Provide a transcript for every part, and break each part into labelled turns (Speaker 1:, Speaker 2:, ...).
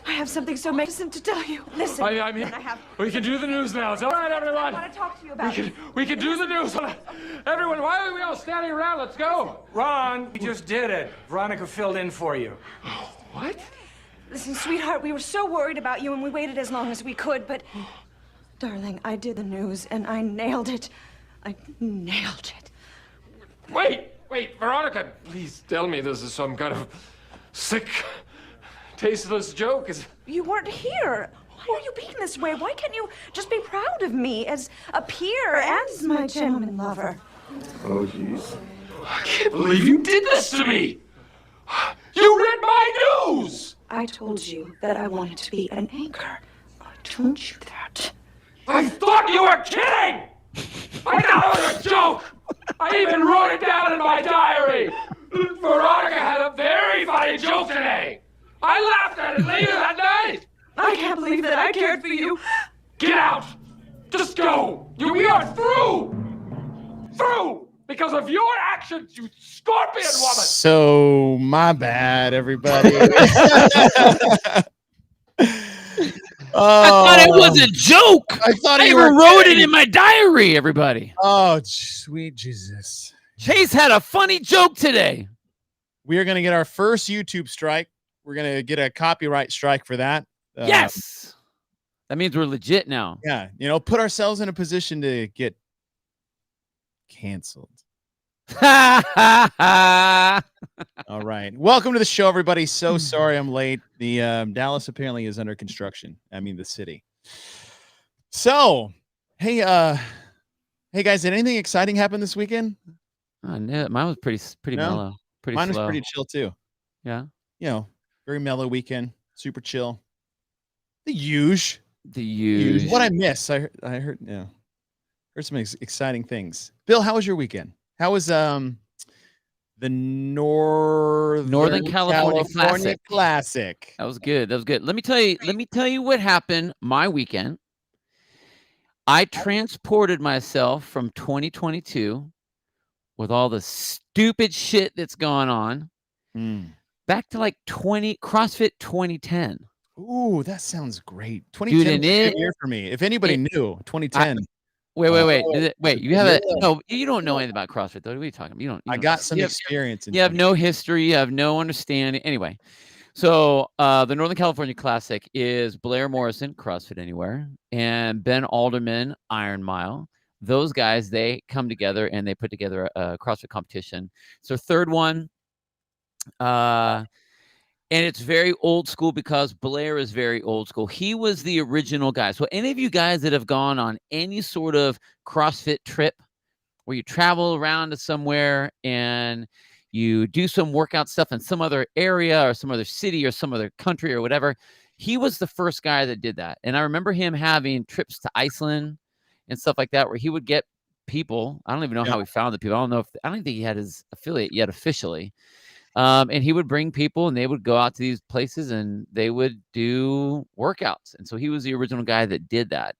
Speaker 1: I have something so magnificent to tell you. Listen.
Speaker 2: I'm here. We can do the news now. It's all right, everyone.
Speaker 1: I want to talk to you about it.
Speaker 2: We can do the news. Everyone, why are we all standing around? Let's go.
Speaker 3: Ron, we just did it. Veronica filled in for you.
Speaker 2: What?
Speaker 1: Listen, sweetheart, we were so worried about you and we waited as long as we could, but... Darling, I did the news and I nailed it. I nailed it.
Speaker 2: Wait, Veronica, please tell me this is some kind of sick, tasteless joke.
Speaker 1: You weren't here. Why are you being this way? Why can't you just be proud of me as a peer and as my gentleman lover?
Speaker 2: Oh, jeez. I can't believe you did this to me. You read my news.
Speaker 1: I told you that I wanted to be an anchor. I told you that.
Speaker 2: I thought you were kidding. I thought it was a joke. I even wrote it down in my diary. Veronica had a very funny joke today. I laughed at it later that night.
Speaker 1: I can't believe that I cared for you.
Speaker 2: Get out. Just go. We are through. Through. Because of your actions, you scorpion woman.
Speaker 4: So, my bad, everybody.
Speaker 5: I thought it was a joke.
Speaker 4: I thought
Speaker 5: I
Speaker 4: you
Speaker 5: even
Speaker 4: were
Speaker 5: wrote
Speaker 4: kidding.
Speaker 5: it in my diary, everybody.
Speaker 4: Oh, sweet Jesus.
Speaker 5: Chase had a funny joke today.
Speaker 4: We are going to get our first YouTube strike. We're going to get a copyright strike for that.
Speaker 5: Yes. That means we're legit now.
Speaker 4: Yeah. Put ourselves in a position to get canceled. All right. Welcome to the show, everybody. So sorry I'm late. The Dallas apparently is under construction. I mean, the city. So, hey guys, did anything exciting happen this weekend?
Speaker 5: Oh, no, mine was pretty
Speaker 4: No?
Speaker 5: mellow. Pretty
Speaker 4: Mine
Speaker 5: slow.
Speaker 4: was pretty chill too.
Speaker 5: Yeah.
Speaker 4: Very mellow weekend. Super chill. The huge. What I miss? I heard. Yeah. Heard some exciting things. Bill, how was your weekend? How was the Northern
Speaker 5: California
Speaker 4: Classic?
Speaker 5: That was good. Let me tell you what happened my weekend. I transported myself from 2022 with all the stupid shit that's gone on back to like CrossFit 2010.
Speaker 4: Ooh, that sounds great. 2010 was a good year for me. If anybody knew, 2010.
Speaker 5: Wait. You have no. You don't know anything about CrossFit, though. What are you talking about? You don't.
Speaker 4: I got some experience.
Speaker 5: You have no history. You have no understanding. Anyway, so the Northern California Classic is Blair Morrison, CrossFit Anywhere, and Ben Alderman, Iron Mile. Those guys, they come together and they put together a CrossFit competition. It's their third one. And it's very old school because Blair is very old school. He was the original guy. So any of you guys that have gone on any sort of CrossFit trip where you travel around to somewhere and you do some workout stuff in some other area or some other city or some other country or whatever, he was the first guy that did that. And I remember him having trips to Iceland and stuff like that where he would get people. I don't even know how he found the people. I don't think he had his affiliate yet officially. And he would bring people and they would go out to these places and they would do workouts. And so he was the original guy that did that.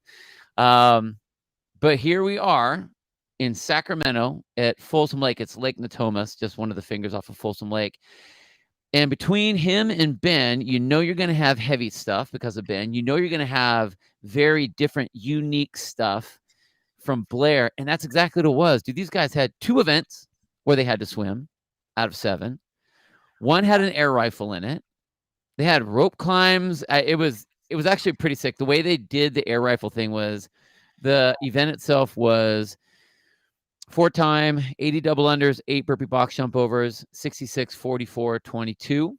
Speaker 5: But here we are in Sacramento at Folsom Lake. It's Lake Natomas, just one of the fingers off of Folsom Lake. And between him and Ben, you're going to have heavy stuff because of Ben. You're going to have very different, unique stuff from Blair. And that's exactly what it was. Dude, these guys had 2 events where they had to swim out of 7. One had an air rifle in it. They had rope climbs. It was actually pretty sick. The way they did the air rifle thing was the event itself was 4-time, 80 double unders, 8 burpee box jump overs, 66, 44, 22.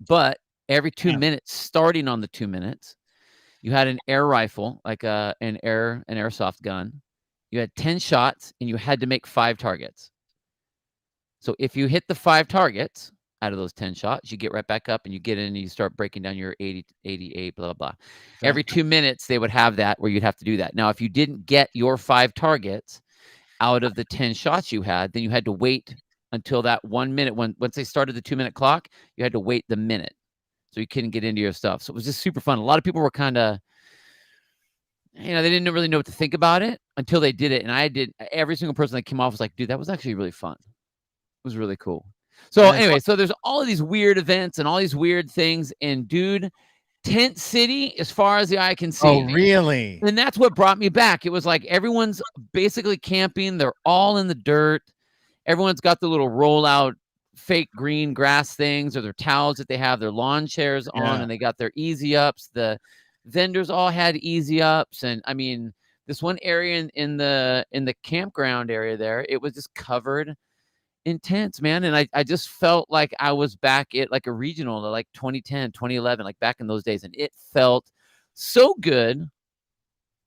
Speaker 5: But every 2 minutes, starting on the 2 minutes, you had an air rifle, like an airsoft gun. You had 10 shots and you had to make 5 targets. So if you hit the 5 targets out of those 10 shots, you get right back up and you get in and you start breaking down your 80, 88, blah, blah, blah. Okay. Every 2 minutes, they would have that where you'd have to do that. Now, if you didn't get your 5 targets out of the 10 shots you had, then you had to wait until that 1 minute. Once they started the 2-minute clock, you had to wait the minute. So you couldn't get into your stuff. So it was just super fun. A lot of people were kind of, they didn't really know what to think about it until they did it. And every single person that came off was like, dude, that was actually really fun. Was really cool. So anyway, so there's all of these weird events and all these weird things. And dude, tent city as far as the eye can see.
Speaker 4: Oh, really?
Speaker 5: And that's what brought me back. It was like everyone's basically camping. They're all in the dirt. Everyone's got the little rollout fake green grass things or their towels that they have their lawn chairs on, and they got their easy ups. The vendors all had easy ups. And I mean, this one area in the campground area there, it was just covered in tents, man. And I just felt like I was back at like a regional, like 2010, 2011, like back in those days. And it felt so good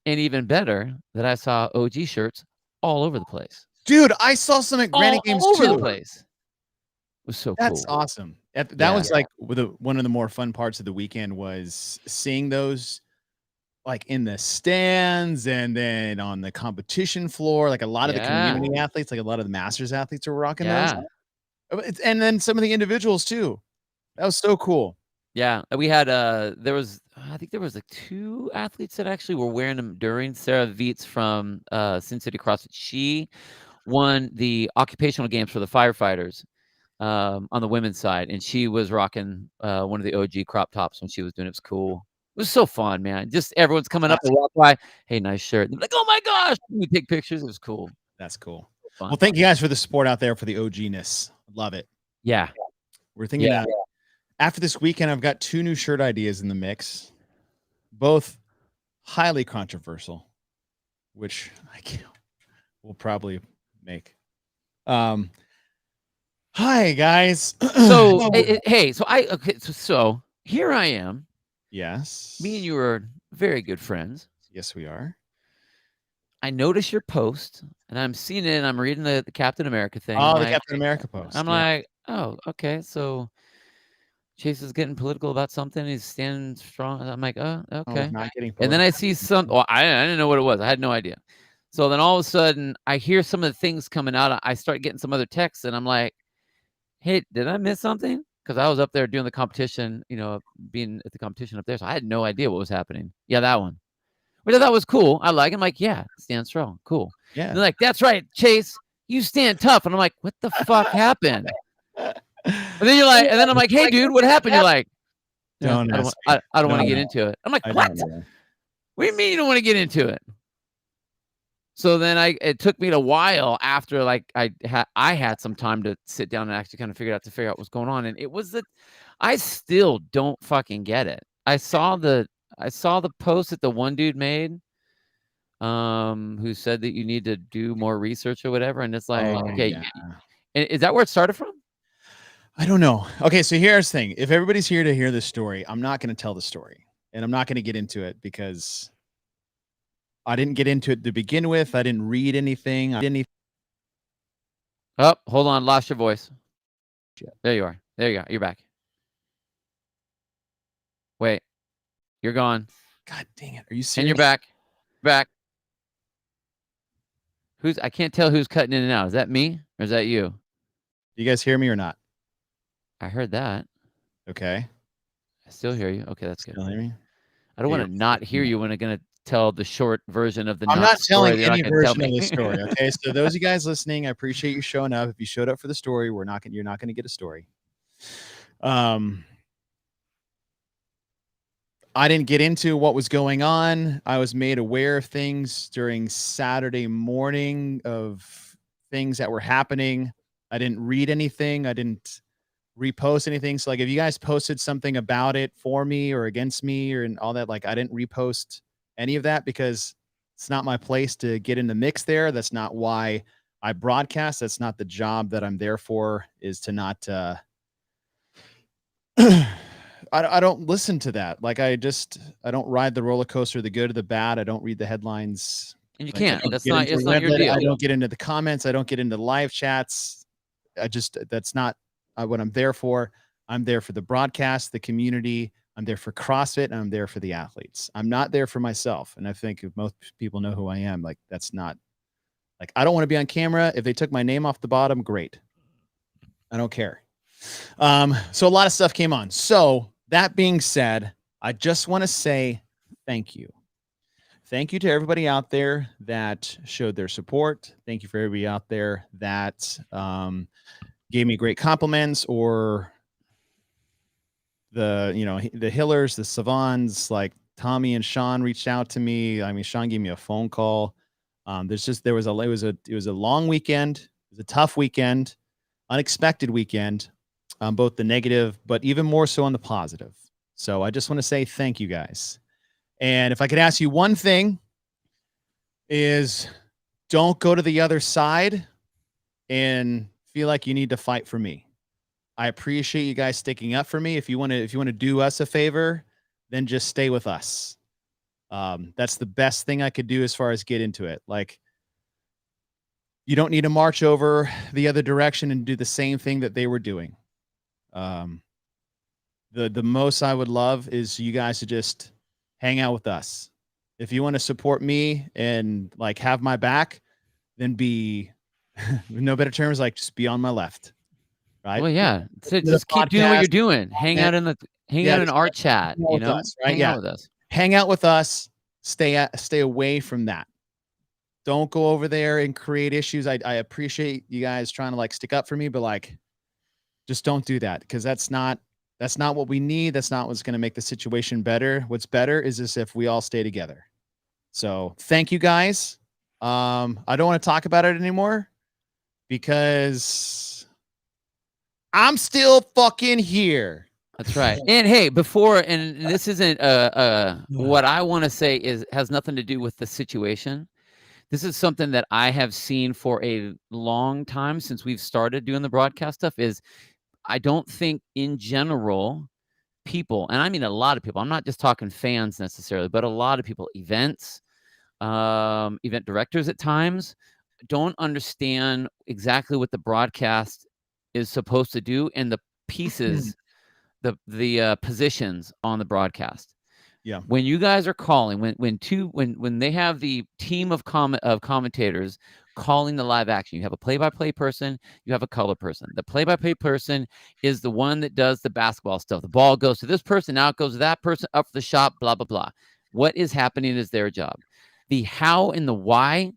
Speaker 5: and even better that I saw OG shirts all over the place.
Speaker 4: Dude, I saw some at Granite Games
Speaker 5: all over
Speaker 4: too.
Speaker 5: the place. It was so
Speaker 4: That's
Speaker 5: cool.
Speaker 4: awesome. That was like one of the more fun parts of the weekend was seeing those like in the stands and then on the competition floor. Like a lot of the community athletes, like a lot of the Masters athletes were rocking those. And then some of the individuals too. That was so cool.
Speaker 5: Yeah, we had I think there was like 2 athletes that actually were wearing them during. Sarah Vietz from Sin City CrossFit. She won the occupational games for the firefighters on the women's side, and she was rocking one of the OG crop tops when she was doing it. It was cool. It was so fun, man. Just everyone's coming up and walk by. Hey, nice shirt. Like, oh my gosh, we take pictures. It was cool.
Speaker 4: That's cool.
Speaker 5: Fun.
Speaker 4: Well, thank you guys for the support out there for the OG-ness. Love it.
Speaker 5: Yeah.
Speaker 4: We're thinking after this weekend, I've got 2 new shirt ideas in the mix, both highly controversial, which we'll probably make. Hi guys.
Speaker 5: So so here I am.
Speaker 4: Yes.
Speaker 5: Me and you are very good friends.
Speaker 4: Yes, we are.
Speaker 5: I notice your post, and I'm seeing it, and I'm reading the Captain America thing.
Speaker 4: Oh, the Captain America post.
Speaker 5: I'm like, oh, okay. So Chase is getting political about something. He's standing strong. I'm like, oh, okay.
Speaker 4: Not getting
Speaker 5: and then I see some. Well, I didn't know what it was. I had no idea. So then all of a sudden, I hear some of the things coming out. I start getting some other texts, and I'm like, hey, did I miss something? Because I was up there doing the competition, being at the competition up there. So I had no idea what was happening. Yeah, that one. Which I thought was cool. I like it. I'm like, yeah, stand strong. Cool.
Speaker 4: Yeah.
Speaker 5: And they're like, that's right, Chase. You stand tough. And I'm like, what the fuck happened? And then you're like, and then I'm like, hey, dude, what happened? You're like, I don't want to get into it. I'm like, what? What do you mean you don't want to get into it? So then it took me a while after like I had some time to sit down and actually kind of figure out what's going on. And it was I still don't fucking get it. I saw the post that the one dude made, who said that you need to do more research or whatever. And it's like, okay, is that where it started from?
Speaker 4: I don't know. Okay, so here's the thing. If everybody's here to hear this story, I'm not going to tell the story, and I'm not going to get into it because I didn't get into it to begin with. I didn't read anything.
Speaker 5: Oh, hold on. Lost your voice. There you are. There you go. You're back. Wait. You're gone.
Speaker 4: God dang it. Are you serious?
Speaker 5: And you're back. Back. I can't tell who's cutting in and out. Is that me or is that you?
Speaker 4: You guys hear me or not?
Speaker 5: I heard that.
Speaker 4: Okay.
Speaker 5: I still hear you. Okay, that's good.
Speaker 4: Still hear me?
Speaker 5: I don't want to not hear you when I'm going to tell the short version of the
Speaker 4: I'm not telling any version
Speaker 5: of
Speaker 4: the story. Okay. So those of you guys listening, I appreciate you showing up. If you showed up for the story, you're not going to get a story. I didn't get into what was going on. I was made aware of things during Saturday morning of things that were happening. I didn't read anything. I didn't repost anything. So like if you guys posted something about it for me or against me or and all that, like I didn't repost any of that because it's not my place to get in the mix there. That's not why I broadcast. That's not the job that I'm there for, is to not I don't listen to that. Like I don't ride the roller coaster, the good or the bad. I don't read the headlines.
Speaker 5: And you
Speaker 4: Like,
Speaker 5: can't. That's not your deal.
Speaker 4: I don't get into the comments. I don't get into live chats. That's not what I'm there for. I'm there for the broadcast, the community. I'm there for CrossFit, and I'm there for the athletes. I'm not there for myself. And I think if most people know who I am, like that's not like, I don't want to be on camera. If they took my name off the bottom, great. I don't care. So a lot of stuff came on. So that being said, I just want to say thank you. Thank you to everybody out there that showed their support. Thank you for everybody out there that gave me great compliments or the Hillers, the Savans, like Tommy and Sean reached out to me. I mean, Sean gave me a phone call. It was a long weekend. It was a tough weekend, unexpected weekend, both the negative, but even more so on the positive. So I just want to say thank you guys. And if I could ask you one thing, is don't go to the other side and feel like you need to fight for me. I appreciate you guys sticking up for me. If you want to do us a favor, then just stay with us. That's the best thing I could do as far as get into it. Like, you don't need to march over the other direction and do the same thing that they were doing. The most I would love is you guys to just hang out with us. If you want to support me and like have my back, then be no better terms, like just be on my left. Right.
Speaker 5: Well, yeah. So just keep doing what you're doing. Hang out in our chat, you know,
Speaker 4: us, right?
Speaker 5: hang out with us.
Speaker 4: Hang out with us. Stay away from that. Don't go over there and create issues. I appreciate you guys trying to like stick up for me, but like, just don't do that, because that's not what we need. That's not what's going to make the situation better. What's better is if we all stay together. So thank you guys. I don't want to talk about it anymore because I'm still fucking here.
Speaker 5: That's right. And hey, and this isn't what I want to say has nothing to do with the situation. This is something that I have seen for a long time since we've started doing the broadcast stuff. Is I don't think in general people, and I mean a lot of people, I'm not just talking fans necessarily, but a lot of people, event directors at times, don't understand exactly what the broadcast is supposed to do and the pieces, the positions on the broadcast.
Speaker 4: Yeah.
Speaker 5: When you guys are calling, when they have the team of commentators calling the live action, you have a play-by-play person, you have a color person. The play-by-play person is the one that does the basketball stuff. The ball goes to this person, now it goes to that person, up the shot, blah, blah, blah. What is happening is their job. The how and the why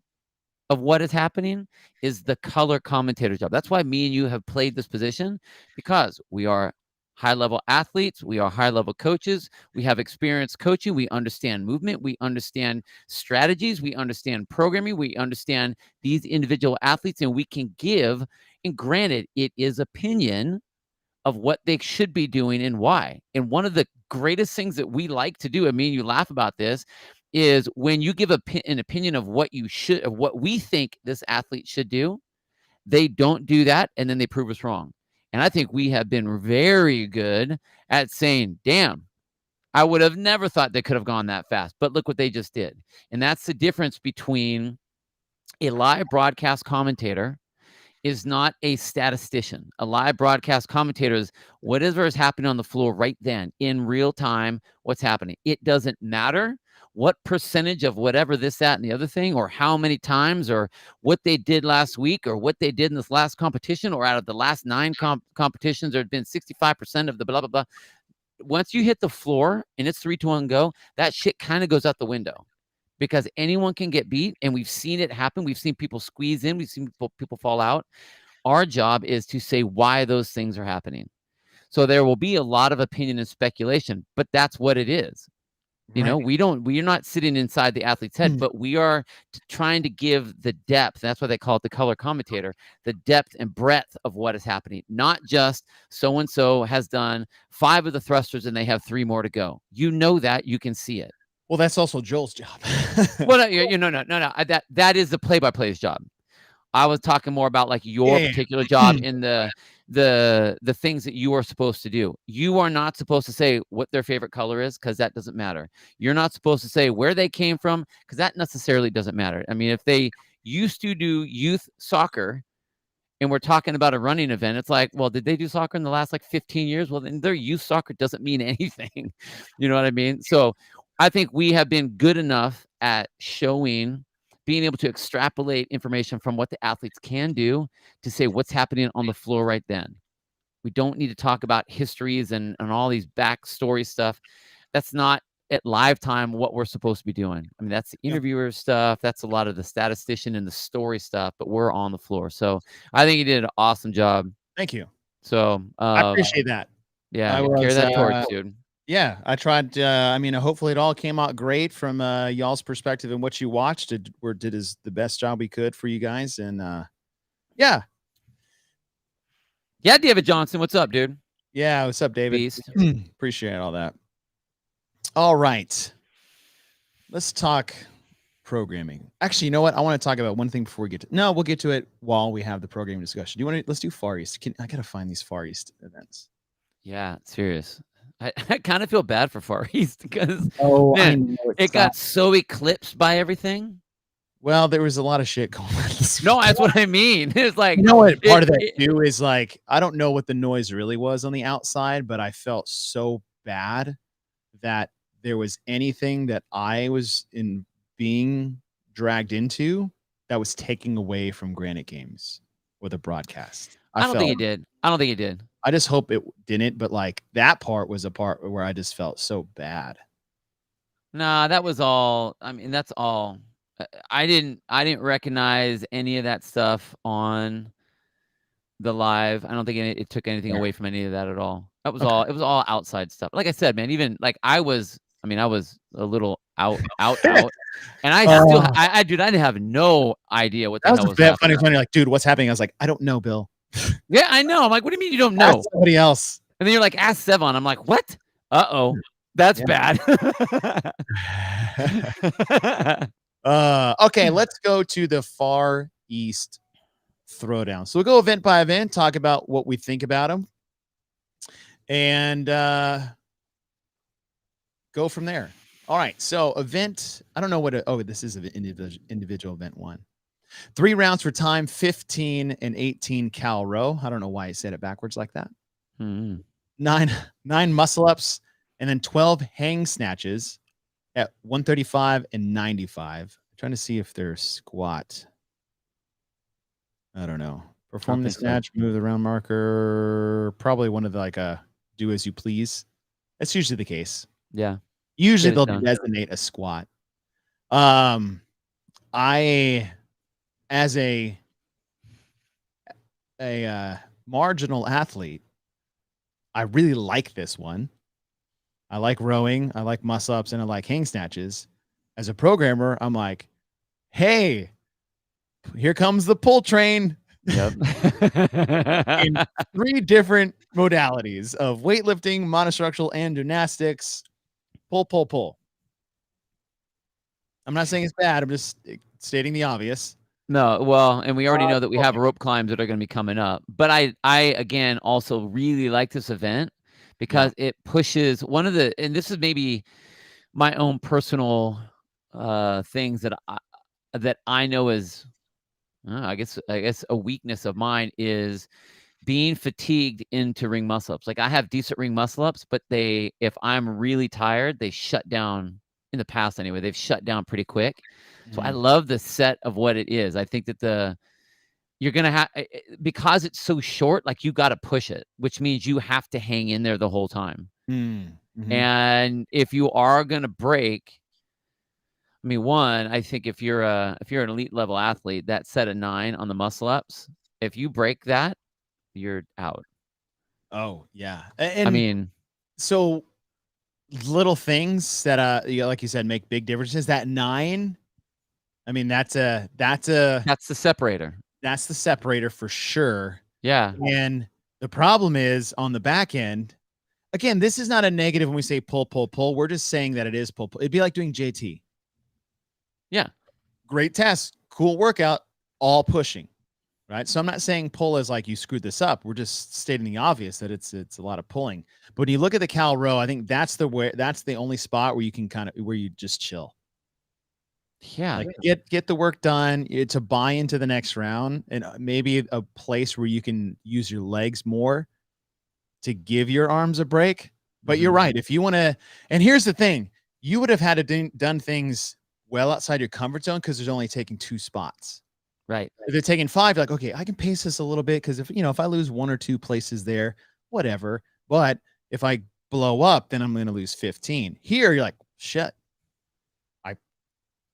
Speaker 5: of what is happening is the color commentator job. That's why me and you have played this position, because we are high-level athletes. We are high-level coaches. We have experience coaching. We understand movement. We understand strategies. We understand programming. We understand these individual athletes, and we can give, and granted, it is opinion of what they should be doing and why. And one of the greatest things that we like to do, I mean, you laugh about this, is when you give an opinion of what we think this athlete should do, they don't do that, and then they prove us wrong. And I think we have been very good at saying, damn, I would have never thought they could have gone that fast, but look what they just did. And that's the difference between a live broadcast commentator is not a statistician. A live broadcast commentator is whatever is happening on the floor right then, in real time, what's happening. It doesn't matter what percentage of whatever this, that, and the other thing, or how many times, or what they did last week, or what they did in this last competition, or out of the last 9 competitions, there had been 65% of the blah, blah, blah. Once you hit the floor and it's 3, 2, 1, go, that shit kind of goes out the window, because anyone can get beat, and we've seen it happen. We've seen people squeeze in. We've seen people fall out. Our job is to say why those things are happening. So there will be a lot of opinion and speculation, but that's what it is. You know, we're not sitting inside the athlete's head, but we are trying to give the depth. That's why they call it the color commentator, the depth and breadth of what is happening. Not just so-and-so has done 5 of the thrusters and they have 3 more to go. You know that, you can see it.
Speaker 4: Well, that's also Joel's job.
Speaker 5: Well, no. That is the play-by-play's job. I was talking more about like your particular job in the things that you are supposed to do. You are not supposed to say what their favorite color is, because that doesn't matter. You're not supposed to say where they came from, because that necessarily doesn't matter. I mean, if they used to do youth soccer and we're talking about a running event, it's like, well, did they do soccer in the last like 15 years? Well, then their youth soccer doesn't mean anything. You know what I mean? So I think we have been good enough at being able to extrapolate information from what the athletes can do to say what's happening on the floor right then. We don't need to talk about histories and all these backstory stuff. That's not at live time what we're supposed to be doing. I mean, that's the interviewer stuff. That's a lot of the statistician and the story stuff, but we're on the floor. So I think you did an awesome job.
Speaker 4: Thank you.
Speaker 5: So
Speaker 4: I appreciate that.
Speaker 5: Yeah,
Speaker 4: I was,
Speaker 5: carry that torch, dude.
Speaker 4: Yeah, I tried. I mean, hopefully it all came out great from y'all's perspective and what you watched. Did the best job we could for you guys, and yeah,
Speaker 5: Yeah, David Johnson, what's up, dude?
Speaker 4: yeah. What's up, David?
Speaker 5: Beast.
Speaker 4: Appreciate all that. All right, let's talk programming. Actually, you know what? I want to talk about one thing before we get to. No, we'll get to it while we have the programming discussion. Do you want to? Let's do Far East. I gotta find these Far East events.
Speaker 5: Yeah, serious. I kind of feel bad for Far East because
Speaker 4: I
Speaker 5: man,
Speaker 4: know
Speaker 5: it got so eclipsed by everything.
Speaker 4: Well, there was a lot of shit going on.
Speaker 5: No, that's what I mean. It's like,
Speaker 4: you know what? Part of that too is like I don't know what the noise really was on the outside, but I felt so bad that there was anything that I was being dragged into that was taking away from Granite Games or the broadcast.
Speaker 5: I don't think he did. I don't think he did.
Speaker 4: I just hope it didn't, but like that part was a part where I just felt so bad.
Speaker 5: Nah, that was all. I mean, that's all. I didn't recognize any of that stuff on the live. I don't think it took anything away from any of that at all. That was all. It was all outside stuff. Like I said, man, even like I was a little out, and I still, dude, I didn't have no idea what the hell was happening.
Speaker 4: Funny, like, dude, what's happening? I was like, I don't know, Bill.
Speaker 5: Yeah, I know. I'm like, what do you mean you don't know?
Speaker 4: Ask somebody else.
Speaker 5: And then you're like, ask Sevon. I'm like, what? Uh-oh. That's bad.
Speaker 4: Okay, let's go to the Far East Throwdown. So we'll go event by event, talk about what we think about them, and go from there. All right, so event, I don't know what, this is an individual event one. 3 rounds for time, 15 and 18 cal row. I don't know why I said it backwards like that. 9 muscle ups, and then 12 hang snatches at 135 and 95. I'm trying to see if they're squat. I don't know. Perform the snatch, move the round marker. Probably one of the like do as you please. That's usually the case.
Speaker 5: Yeah.
Speaker 4: Usually they'll designate a squat. I, as a marginal athlete, I really like this one. I like rowing, I like muscle ups, and I like hang snatches. As a programmer, I'm like, hey, here comes the pull train.
Speaker 5: Yep.
Speaker 4: In 3 different modalities of weightlifting, monostructural, and gymnastics. Pull. I'm not saying it's bad. I'm just stating the obvious.
Speaker 5: No, well, and we already know that we have rope climbs that are going to be coming up. But I again also really like this event because it pushes one of the, and this is maybe my own personal things that I know is, I guess a weakness of mine is being fatigued into ring muscle ups. Like I have decent ring muscle ups, but if I'm really tired, they shut down. In the past anyway, they've shut down pretty quick. So I love the set of what it is. I think that you're going to have, because it's so short, like you got to push it, which means you have to hang in there the whole time. And if you are going to break, I mean, I think if you're an elite level athlete, that set of 9 on the muscle ups, if you break that, you're out.
Speaker 4: Oh yeah. And
Speaker 5: I mean,
Speaker 4: so little things that like you said, make big differences. That 9, I mean, that's the
Speaker 5: separator.
Speaker 4: That's the separator for sure.
Speaker 5: Yeah.
Speaker 4: And the problem is on the back end, again, this is not a negative when we say pull. We're just saying that it is pull. It'd be like doing JT.
Speaker 5: Yeah.
Speaker 4: Great test, cool workout, all pushing. Right. So I'm not saying pull is like you screwed this up. We're just stating the obvious that it's a lot of pulling. But when you look at the cal row, I think that's the only spot where you can where you just chill.
Speaker 5: Yeah.
Speaker 4: Like get the work done to buy into the next round, and maybe a place where you can use your legs more to give your arms a break. But you're right. If you want to, and here's the thing, you would have had to done things well outside your comfort zone because there's only taking 2 spots.
Speaker 5: Right.
Speaker 4: If they're taking 5, you're like, okay, I can pace this a little bit because if I lose 1 or 2 places there, whatever. But if I blow up, then I'm going to lose 15. Here, you're like, shit, I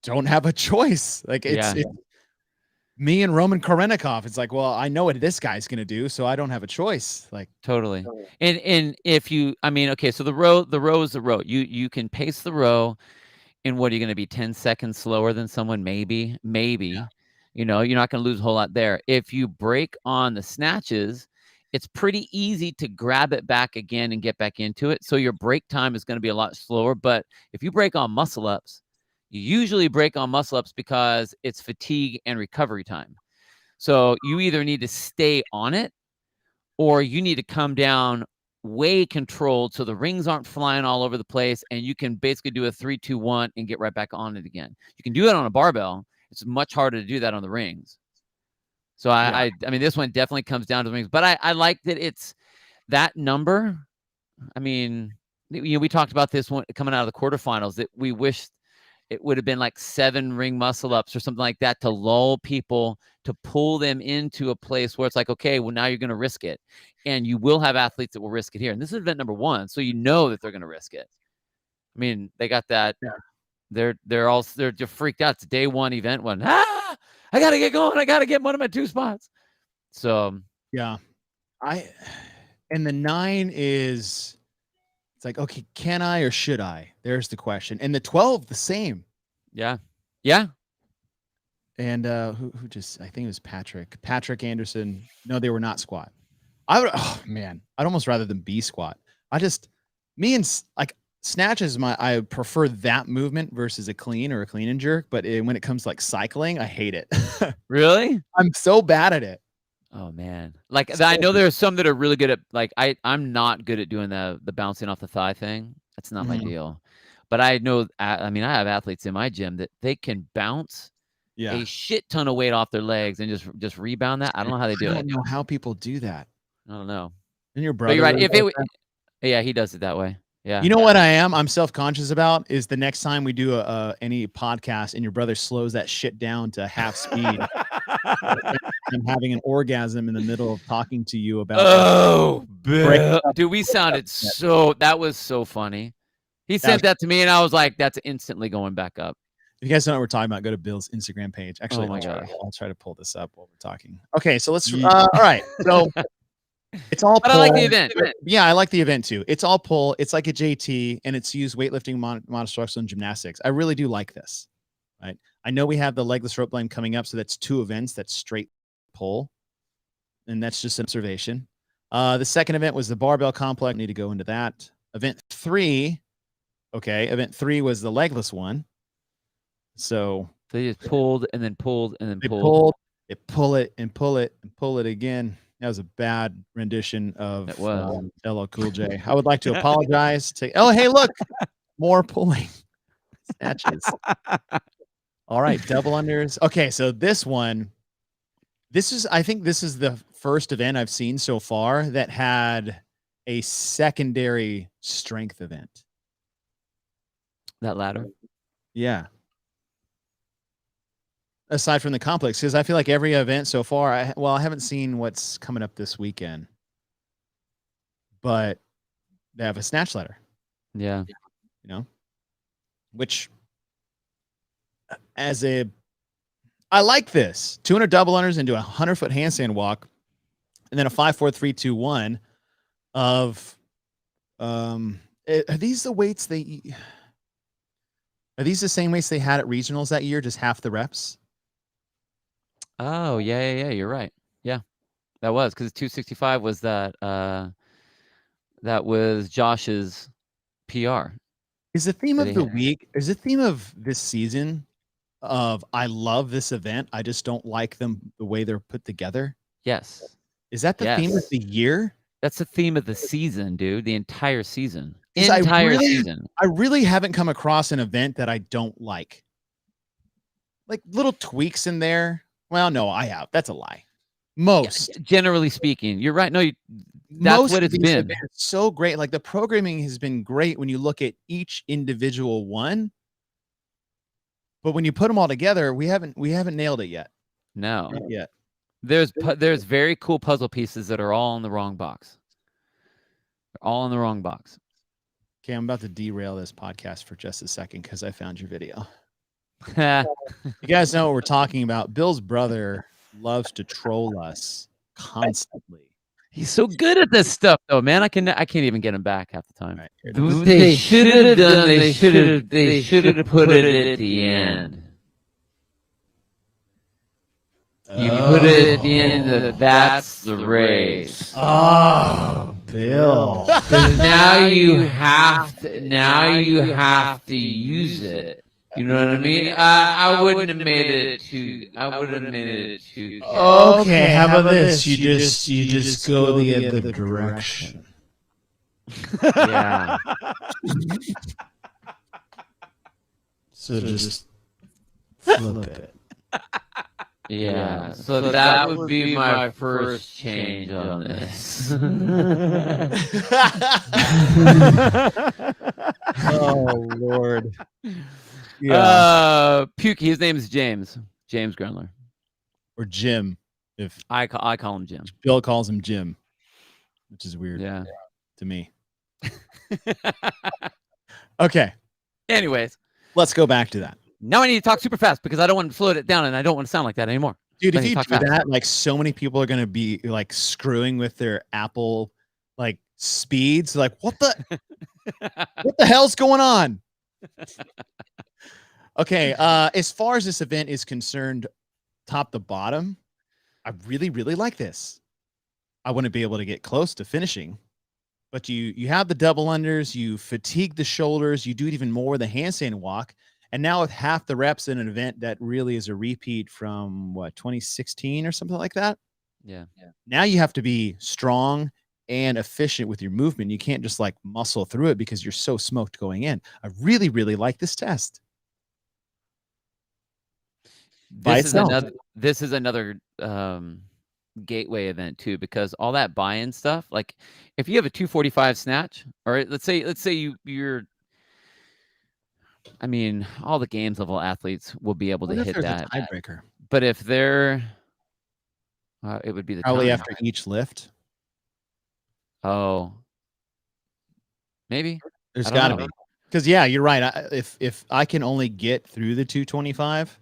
Speaker 4: don't have a choice. Like me and Roman Korenikov. It's like, well, I know what this guy's gonna do, so I don't have a choice. Like,
Speaker 5: Totally. And if you, I mean, okay, so the row is the row. You can pace the row, and what are you going to be 10 seconds slower than someone? Maybe. You know, you're not going to lose a whole lot there. If you break on the snatches, it's pretty easy to grab it back again and get back into it. So your break time is going to be a lot slower. But if you break on muscle ups, you usually break on muscle ups because it's fatigue and recovery time. So you either need to stay on it, or you need to come down way controlled so the rings aren't flying all over the place, and you can basically do a 3-2-1 and get right back on it again. You can do it on a barbell. It's much harder to do that on the rings. So I mean, this one definitely comes down to the rings, but I like that it's that number. I mean, you know, we talked about this one coming out of the quarterfinals, that we wish it would have been like 7 ring muscle ups or something like that to lull people, to pull them into a place where it's like, okay, well, now you're going to risk it. And you will have athletes that will risk it here. And this is event number 1. So you know that they're going to risk it. I mean, they got that. Yeah. They're just freaked out. It's day 1, event 1. I got to get going. I got to get one of my 2 spots. So
Speaker 4: yeah, and the 9 is, it's like, okay, can I or should I? There's the question. And the 12, the same.
Speaker 5: Yeah.
Speaker 4: And who just, I think it was Patrick Anderson. No, they were not squat. Oh man, I'd almost rather than be squat. Like snatch is I prefer that movement versus a clean or a clean and jerk. But when it comes to like cycling, I hate it.
Speaker 5: Really?
Speaker 4: I'm so bad at it.
Speaker 5: Oh man, like I know there's some that are really good at, like I'm not good at doing the bouncing off the thigh thing. That's not my deal. But I know, I mean, I have athletes in my gym that they can bounce a shit ton of weight off their legs and just rebound that. I don't know how they do it.
Speaker 4: I don't know how people do that.
Speaker 5: I don't know.
Speaker 4: And your brother,
Speaker 5: but you're right. Yeah, he does it that way. Yeah.
Speaker 4: You know what I'm self-conscious about is the next time we do any podcast and your brother slows that shit down to half speed. I'm having an orgasm in the middle of talking to you about.
Speaker 5: Dude, we sounded so. That was so funny. He sent that to me, and I was like, "That's instantly going back up."
Speaker 4: If you guys don't know what we're talking about, go to Bill's Instagram page. Actually, I'll try to pull this up while we're talking. Okay, so let's. All right, so it's all.
Speaker 5: But I like the event.
Speaker 4: Yeah, I like the event too. It's all pull. It's like a JT, and it's used weightlifting, monostructural, and gymnastics. I really do like this. Right. I know we have the legless rope climb coming up, so that's 2 events. That's straight pull, and that's just an observation. The second event was the barbell complex. I need to go into that. Event 3. Okay, event 3 was the legless one. So
Speaker 5: they just pulled and then pulled and then
Speaker 4: pulled. Pull it and pull it and pull it again. That was a bad rendition of LL Cool J. I would like to apologize. Oh, hey, look, more pulling snatches. All right, double unders. Okay, so this one, I think this is the first event I've seen so far that had a secondary strength event.
Speaker 5: That ladder?
Speaker 4: Yeah. Aside from the complex, because I feel like every event so far, I haven't seen what's coming up this weekend, but they have a snatch ladder.
Speaker 5: Yeah.
Speaker 4: You know, which I like this 200 double unders into a 100-foot handstand walk, and then a 5-4-3-2-1 of, are these the weights are these the same weights they had at regionals that year? Just half the reps?
Speaker 5: Oh, yeah. You're right. Yeah, that was because 265 was that. That was Josh's PR.
Speaker 4: Is the theme of the week? Is the theme of this season of I love this event, I just don't like the way they're put together?
Speaker 5: Yes.
Speaker 4: Is that the theme of the year?
Speaker 5: That's the theme of the season, dude. The entire season.
Speaker 4: Season. I really haven't come across an event that I don't like. Like little tweaks in there. Well, no, I have. That's a lie. Most.
Speaker 5: Yeah, generally speaking, you're right. No, that's what it's been.
Speaker 4: So great. Like the programming has been great when you look at each individual one. But when you put them all together, we haven't nailed it yet.
Speaker 5: No.
Speaker 4: Not yet.
Speaker 5: There's very cool puzzle pieces that are all in the wrong box. They're all in the wrong box.
Speaker 4: Okay, I'm about to derail this podcast for just a second because I found your video. You guys know what we're talking about. Bill's brother loves to troll us constantly.
Speaker 5: He's so good at this stuff, though, man. I can't even get him back half the time.
Speaker 4: Right, here it is.
Speaker 5: What they should have done, they should have put it at the end. You put it at the end. That's the race.
Speaker 6: Oh, Bill.
Speaker 5: Because now you have to use it. You know what I mean? I wouldn't have made it too.
Speaker 6: Okay, how about this? You just go the other direction.
Speaker 5: Yeah.
Speaker 6: So just flip it.
Speaker 5: Yeah. So that would be my first change on this.
Speaker 4: Oh Lord. Yeah.
Speaker 5: Pukey. His name is James. James Grundler.
Speaker 4: Or Jim. If
Speaker 5: I call him Jim.
Speaker 4: Bill calls him Jim, which is weird
Speaker 5: Yeah.
Speaker 4: to me. Okay,
Speaker 5: Anyways,
Speaker 4: let's go back to that.
Speaker 5: now I need to talk super fast because I don't want to slow it down and I don't want to sound like that anymore.
Speaker 4: Dude,
Speaker 5: So I
Speaker 4: if
Speaker 5: need
Speaker 4: you
Speaker 5: to
Speaker 4: do
Speaker 5: talk fast.
Speaker 4: that, like so many people are gonna be like screwing with their Apple like speeds. Like, what the hell's going on? Okay, as far as this event is concerned, top to bottom, I really, really like this. I wouldn't be able to get close to finishing, but you have the double unders, you fatigue the shoulders, you do it even more with the handstand walk, and now with half the reps in an event that really is a repeat from what 2016 or something like that.
Speaker 5: Yeah.
Speaker 4: Now you have to be strong and efficient with your movement. You can't just like muscle through it because you're so smoked going in. I really, really like this test. By itself.
Speaker 5: This is another gateway event too, because all that buy-in stuff, like if you have a 245 snatch, or let's say you're I mean, all the games level athletes will be able to
Speaker 4: What if
Speaker 5: hit
Speaker 4: there's
Speaker 5: that.
Speaker 4: a tiebreaker?
Speaker 5: But if they're it would be the
Speaker 4: Probably
Speaker 5: time.
Speaker 4: after each lift.
Speaker 5: Oh. Maybe.
Speaker 4: There's
Speaker 5: I don't
Speaker 4: got to
Speaker 5: know.
Speaker 4: be. Because yeah, you're right. If I can only get through the 225,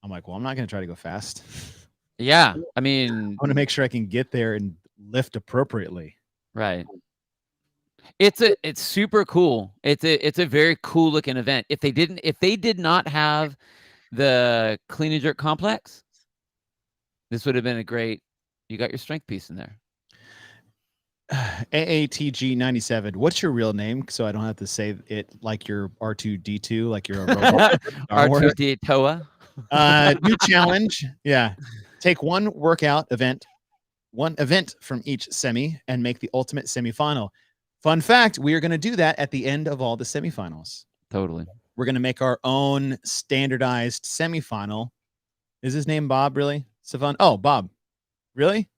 Speaker 4: I'm like, well, I'm not going to try to go fast.
Speaker 5: Yeah. I mean,
Speaker 4: I want to make sure I can get there and lift appropriately.
Speaker 5: right. It's super cool. It's a very cool looking event. If they did not have the clean and jerk complex, this would have been a great. You got your strength piece in there.
Speaker 4: AATG 97. What's your real name? So I don't have to say it like you're R2D2, like you're a robot.
Speaker 5: R2D Toa.
Speaker 4: New challenge. Yeah. Take one event from each semi and make the ultimate semifinal. Fun fact, we are going to do that at the end of all the semifinals.
Speaker 5: Totally.
Speaker 4: We're going to make our own standardized semifinal. Is his name Bob, really? Savon? Oh, Bob. Really?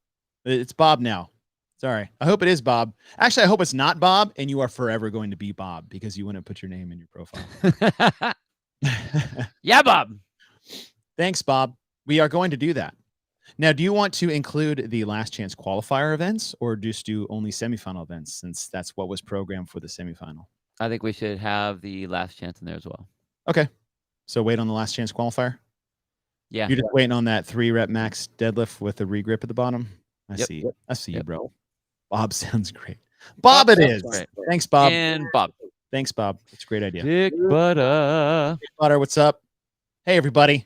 Speaker 4: It's Bob now. Sorry. I hope it is Bob. Actually, I hope it's not Bob, and you are forever going to be Bob because you wouldn't put your name in your profile.
Speaker 5: Yeah, Bob.
Speaker 4: Thanks, Bob. We are going to do that. Now, do you want to include the last chance qualifier events or just do only semifinal events since that's what was programmed for the semifinal?
Speaker 5: I think we should have the last chance in there as well.
Speaker 4: Okay. So wait on the last chance qualifier?
Speaker 5: Yeah.
Speaker 4: You're just waiting on that 3-rep max deadlift with the regrip at the bottom? I
Speaker 5: Yep.
Speaker 4: see. I see you,
Speaker 5: Yep.
Speaker 4: bro. Bob sounds great. Bob it is.
Speaker 5: Great.
Speaker 4: Thanks, Bob.
Speaker 5: And Bob.
Speaker 4: Thanks, Bob. It's a great idea.
Speaker 5: Dick butter.
Speaker 4: Butter, what's up? Hey, everybody.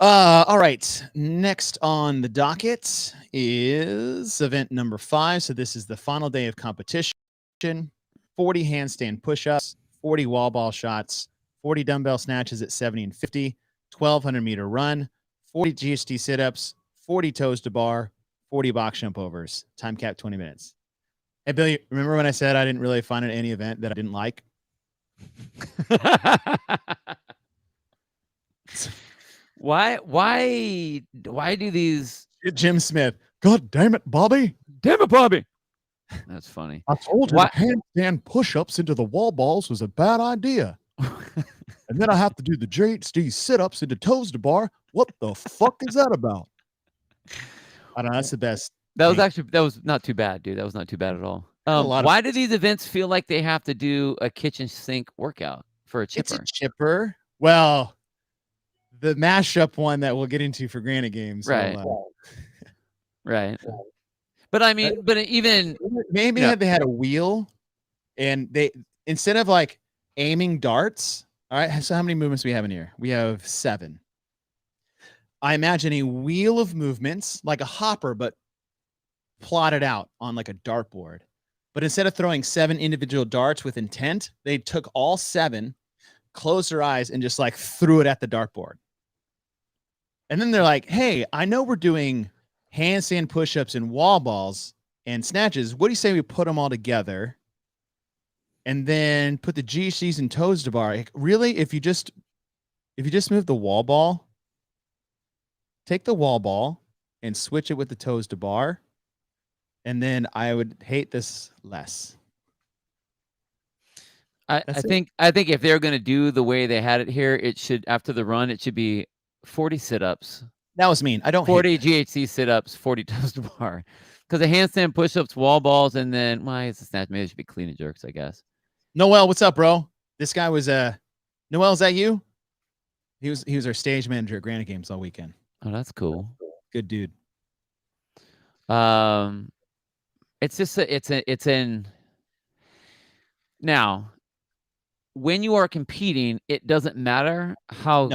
Speaker 4: All right. Next on the docket is event number 5. So this is the final day of competition. 40 handstand push-ups, 40 wall ball shots, 40 dumbbell snatches at 70 and 50, 1,200 meter run, 40 GHD sit-ups, 40 toes to bar, 40 box jump overs. Time cap 20 minutes. Hey, Billy, remember when I said I didn't really find any event that I didn't like?
Speaker 5: Why do these?
Speaker 4: Jim Smith. God damn it, Bobby.
Speaker 5: Damn it, Bobby. That's funny.
Speaker 4: I told you
Speaker 5: What?
Speaker 4: handstand push-ups into the wall balls was a bad idea. And then I have to do the GHD sit-ups into toes to bar. What the fuck is that about? I don't know. That's the best.
Speaker 5: That was not too bad, dude. That was not too bad at all.
Speaker 4: lot of-
Speaker 5: Why do these events feel like they have to do a kitchen sink workout for a chipper?
Speaker 4: It's a chipper, Well, the mashup one that we'll get into for Granite Games.
Speaker 5: Right. Right. But I mean, even
Speaker 4: maybe
Speaker 5: you know,
Speaker 4: had they had a wheel, and they instead of like aiming darts. All right. So how many movements do we have in here? We have 7. I imagine a wheel of movements like a hopper, but plotted out on like a dartboard. But instead of throwing 7 individual darts with intent, they took all 7, closed their eyes, and just like threw it at the dartboard. And then they're like, hey, I know we're doing handstand push-ups and wall balls and snatches. What do you say we put them all together and then put the GCs and toes to bar? Like, really, if you just move the wall ball, take the wall ball and switch it with the toes to bar, and then I would hate this less.
Speaker 5: I think if they're going to do the way they had it here, it should, after the run, it should be 40 sit-ups.
Speaker 4: That was mean. I don't
Speaker 5: 40
Speaker 4: hate
Speaker 5: GHC sit-ups, 40 toes to bar. Because the handstand push-ups, wall balls, and then it's a snatch. Maybe it should be clean and jerks, I guess.
Speaker 4: Noel, what's up, bro? This guy was Noel, is that you? He was our stage manager at Granite Games all weekend.
Speaker 5: Oh, that's cool.
Speaker 4: Good dude.
Speaker 5: It's just it's in now. When you are competing, it doesn't matter how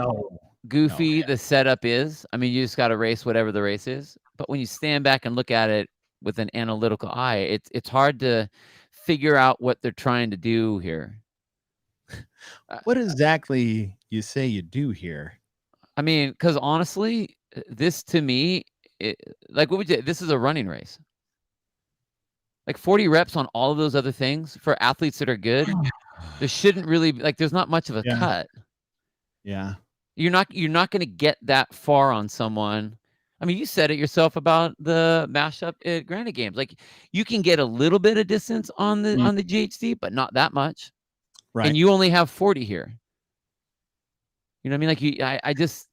Speaker 5: goofy the setup is. I mean, you just got to race whatever the race is. But when you stand back and look at it with an analytical eye, it's hard to figure out what they're trying to do here.
Speaker 4: What exactly you say you do here?
Speaker 5: I mean, because honestly, this to me, like what we did, this is a running race. Like 40 reps on all of those other things for athletes that are good. There shouldn't really be, like, there's not much of a cut.
Speaker 4: Yeah.
Speaker 5: You're not going to get that far on someone. I mean, you said it yourself about the mashup at Granite Games. Like, you can get a little bit of distance on the GHD, but not that much.
Speaker 4: Right.
Speaker 5: And you only have 40 here. You know what I mean? Like, I just,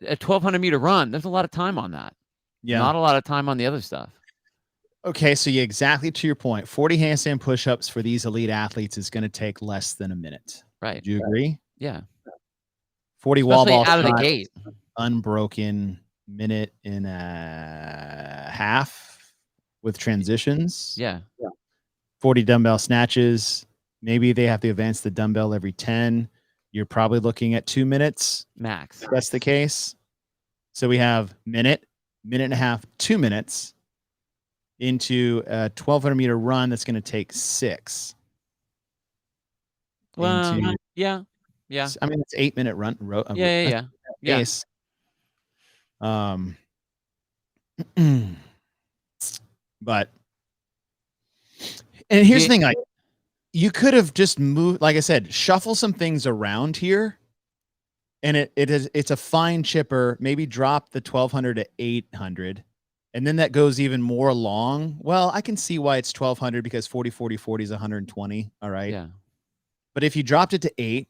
Speaker 5: a 1,200 meter run, there's a lot of time on that.
Speaker 4: Yeah.
Speaker 5: Not a lot of time on the other stuff.
Speaker 4: Okay, so exactly to your point, 40 handstand push-ups for these elite athletes is going to take less than a minute.
Speaker 5: Right.
Speaker 4: Do you agree?
Speaker 5: Yeah.
Speaker 4: 40 wall balls
Speaker 5: out of the gate.
Speaker 4: Unbroken minute and a half with transitions.
Speaker 5: Yeah.
Speaker 4: 40 dumbbell snatches. Maybe they have to advance the dumbbell every 10. You're probably looking at 2 minutes.
Speaker 5: Max.
Speaker 4: If that's the case. So we have minute and a half, 2 minutes into a 1,200 meter run that's going to take 6.
Speaker 5: Well, yeah.
Speaker 4: I mean, it's 8 minute run.
Speaker 5: Yeah.
Speaker 4: Pace. But, and here's the thing, like, you could have just moved, like I said, shuffle some things around here, and it's a fine chipper. Maybe drop the 1,200 to 800. And then that goes even more long. Well, I can see why it's 1,200 because 40, 40, 40 is 120. All right.
Speaker 5: Yeah.
Speaker 4: But if you dropped it to 8,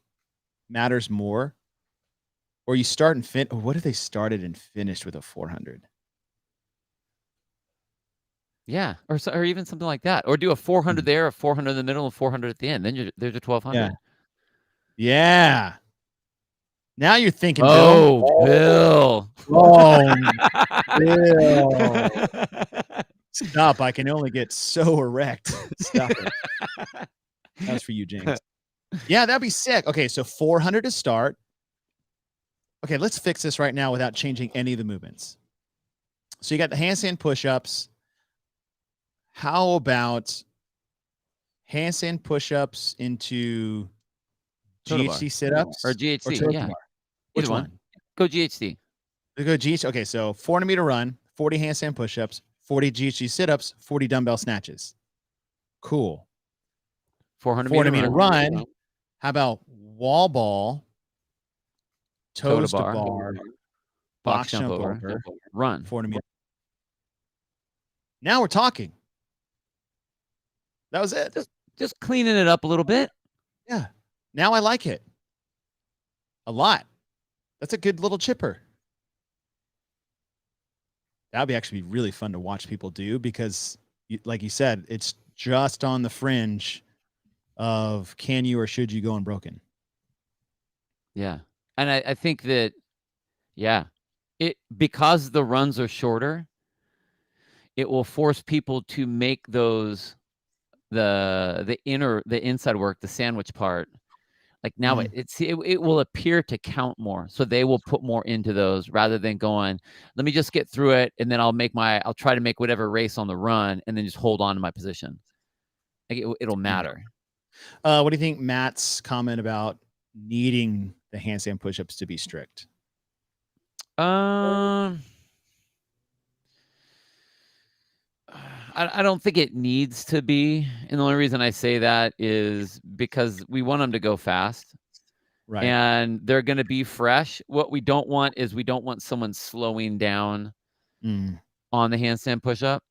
Speaker 4: matters more. Or you start and what if they started and finished with a 400?
Speaker 5: Yeah. Or even something like that. Or do a 400 there, a 400 in the middle, and 400 at the end. Then there's a 1,200.
Speaker 4: Yeah. Now you're thinking,
Speaker 5: Bill.
Speaker 4: Oh, Bill. Stop. I can only get so erect. Stop it. That was for you, James. Yeah, that'd be sick. Okay, so 400 to start. Okay, let's fix this right now without changing any of the movements. So you got the handstand push-ups. How about handstand push-ups into GHC sit-ups?
Speaker 5: Or GHC, yeah.
Speaker 4: Which one?
Speaker 5: Go GHC.
Speaker 4: Go GHC. Okay, so 400 meter run, 40 handstand push-ups, 40 GHC sit-ups, 40 dumbbell snatches. Cool. 400 meter run. How about wall ball, toes to bar, box jump over,
Speaker 5: run.
Speaker 4: 400 meter. Now we're talking. That was it.
Speaker 5: Just cleaning it up a little bit.
Speaker 4: Yeah. Now I like it a lot. That's a good little chipper. That'd be actually really fun to watch people do because, like you said, it's just on the fringe of can you or should you go unbroken.
Speaker 5: Yeah. And I think that, yeah, because the runs are shorter, it will force people to make those the inside work, the sandwich part. Like now it will appear to count more. So they will put more into those rather than going, let me just get through it and then I'll try to make whatever race on the run and then just hold on to my position. Like it'll matter.
Speaker 4: What do you think Matt's comment about needing the handstand push-ups to be strict?
Speaker 5: I don't think it needs to be. And the only reason I say that is because we want them to go fast.
Speaker 4: Right.
Speaker 5: And they're going to be fresh. What we don't want is we don't want someone slowing down on the handstand push-up.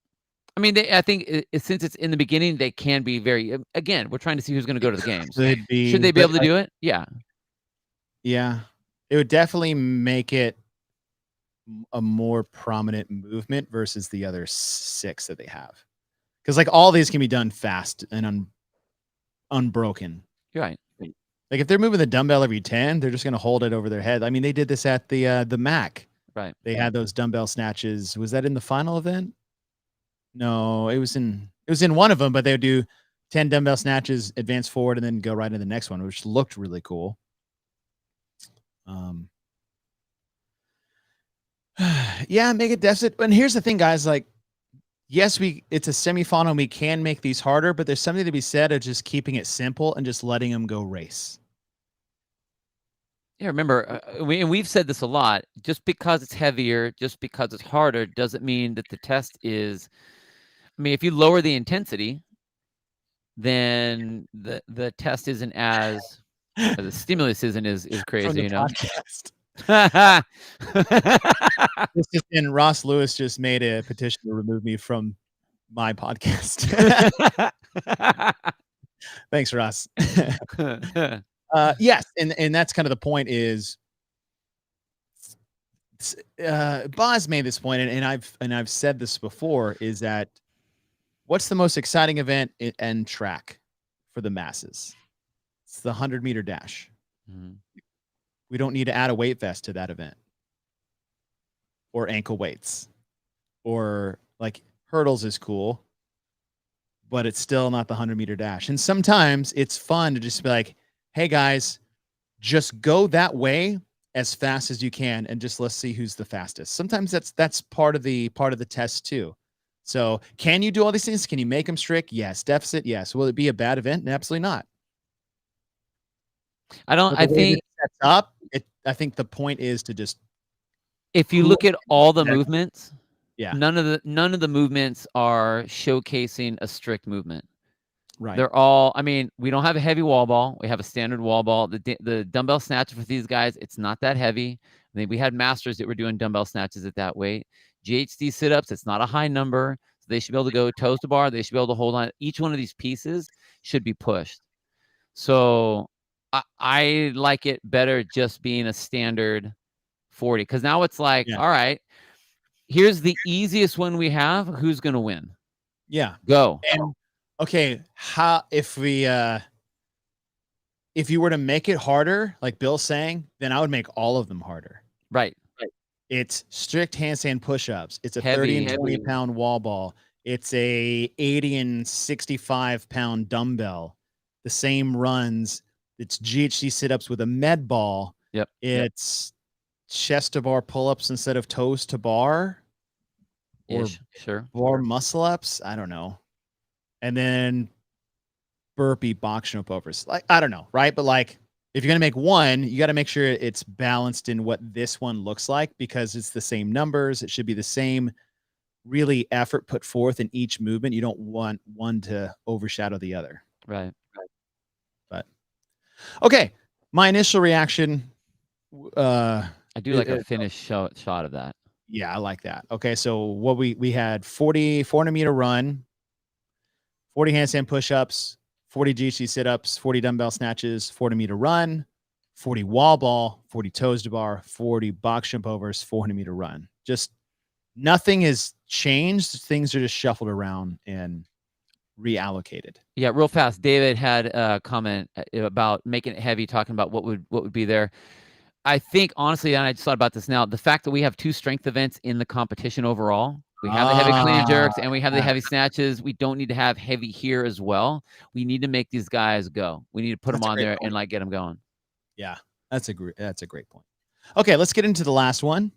Speaker 5: I mean, I think since it's in the beginning, they can be very, again, we're trying to see who's going to go to the games. Should they be able to do it? Yeah.
Speaker 4: Yeah. It would definitely make it a more prominent movement versus the other 6 that they have. Because like all these can be done fast and unbroken.
Speaker 5: Right.
Speaker 4: Like if they're moving the dumbbell every 10, they're just going to hold it over their head. I mean, they did this at the MAC.
Speaker 5: Right.
Speaker 4: They had those dumbbell snatches. Was that in the final event? No, it was in one of them, but they would do 10 dumbbell snatches, advance forward, and then go right into the next one, which looked really cool. Yeah, make it deficit. And here's the thing, guys, like, yes, it's a semifinal. We can make these harder, but there's something to be said of just keeping it simple and just letting them go race.
Speaker 5: Yeah, remember, we've said this a lot. Just because it's heavier, just because it's harder, doesn't mean that the test is. I mean, if you lower the intensity, then the test isn't as the stimulus isn't as crazy, you know.
Speaker 4: This is in Ross Lewis just made a petition to remove me from my podcast. Thanks, Ross. Yes, and that's kind of the point is Boz made this point, and I've said this before, is that what's the most exciting event and track for the masses? It's the 100-meter dash. We don't need to add a weight vest to that event, or ankle weights, or like hurdles is cool, but it's still not the 100-meter dash. And sometimes it's fun to just be like, hey guys, just go that way as fast as you can, and just let's see who's the fastest. Sometimes that's part of the test too. So can you do all these things? Can you make them strict? Yes. Deficit? Yes. Will it be a bad event? Absolutely not.
Speaker 5: I think
Speaker 4: sets up. I think the point is to just.
Speaker 5: If you look at all the movements,
Speaker 4: yeah,
Speaker 5: none of the movements are showcasing a strict movement.
Speaker 4: Right.
Speaker 5: They're all. I mean, we don't have a heavy wall ball. We have a standard wall ball. The dumbbell snatch for these guys, it's not that heavy. I mean, we had masters that were doing dumbbell snatches at that weight. GHD sit-ups, it's not a high number. So they should be able to go toes to bar. They should be able to hold on. Each one of these pieces should be pushed. So I like it better just being a standard 40, because now it's like, all right, here's the easiest one we have. Who's going to win?
Speaker 4: Yeah.
Speaker 5: Go.
Speaker 4: And okay, if you were to make it harder, like Bill's saying, then I would make all of them harder.
Speaker 5: Right.
Speaker 4: It's strict handstand push-ups. It's a
Speaker 5: Heavy,
Speaker 4: 30 and 20-pound wall ball. It's a 80 and 65-pound dumbbell. The same runs. It's GHD sit-ups with a med ball.
Speaker 5: Yep.
Speaker 4: It's chest to bar pull-ups instead of toes to bar. Or
Speaker 5: sure.
Speaker 4: Bar muscle-ups. I don't know. And then burpee box jump overs. Like, I don't know, right? But like, if you're going to make one, you got to make sure it's balanced in what this one looks like, because it's the same numbers. It should be the same really effort put forth in each movement. You don't want one to overshadow the other.
Speaker 5: Right.
Speaker 4: But okay, my initial reaction.
Speaker 5: I do like a finished shot of that.
Speaker 4: Yeah, I like that. Okay, so what we had 400-meter run, 40 handstand push-ups, 40 GHD sit-ups, 40 dumbbell snatches, 40-meter run, 40 wall ball, 40 toes to bar, 40 box jump overs, 400-meter run. Just nothing has changed. Things are just shuffled around and reallocated.
Speaker 5: Yeah, real fast. David had a comment about making it heavy, talking about what would be there. I think honestly, and I just thought about this now, the fact that we have 2 strength events in the competition overall, we have the heavy clean and jerks and we have the heavy snatches. We don't need to have heavy here as well. We need to make these guys go. We need to put them on there and like get them going.
Speaker 4: Yeah, that's a great point. Okay, let's get into the last one.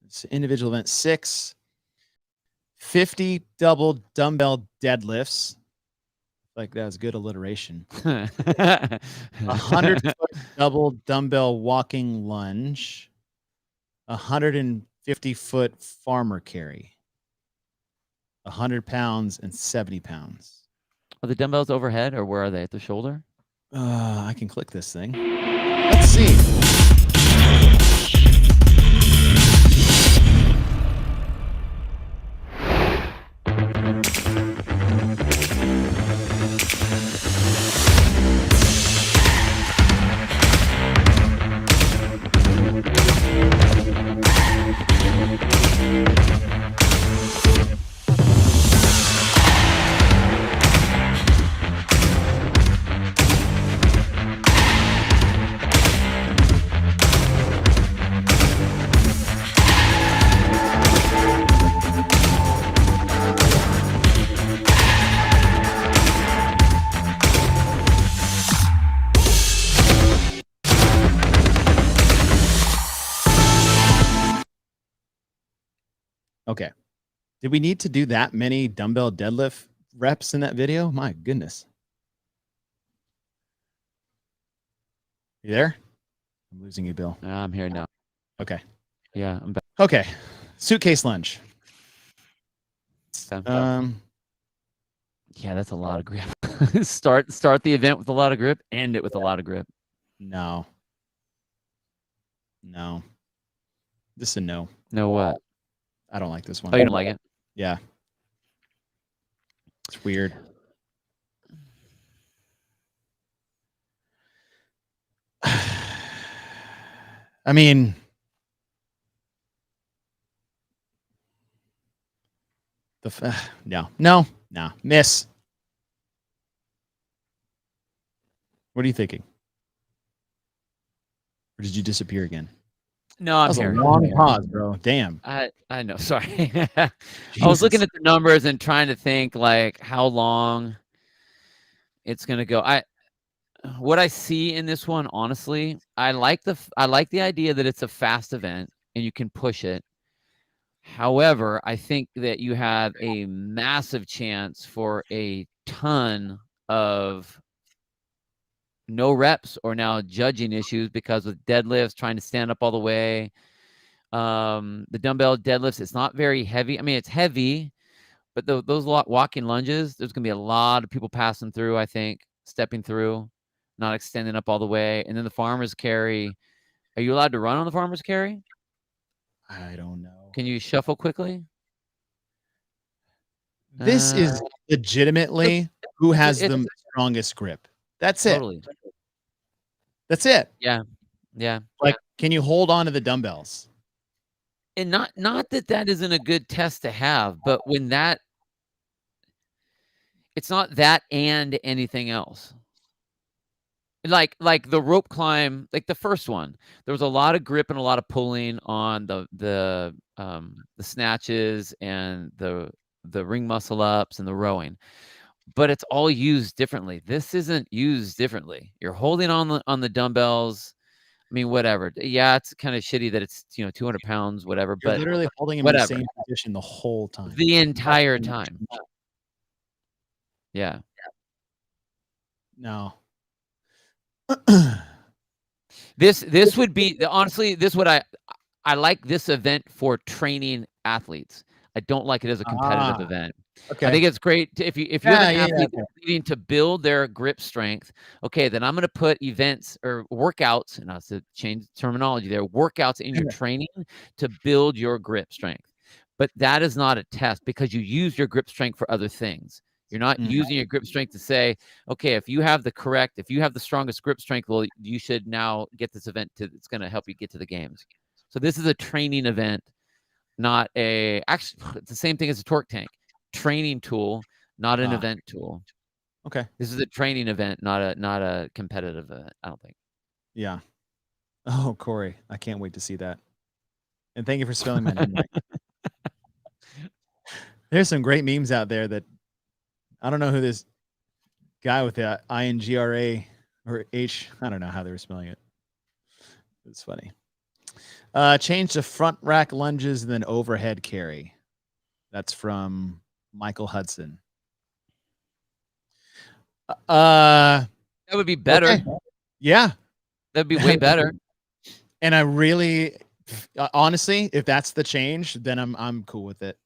Speaker 4: It's individual event 6. 50 double dumbbell deadlifts. Like that was good alliteration. 100-foot double dumbbell walking lunge. 150-foot farmer carry. 100 pounds and 70 pounds.
Speaker 5: Are the dumbbells overhead or where are they? At the shoulder?
Speaker 4: I can click this thing. Let's see. Okay. Did we need to do that many dumbbell deadlift reps in that video? My goodness. You there? I'm losing you, Bill.
Speaker 5: I'm here now.
Speaker 4: Okay.
Speaker 5: Yeah, I'm back.
Speaker 4: Okay. Suitcase lunge.
Speaker 5: Yeah, that's a lot of grip. Start the event with a lot of grip, end it with a lot of grip.
Speaker 4: No. This is a no.
Speaker 5: No what?
Speaker 4: I don't like this one.
Speaker 5: Oh, you don't like it?
Speaker 4: Yeah. It's weird. I mean, no, miss. What are you thinking? Or did you disappear again?
Speaker 5: No, I'm here.
Speaker 4: That was a long pause, bro. Damn.
Speaker 5: I know. Sorry. I was looking at the numbers and trying to think like how long it's gonna go. What I see in this one, honestly, I like the idea that it's a fast event and you can push it. However, I think that you have a massive chance for a ton of no reps or now judging issues because with deadlifts, trying to stand up all the way. The dumbbell deadlifts, it's not very heavy. I mean, it's heavy, but those walking lunges, there's going to be a lot of people passing through, I think, stepping through, not extending up all the way. And then the farmer's carry. Are you allowed to run on the farmer's carry?
Speaker 4: I don't know.
Speaker 5: Can you shuffle quickly?
Speaker 4: This is legitimately who has the strongest grip. That's it.
Speaker 5: Totally.
Speaker 4: That's it.
Speaker 5: Yeah.
Speaker 4: Like, can you hold on to the dumbbells?
Speaker 5: And not that isn't a good test to have, but when it's not that and anything else. Like the rope climb, like the first one, there was a lot of grip and a lot of pulling on the snatches and the ring muscle ups and the rowing, but it's all used differently. This isn't used differently. You're holding on the dumbbells. I mean, whatever. Yeah, it's kind of shitty that it's 200 pounds, whatever.
Speaker 4: You're
Speaker 5: but
Speaker 4: literally holding him
Speaker 5: whatever.
Speaker 4: in the same position the whole time.
Speaker 5: The entire time. Yeah.
Speaker 4: No.
Speaker 5: This would be honestly. This would I like this event for training athletes. I don't like it as a competitive event.
Speaker 4: Okay.
Speaker 5: I think it's great if you're an athlete needing to build their grip strength. Okay, then I'm going to put events or workouts, and I'll change terminology there. Workouts in your training to build your grip strength, but that is not a test because you use your grip strength for other things. You're not using your grip strength to say, okay, if you have the strongest grip strength, well, you should now get this event it's going to help you get to the games. So this is a training event, not actually, it's the same thing as a torque tank. Training tool, not an event tool.
Speaker 4: Okay.
Speaker 5: This is a training event, not a competitive event, I don't think.
Speaker 4: Yeah. Oh, Corey, I can't wait to see that. And thank you for spelling my name right. There's some great memes out there that I don't know who this guy with the INGRA or H. I don't know how they were spelling it. It's funny. Change to front rack lunges and then overhead carry. That's from Michael Hudson.
Speaker 5: That would be better.
Speaker 4: Okay. Yeah.
Speaker 5: That'd be way better.
Speaker 4: And I really, honestly, if that's the change, then I'm cool with it.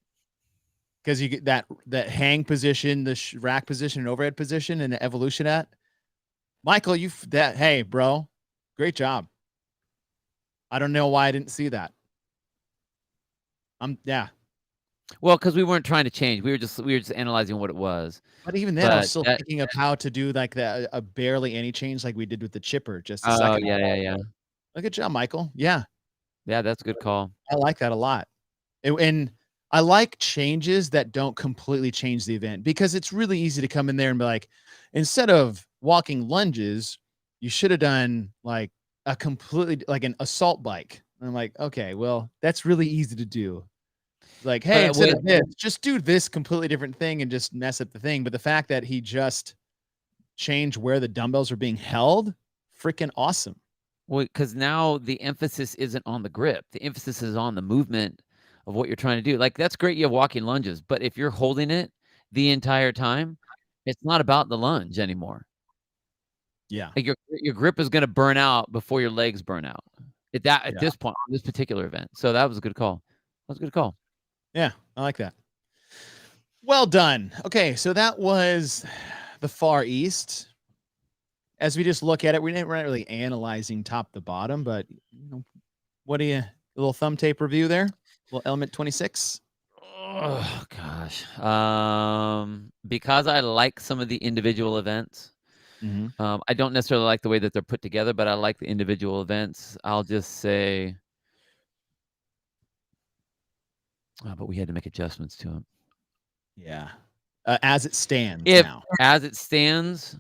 Speaker 4: Because you get that hang position, the rack position, and overhead position, and the evolution at. Michael, hey, bro, great job. I don't know why I didn't see that. Yeah.
Speaker 5: Well, because we weren't trying to change. We were just analyzing what it was.
Speaker 4: But even then, I was still thinking of how to do like a barely any change like we did with the chipper just a second ago.
Speaker 5: Yeah.
Speaker 4: Good job, Michael. Yeah.
Speaker 5: Yeah, that's a good call.
Speaker 4: I like that a lot. And I like changes that don't completely change the event because it's really easy to come in there and be like, instead of walking lunges, you should have done like a completely like an assault bike. And I'm like, okay, well, that's really easy to do. Like, hey, instead of this, just do this completely different thing and just mess up the thing. But the fact that he just changed where the dumbbells are being held, freaking awesome.
Speaker 5: Well, because now the emphasis isn't on the grip. The emphasis is on the movement of what you're trying to do. Like, that's great. You have walking lunges, but if you're holding it the entire time, it's not about the lunge anymore.
Speaker 4: Yeah.
Speaker 5: Like your grip is going to burn out before your legs burn out at this point, on this particular event. So that was a good call. That was a good call.
Speaker 4: Yeah, I like that. Well done. Okay, so that was the Far East. As we just look at it, we're not really analyzing top to bottom, but what do you, a little thumb tape review there? A little element 26?
Speaker 5: Oh, gosh. Because I like some of the individual events. I don't necessarily like the way that they're put together, but I like the individual events. I'll just say... but we had to make adjustments to them.
Speaker 4: Yeah. As it stands now.
Speaker 5: As it stands.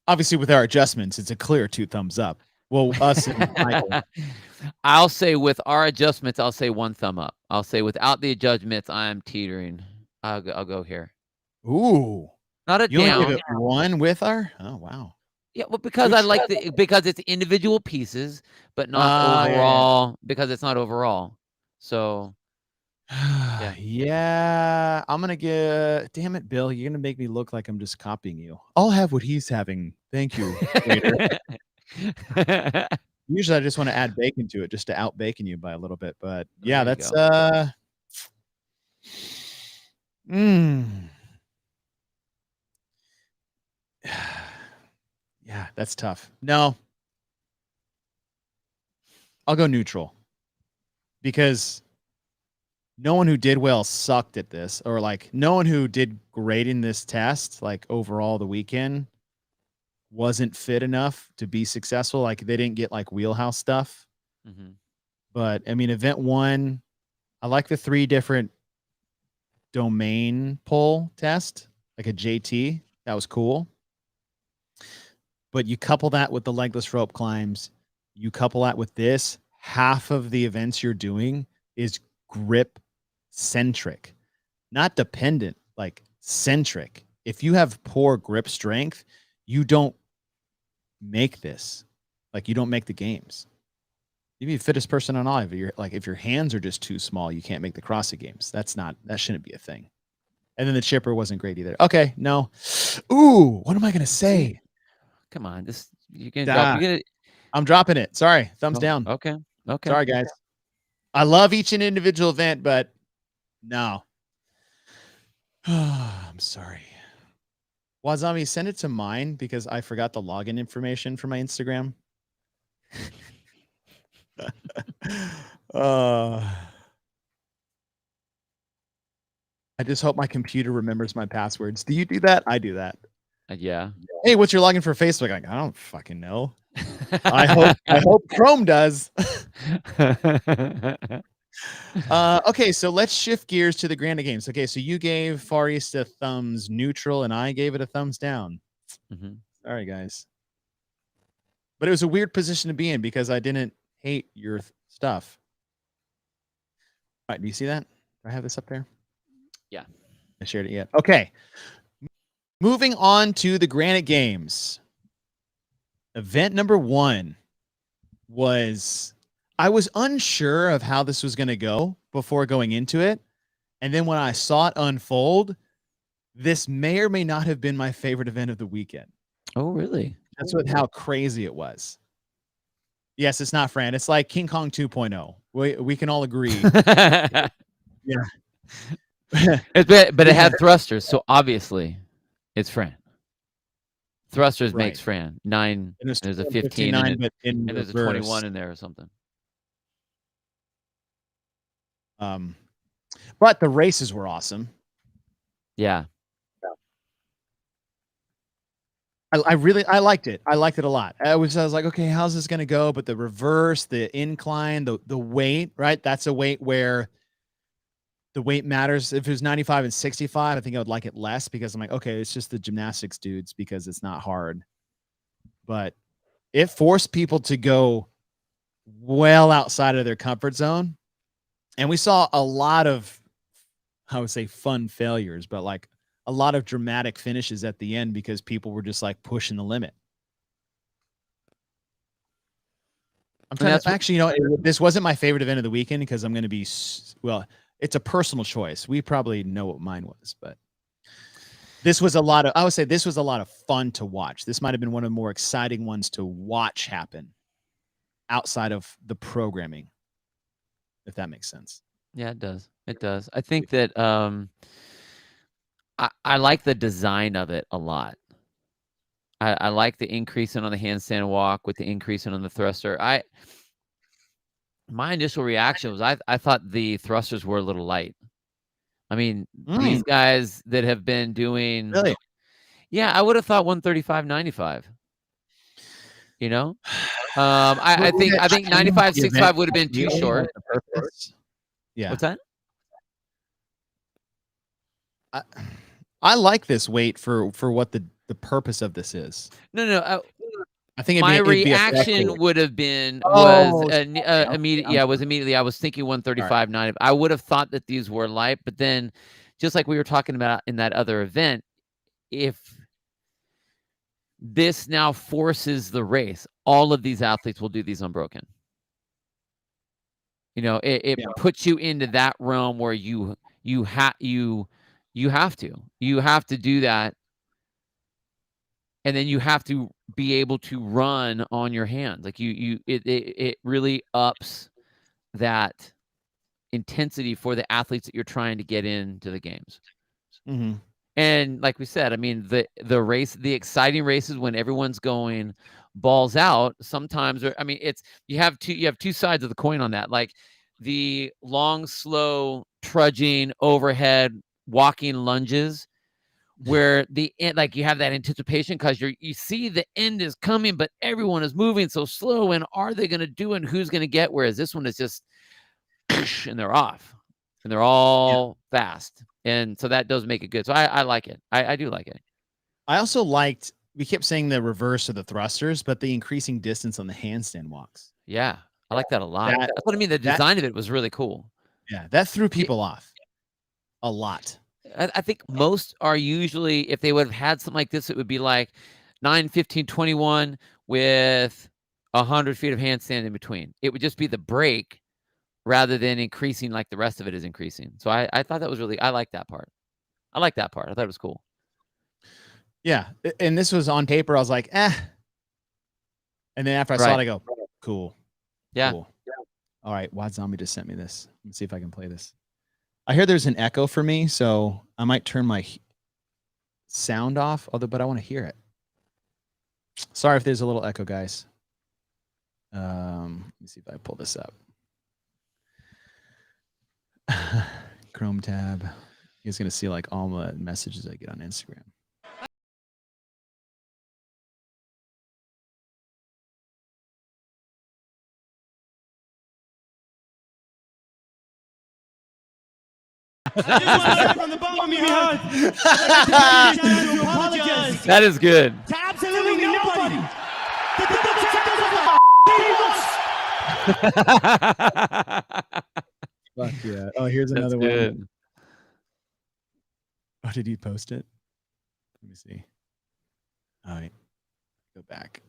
Speaker 4: Obviously, with our adjustments, it's a clear 2 thumbs up. Well, us and Michael.
Speaker 5: I'll say with our adjustments, I'll say 1 thumb up. I'll say without the adjustments, I'm teetering. I'll go here.
Speaker 4: Ooh.
Speaker 5: Not a
Speaker 4: you
Speaker 5: down.
Speaker 4: Only give it 1 with our? Oh, wow.
Speaker 5: Yeah, well, because I like because it's individual pieces, but not overall, because it's not overall. So...
Speaker 4: Yeah, I'm gonna get. Damn it, Bill! You're gonna make me look like I'm just copying you. I'll have what he's having. Thank you. Usually, I just want to add bacon to it, just to out bacon you by a little bit. But yeah, that's yeah, that's tough. No, I'll go neutral because. No one who did well sucked at this, or like no one who did great in this test, like overall the weekend, wasn't fit enough to be successful. Like they didn't get like wheelhouse stuff. But I mean, event 1, I like the 3 different domain pull test, like a JT. That was cool. But you couple that with the legless rope climbs, you couple that with this, half of the events you're doing is grip centric, not dependent, like centric. If you have poor grip strength, you don't make this. Like you don't make the games. You'd be the fittest person on all of it. If your hands are just too small, you can't make the CrossFit games. that shouldn't be a thing. And then the chipper wasn't great either. Okay, no. Ooh, what am I gonna say?
Speaker 5: Come on, you can drop.
Speaker 4: I'm dropping it. Sorry, thumbs down.
Speaker 5: Okay.
Speaker 4: Sorry, guys. I love each and individual event, but no. I'm sorry. Wazami, send it to mine because I forgot the login information for my Instagram. I just hope my computer remembers my passwords. Do you do that? I do that.
Speaker 5: Yeah.
Speaker 4: Hey, what's your login for Facebook? I don't fucking know. I hope Chrome does. Okay, so let's shift gears to the Granite Games. Okay, so you gave Far East a thumbs neutral, and I gave it a thumbs down. Sorry, guys. But it was a weird position to be in because I didn't hate your stuff. All right, do you see that? Do I have this up there?
Speaker 5: Yeah.
Speaker 4: I shared it yet. Okay. Moving on to the Granite Games. Event number 1 was, I was unsure of how this was going to go before going into it. And then when I saw it unfold, this may or may not have been my favorite event of the weekend.
Speaker 5: Oh, really?
Speaker 4: That's how crazy it was. Yes, it's not Fran. It's like King Kong 2.0. We can all agree. Yeah.
Speaker 5: But it had thrusters, so obviously it's Fran. Thrusters
Speaker 4: Right.
Speaker 5: makes Fran. 9,
Speaker 4: And
Speaker 5: there's a 15 and,
Speaker 4: but in
Speaker 5: there's a
Speaker 4: reverse.
Speaker 5: 21 in there or something.
Speaker 4: But the races were awesome.
Speaker 5: Yeah.
Speaker 4: I liked it. I liked it a lot. I was like, okay, how's this going to go? But the reverse, the incline, the weight, right? That's a weight where the weight matters. If it was 95 and 65, I think I would like it less because I'm like, okay, it's just the gymnastics dudes because it's not hard. But it forced people to go well outside of their comfort zone. And we saw a lot of, I would say, fun failures, but like a lot of dramatic finishes at the end because people were just like pushing the limit. I'm trying to actually, this wasn't my favorite event of the weekend because I'm going to be, well, it's a personal choice. We probably know what mine was, but this was I would say this was a lot of fun to watch. This might've been one of the more exciting ones to watch happen outside of the programming, if that makes sense.
Speaker 5: Yeah, it does. It does. I think that I like the design of it a lot. I like the increase on the handstand walk with the increase on the thruster. My initial reaction was I thought the thrusters were a little light. I mean, these guys that have been doing,
Speaker 4: Really?
Speaker 5: Yeah, I would have thought 135.95. You know, I think 95.65 would have been too short.
Speaker 4: Yeah.
Speaker 5: What's that?
Speaker 4: I like this weight for what the purpose of this is.
Speaker 5: No.
Speaker 4: I think
Speaker 5: my reaction would have been immediate. Yeah, was immediately. I was thinking 135.9. I would have thought that these were light, but then, just like we were talking about in that other event, if this now forces the race, all of these athletes will do these unbroken. You know, it puts you into that realm where you have to do that. And then you have to be able to run on your hands. Like it really ups that intensity for the athletes that you're trying to get into the games.
Speaker 4: Mm-hmm.
Speaker 5: And like we said, I mean, the exciting races when everyone's going balls out. Sometimes, I mean, you have two sides of the coin on that. Like the long, slow trudging overhead walking lunges, where the end, like you have that anticipation because you see the end is coming, but everyone is moving so slow. And are they going to do it? And who's going to get? Whereas this one is just, and they're off, and they're all fast, and so that does make it good. So I like it. I do like it. I
Speaker 4: also liked. We kept saying the reverse of the thrusters, but the increasing distance on the handstand walks.
Speaker 5: Yeah, I like that a lot. That's what I mean. The design of it was really cool.
Speaker 4: Yeah, that threw people off a lot.
Speaker 5: I think most are usually, if they would have had something like this, it would be like 9, 15, 21 with 100 feet of handstand in between. It would just be the break rather than increasing like the rest of it is increasing. So I thought that was really, I like that part. I thought it was cool. Yeah. And this was on paper. I was like, eh. And then after I saw it, I go, cool. Yeah. Cool. All right. Wad Zombie just sent me this. Let me see if I can play this. I hear there's an echo for me, so I might turn my sound off, but I want to hear it. Sorry if there's a little echo, guys. Let me see if I pull this up. Chrome tab. You guys gonna see like all the messages I get on Instagram. That is good. To absolutely nobody.
Speaker 4: Fuck yeah. Oh, here's
Speaker 5: That's
Speaker 4: another
Speaker 5: good.
Speaker 4: one. Oh, did you post it? Let me see. All right. Go back.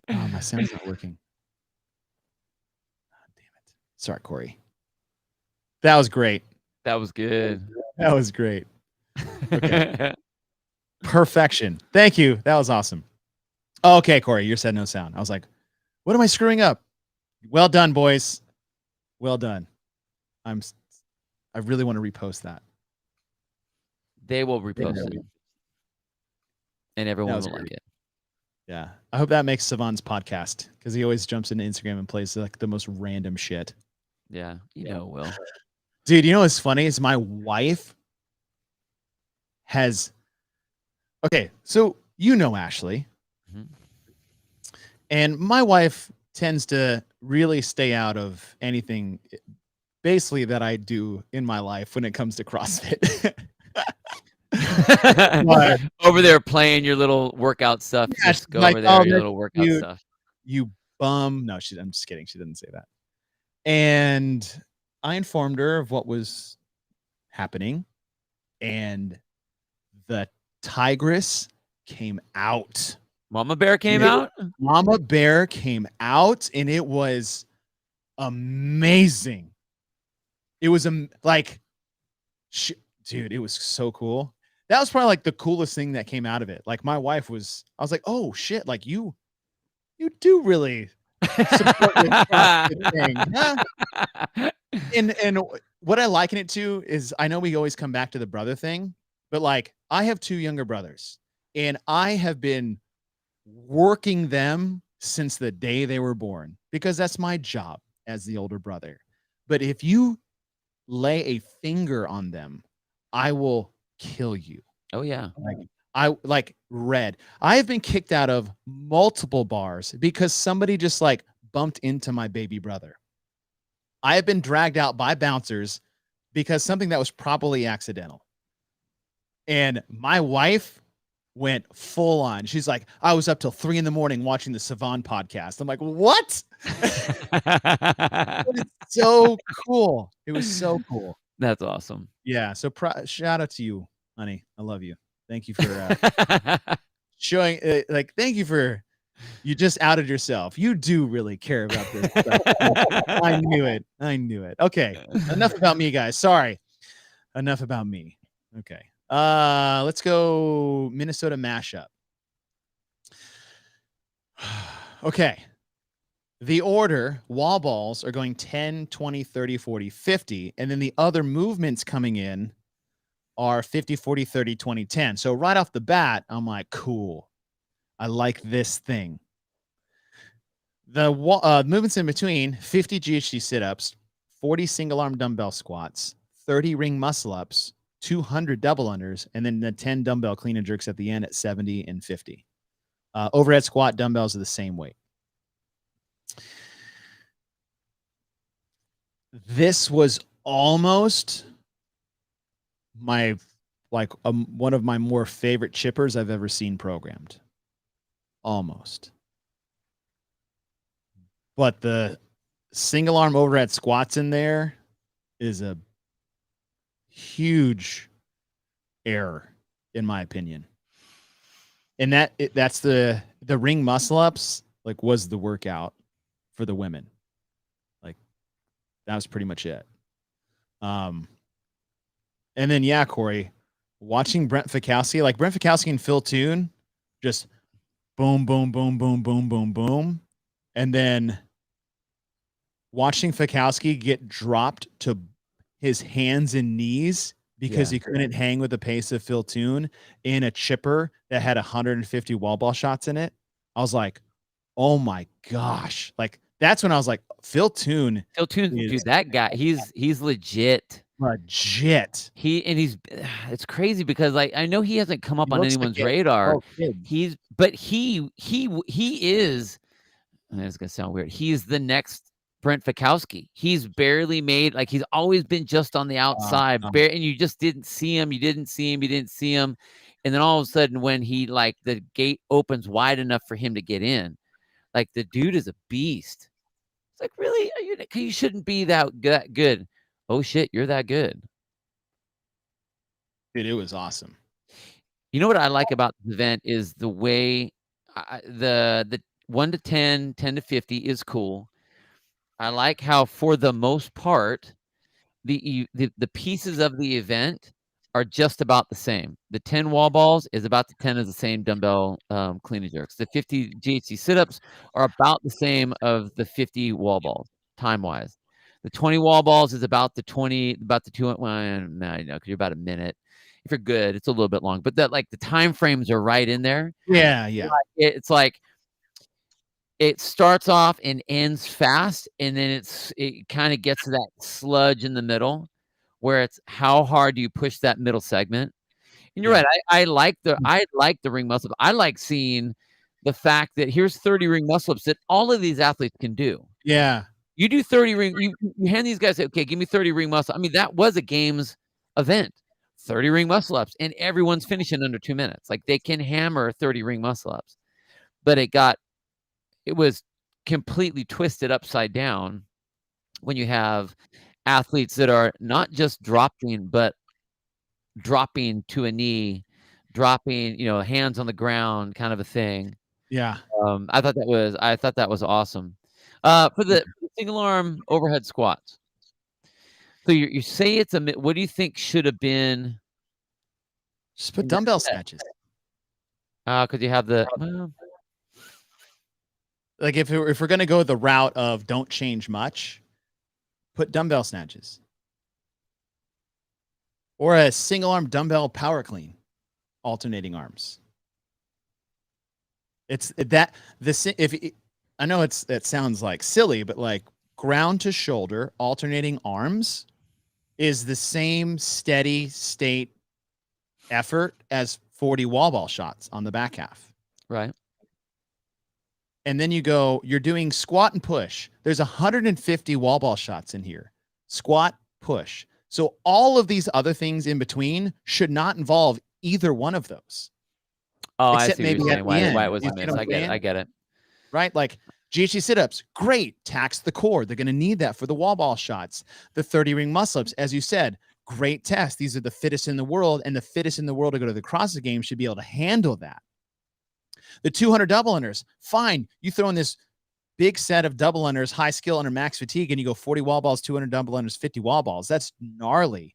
Speaker 4: Oh, my sound's not working. Oh, damn it. Sorry, Corey. That was great.
Speaker 5: That was good.
Speaker 4: That was great. Okay. Perfection. Thank you. That was awesome. Okay, Corey, you said no sound. I was like, what am I screwing up? Well done, boys. Well done. I really want to repost that.
Speaker 5: They will repost it. And everyone will like it.
Speaker 4: Yeah. I hope that makes Savon's podcast because he always jumps into Instagram and plays like the most random shit.
Speaker 5: Yeah, you know it will.
Speaker 4: Dude, you know what's funny is my wife has. Okay, so you know Ashley.
Speaker 5: Mhm.
Speaker 4: And my wife tends to really stay out of anything basically that I do in my life when it comes to CrossFit. But-
Speaker 5: over there playing your little workout stuff.
Speaker 4: Yeah,
Speaker 5: Just go
Speaker 4: like,
Speaker 5: over there,
Speaker 4: oh,
Speaker 5: your
Speaker 4: that's
Speaker 5: little workout
Speaker 4: cute.
Speaker 5: stuff.
Speaker 4: You bum. No, I'm just kidding. She didn't say that. And I informed her of what was happening. And the tigress came out.
Speaker 5: Mama Bear came out?
Speaker 4: Mama Bear came out, and it was amazing. It was like, dude, it was so cool. That was probably like the coolest thing that came out of it. Like my wife was, I was like, oh shit, like you do really support this CrossFit thing, huh? And what I liken it to is, I know we always come back to the brother thing, but like I have 2 younger brothers, and I have been working them since the day they were born because that's my job as the older brother. But if you lay a finger on them, I will kill you.
Speaker 5: Oh yeah.
Speaker 4: Like Red. I have been kicked out of multiple bars because somebody just like bumped into my baby brother. I have been dragged out by bouncers because something that was probably accidental. And my wife went full on. She's like, I was up till 3 a.m. watching the Savon podcast. I'm like, what? It was so cool. It was so cool.
Speaker 5: That's awesome.
Speaker 4: Yeah. So shout out to you, honey. I love you. Thank you for showing. Thank you for. You just outed yourself. You do really care about this stuff. I knew it. Okay. Enough about me, guys. Sorry. Enough about me. Okay. Let's go Minnesota Mashup. Okay. The order, wall balls are going 10, 20, 30, 40, 50. And then the other movements coming in are 50, 40, 30, 20, 10. So right off the bat, I'm like, cool. I like this thing. The movements in between, 50 GHD sit-ups, 40 single-arm dumbbell squats, 30 ring muscle-ups, 200 double unders, and then the 10 dumbbell clean and jerks at the end at 70 and 50. Overhead squat dumbbells are the same weight. This was almost my one of my more favorite chippers I've ever seen programmed. Almost. But the single arm overhead squats in there is a huge error, in my opinion. And that's the ring muscle ups, like, was the workout for the women. Like, that was pretty much it. And then, yeah, Corey, watching Brent Fikowski, like Brent Fikowski and Phil Toon, just boom, boom, boom, boom, boom, boom, boom. And then watching Fikowski get dropped to his hands and knees because he couldn't hang with the pace of Phil Toon in a chipper that had 150 wall ball shots in it. I was like, oh my gosh. Like, that's when I was like, Phil Toon,
Speaker 5: dude, that guy, he's legit.
Speaker 4: Legit.
Speaker 5: It's crazy because, like, I know he hasn't come up on anyone's radar. He is, and it's gonna sound weird, he's the next Brent Fikowski. He's barely made, like, he's always been just on the outside, and you just didn't see him. And then all of a sudden, when he, like, the gate opens wide enough for him to get in, Like the dude is a beast. It's like, really? You shouldn't be that good. Oh shit, you're that good.
Speaker 4: Dude, it was awesome.
Speaker 5: You know what I like about the event is the way the 1 to 10, 10 to 50 is cool. I like how, for the most part, the pieces of the event are just about the same. The 10 wall balls is about the 10 as the same dumbbell clean and jerks. The 50 GHC sit-ups are about the same of the 50 wall balls, time-wise. The 20 wall balls is about the 2, well, no, because you're about a minute. If you're good, it's a little bit long, but that, like, the time frames are right in there.
Speaker 4: Yeah.
Speaker 5: It's like it starts off and ends fast, and then it kind of gets to that sludge in the middle where it's how hard do you push that middle segment. And you're right. I like the ring muscle up. I like seeing the fact that here's 30 ring muscle ups that all of these athletes can do.
Speaker 4: Yeah.
Speaker 5: You do 30 ring, you hand these guys, okay, give me 30 ring muscle. I mean, that was a games event. 30 ring muscle ups, and everyone's finishing under 2 minutes. Like, they can hammer 30 ring muscle ups. But it was completely twisted upside down when you have athletes that are not just dropping, but dropping to a knee, dropping, hands on the ground, kind of a thing.
Speaker 4: Yeah.
Speaker 5: I thought that was awesome. For the single arm overhead squats. So you say it's what do you think should have been?
Speaker 4: Just put dumbbell snatches.
Speaker 5: Because you have the
Speaker 4: like if we're gonna go the route of don't change much, put dumbbell snatches. Or a single arm dumbbell power clean, alternating arms. It's that I know it sounds like silly, but like ground to shoulder, alternating arms is the same steady state effort as 40 wall ball shots on the back half.
Speaker 5: Right.
Speaker 4: And then you're doing squat and push. There's 150 wall ball shots in here. Squat, push. So all of these other things in between should not involve either one of those.
Speaker 5: Oh,
Speaker 4: Except
Speaker 5: I see
Speaker 4: maybe
Speaker 5: what you're
Speaker 4: at
Speaker 5: saying.
Speaker 4: the
Speaker 5: Why
Speaker 4: end.
Speaker 5: it was
Speaker 4: You
Speaker 5: a
Speaker 4: see
Speaker 5: miss.
Speaker 4: what I'm saying?
Speaker 5: I get it.
Speaker 4: Right? Like GHC sit-ups, great. Tax the core. They're going to need that for the wall ball shots. The 30 ring muscle-ups, as you said, great test. These are the fittest in the world, and the fittest in the world to go to the CrossFit Games should be able to handle that. The 200 double unders, fine. You throw in this big set of double unders, high skill under max fatigue, and you go 40 wall balls, 200 double unders, 50 wall balls. That's gnarly.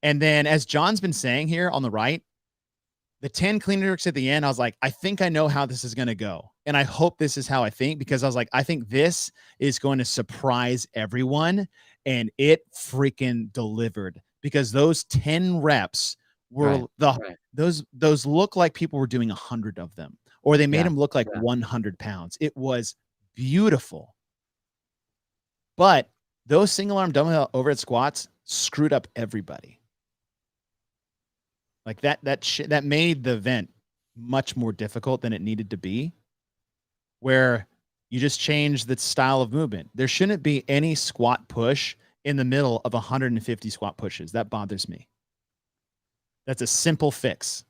Speaker 4: And then, as John's been saying here on the right, the 10 clean and jerks at the end, I was like, I think I know how this is going to go. And I hope this is how I think, because I was like, I think this is going to surprise everyone. And it freaking delivered, because those 10 reps were those look like people were doing 100 of them, or they made them look like 100 pounds. It was beautiful. But those single arm dumbbell overhead squats screwed up everybody. Like that made the event much more difficult than it needed to be, where you just change the style of movement. There shouldn't be any squat push in the middle of 150 squat pushes. That bothers me. That's a simple fix.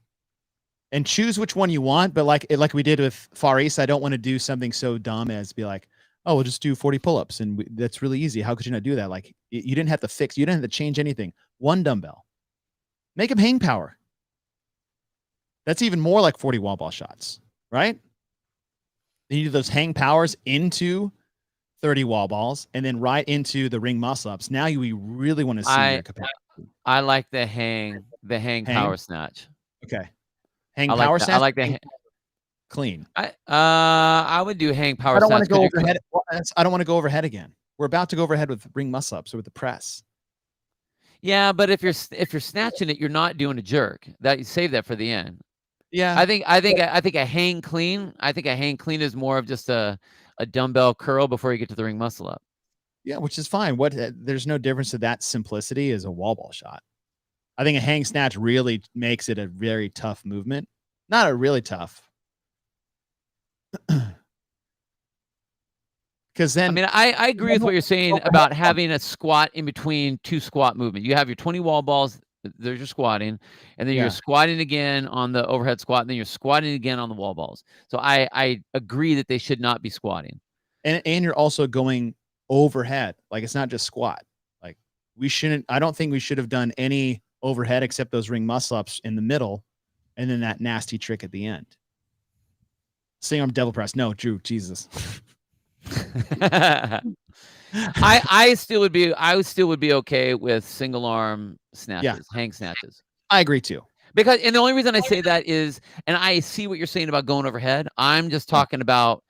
Speaker 4: And choose which one you want, but like we did with Far East, I don't want to do something so dumb as be like, oh, we'll just do 40 pull-ups, and that's really easy. How could you not do that? Like, you didn't have to fix, you didn't have to change anything. One dumbbell. Make them hang power. That's even more like 40 wall ball shots, right? Then you do those hang powers into 30 wall balls, and then right into the ring muscle ups. Now we really want to see your capacity.
Speaker 5: I like the hang power snatch.
Speaker 4: Okay. Hang power snatch.
Speaker 5: I like the
Speaker 4: clean.
Speaker 5: I would do hang power snatch.
Speaker 4: I don't want to go overhead again. We're about to go overhead with ring muscle ups or with the press.
Speaker 5: Yeah, but if you're snatching it, you're not doing a jerk. That you save that for the end.
Speaker 4: Yeah.
Speaker 5: I think a hang clean. I think a hang clean is more of just a dumbbell curl before you get to the ring muscle up.
Speaker 4: Yeah, which is fine. There's no difference to that simplicity as a wall ball shot. I think a hang snatch really makes it a very tough movement. Not a really tough. Because then,
Speaker 5: I mean, I agree with what you're saying about having a squat in between two squat movement. You have your 20 wall balls There's your squatting, and then
Speaker 4: Yeah.
Speaker 5: you're squatting again on the overhead squat, and then you're squatting again on the wall balls. So I agree that they should not be squatting.
Speaker 4: And you're also going overhead. Like, it's not just squat. Like, I don't think we should have done any overhead except those ring muscle ups in the middle, and then that nasty trick at the end. Single arm devil press. No, Drew, Jesus.
Speaker 5: I still would be okay with single arm snatches, hang snatches.
Speaker 4: I agree too.
Speaker 5: Because, and the only reason I say that is, and I see what you're saying about going overhead. I'm just talking about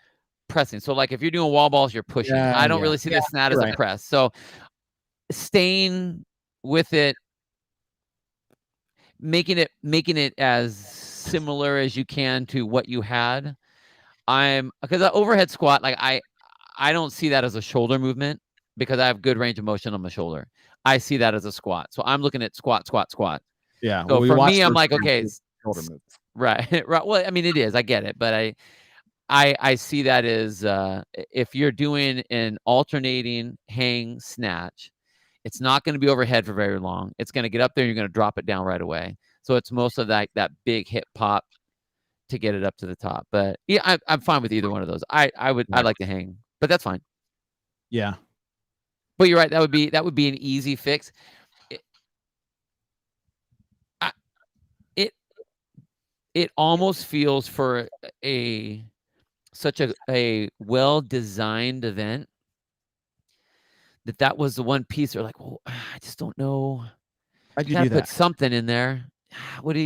Speaker 5: pressing. So like if you're doing wall balls, you're pushing. I don't really see the snat as a press. So staying with it, making it as similar as you can to what you had. Because the overhead squat, like I don't see that as a shoulder movement because I have good range of motion on my shoulder. I see that as a squat. So I'm looking at squat.
Speaker 4: Yeah.
Speaker 5: So
Speaker 4: well,
Speaker 5: for me, I'm like, okay,
Speaker 4: shoulder move.
Speaker 5: Right. Well, I mean, it is. I get it, but I see that as if you're doing an alternating hang snatch, it's not going to be overhead for very long. It's going to get up there and you're going to drop it down right away. So it's most of that big hip pop to get it up to the top. But yeah, I'm fine with either one of those. I'd like to hang, but that's fine.
Speaker 4: Yeah.
Speaker 5: But you're right. That would be an easy fix. It almost feels for such a well-designed event that was the one piece they're like, well, I just don't know.
Speaker 4: How'd you
Speaker 5: gotta
Speaker 4: do that?
Speaker 5: put something in there. What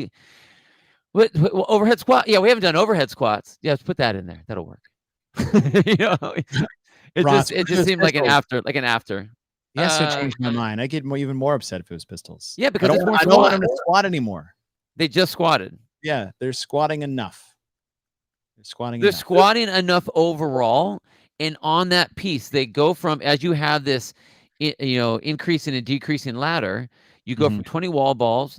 Speaker 5: overhead squat? Yeah, we haven't done overhead squats. Yeah, let's put that in there. That'll work. It just seemed like an after.
Speaker 4: He has to change my mind. I get even more upset if it was pistols.
Speaker 5: Yeah, because
Speaker 4: I don't want them to squat anymore.
Speaker 5: They just squatted.
Speaker 4: Yeah, they're squatting enough.
Speaker 5: They're squatting enough overall, and on that piece, they go from, as you have this, increasing and decreasing ladder, you go from 20 wall balls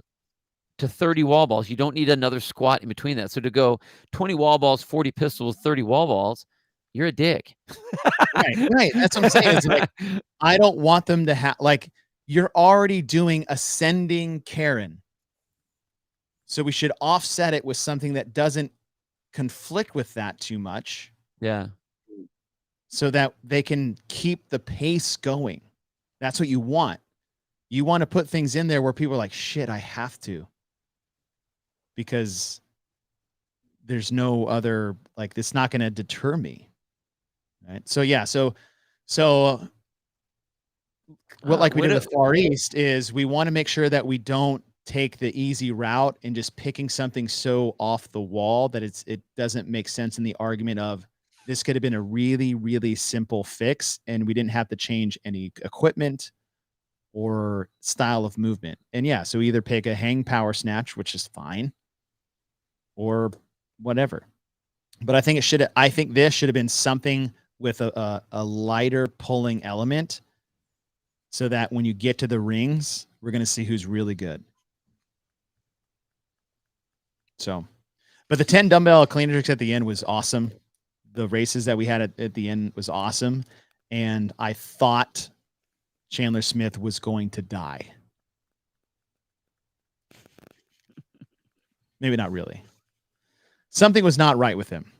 Speaker 5: to 30 wall balls. You don't need another squat in between that. So to go 20 wall balls, 40 pistols, 30 wall balls, you're a dick.
Speaker 4: Right. That's what I'm saying. It's like, I don't want them to have, like, you're already doing ascending Karen. So we should offset it with something that doesn't conflict with that too much.
Speaker 5: Yeah.
Speaker 4: So that they can keep the pace going. That's what you want. You want to put things in there where people are like, shit, I have to. Because there's no other, like, it's not going to deter me. Right. So, yeah. So what we did in the Far East is we want to make sure that we don't take the easy route and just picking something so off the wall that it doesn't make sense in the argument of this could have been a really, really simple fix and we didn't have to change any equipment or style of movement. And yeah, so either pick a hang power snatch, which is fine, or whatever. But I think this should have been something with a lighter pulling element so that when you get to the rings, we're going to see who's really good. So, but the 10 dumbbell clean tricks at the end was awesome. The races that we had at the end was awesome. And I thought Chandler Smith was going to die. Maybe not really. Something was not right with him.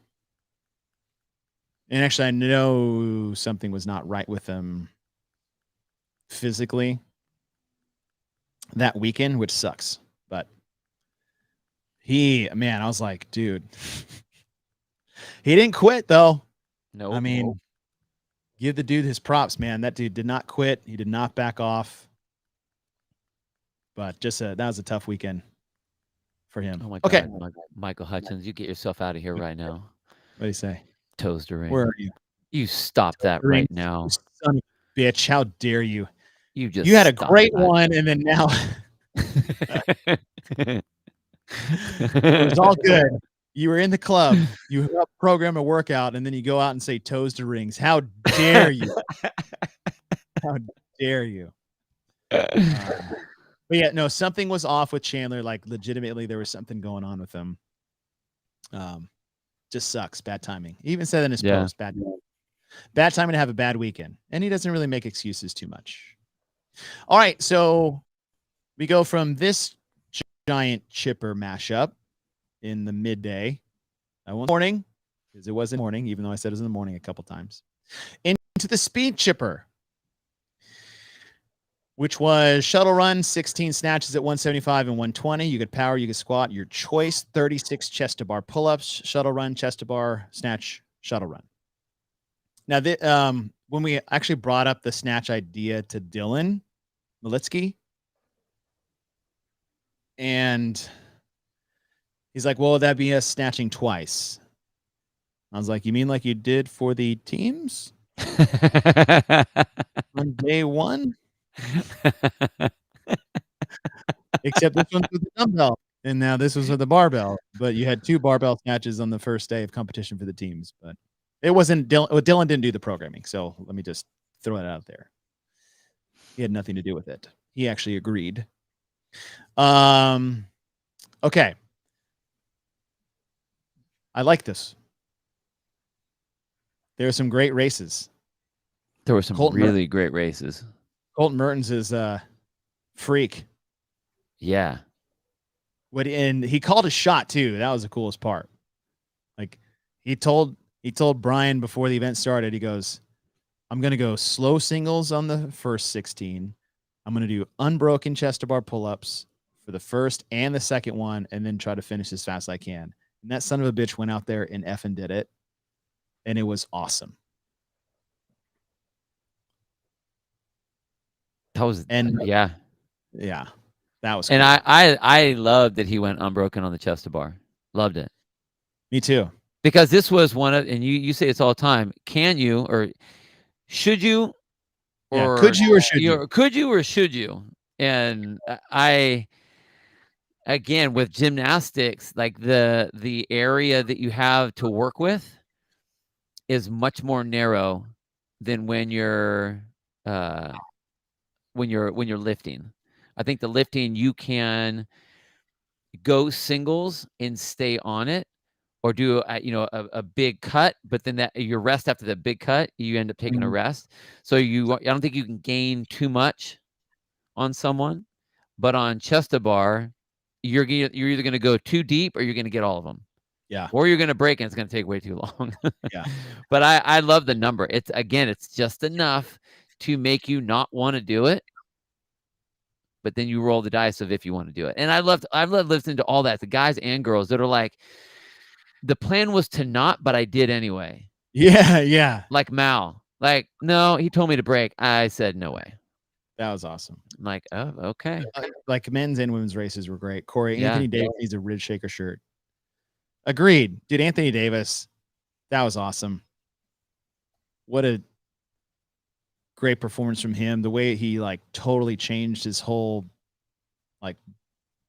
Speaker 4: And actually, I know something was not right with him physically that weekend, which sucks. But I was like, dude, he didn't quit though.
Speaker 5: No,
Speaker 4: I mean, give the dude his props, man. That dude did not quit. He did not back off. But just that was a tough weekend for him.
Speaker 5: Oh my God. Okay, Michael Hutchins, you get yourself out of here right now.
Speaker 4: What do you say?
Speaker 5: Toes to ring.
Speaker 4: Where are you?
Speaker 5: You stop that right now.
Speaker 4: Son of a bitch. How dare you?
Speaker 5: You
Speaker 4: had a great one, and then now it was all good. You were in the club. You program a workout, and then you go out and say toes to rings. How dare you? How dare you? But yeah, no, something was off with Chandler. Like, legitimately, there was something going on with him. Just sucks. Bad timing. He even said in his post, bad timing to have a bad weekend. And he doesn't really make excuses too much. All right. So we go from this giant chipper mashup in the midday, morning, because it was in the morning, even though I said it was in the morning a couple times, into the speed chipper, which was shuttle run, 16 snatches at 175 and 120. You could power, you could squat, your choice, 36 chest to bar pull-ups, shuttle run, chest to bar, snatch, shuttle run. Now, when we actually brought up the snatch idea to Dylan Malitsky, and he's like, well, that'd be us snatching twice. I was like, you mean like you did for the teams on day one? Except this one's with the dumbbell, and now this was with the barbell. But you had 2 barbell snatches on the first day of competition for the teams. But it wasn't Dylan. Well, Dylan didn't do the programming, so let me just throw it out there. He had nothing to do with it. He actually agreed. Okay. I like this. There are some great races.
Speaker 5: There were some really great races.
Speaker 4: Colton Mertens is a freak.
Speaker 5: Yeah.
Speaker 4: And he called a shot too. That was the coolest part. Like he told Brian before the event started, he goes, I'm going to go slow singles on the first 16. I'm going to do unbroken chest to bar pull-ups for the first and the second one, and then try to finish as fast as I can. And that son of a bitch went out there and effing did it. And it was awesome.
Speaker 5: That was, yeah.
Speaker 4: That was
Speaker 5: cool. And
Speaker 4: I
Speaker 5: loved that he went unbroken on the chest to bar. Loved it.
Speaker 4: Me too.
Speaker 5: Because this was one of, and you say it's all the time. Can you, or should you, or
Speaker 4: could you, or should you?
Speaker 5: Could you, or should you? And again, with gymnastics, like the area that you have to work with is much more narrow than when you're lifting. I think the lifting, you can go singles and stay on it, or do a big cut, but then that your rest after the big cut, you end up taking a rest. So I don't think you can gain too much on someone, but on chest to bar, you're either going to go too deep or you're going to get all of them.
Speaker 4: Yeah.
Speaker 5: Or you're going to break and it's going to take way too long.
Speaker 4: Yeah.
Speaker 5: But I love the number. It's just enough to make you not want to do it. But then you roll the dice of if you want to do it. And I love listening to all that, the guys and girls that are like, the plan was to not, but I did anyway.
Speaker 4: Yeah, yeah.
Speaker 5: Like Mal. Like, no, he told me to break. I said, no way.
Speaker 4: That was awesome.
Speaker 5: I'm like, oh, okay.
Speaker 4: Like men's and women's races were great. Corey, Anthony Davis needs a Ridge Shaker shirt. Agreed. Dude, Anthony Davis, that was awesome. What a great performance from him. The way he like totally changed his whole like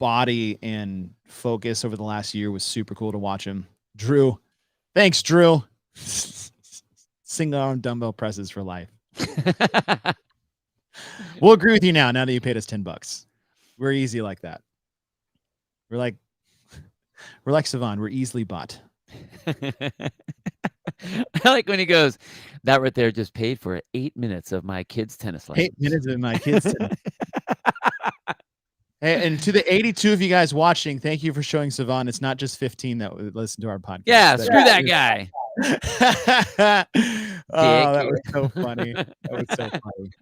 Speaker 4: body and focus over the last year was super cool to watch him. Drew. Thanks, Drew. Single arm dumbbell presses for life. We'll agree with you now that you paid us $10. We're easy like that. We're like Savon. We're easily bought.
Speaker 5: I like when he goes, that right there just paid for 8 minutes of my kids' tennis lessons.
Speaker 4: 8 minutes of my kids' tennis. Hey, and to the 82 of you guys watching, thank you for showing Savon. It's not just 15 that would listen to our podcast.
Speaker 5: Yeah, screw that guy.
Speaker 4: Oh, that was so funny. That was so funny.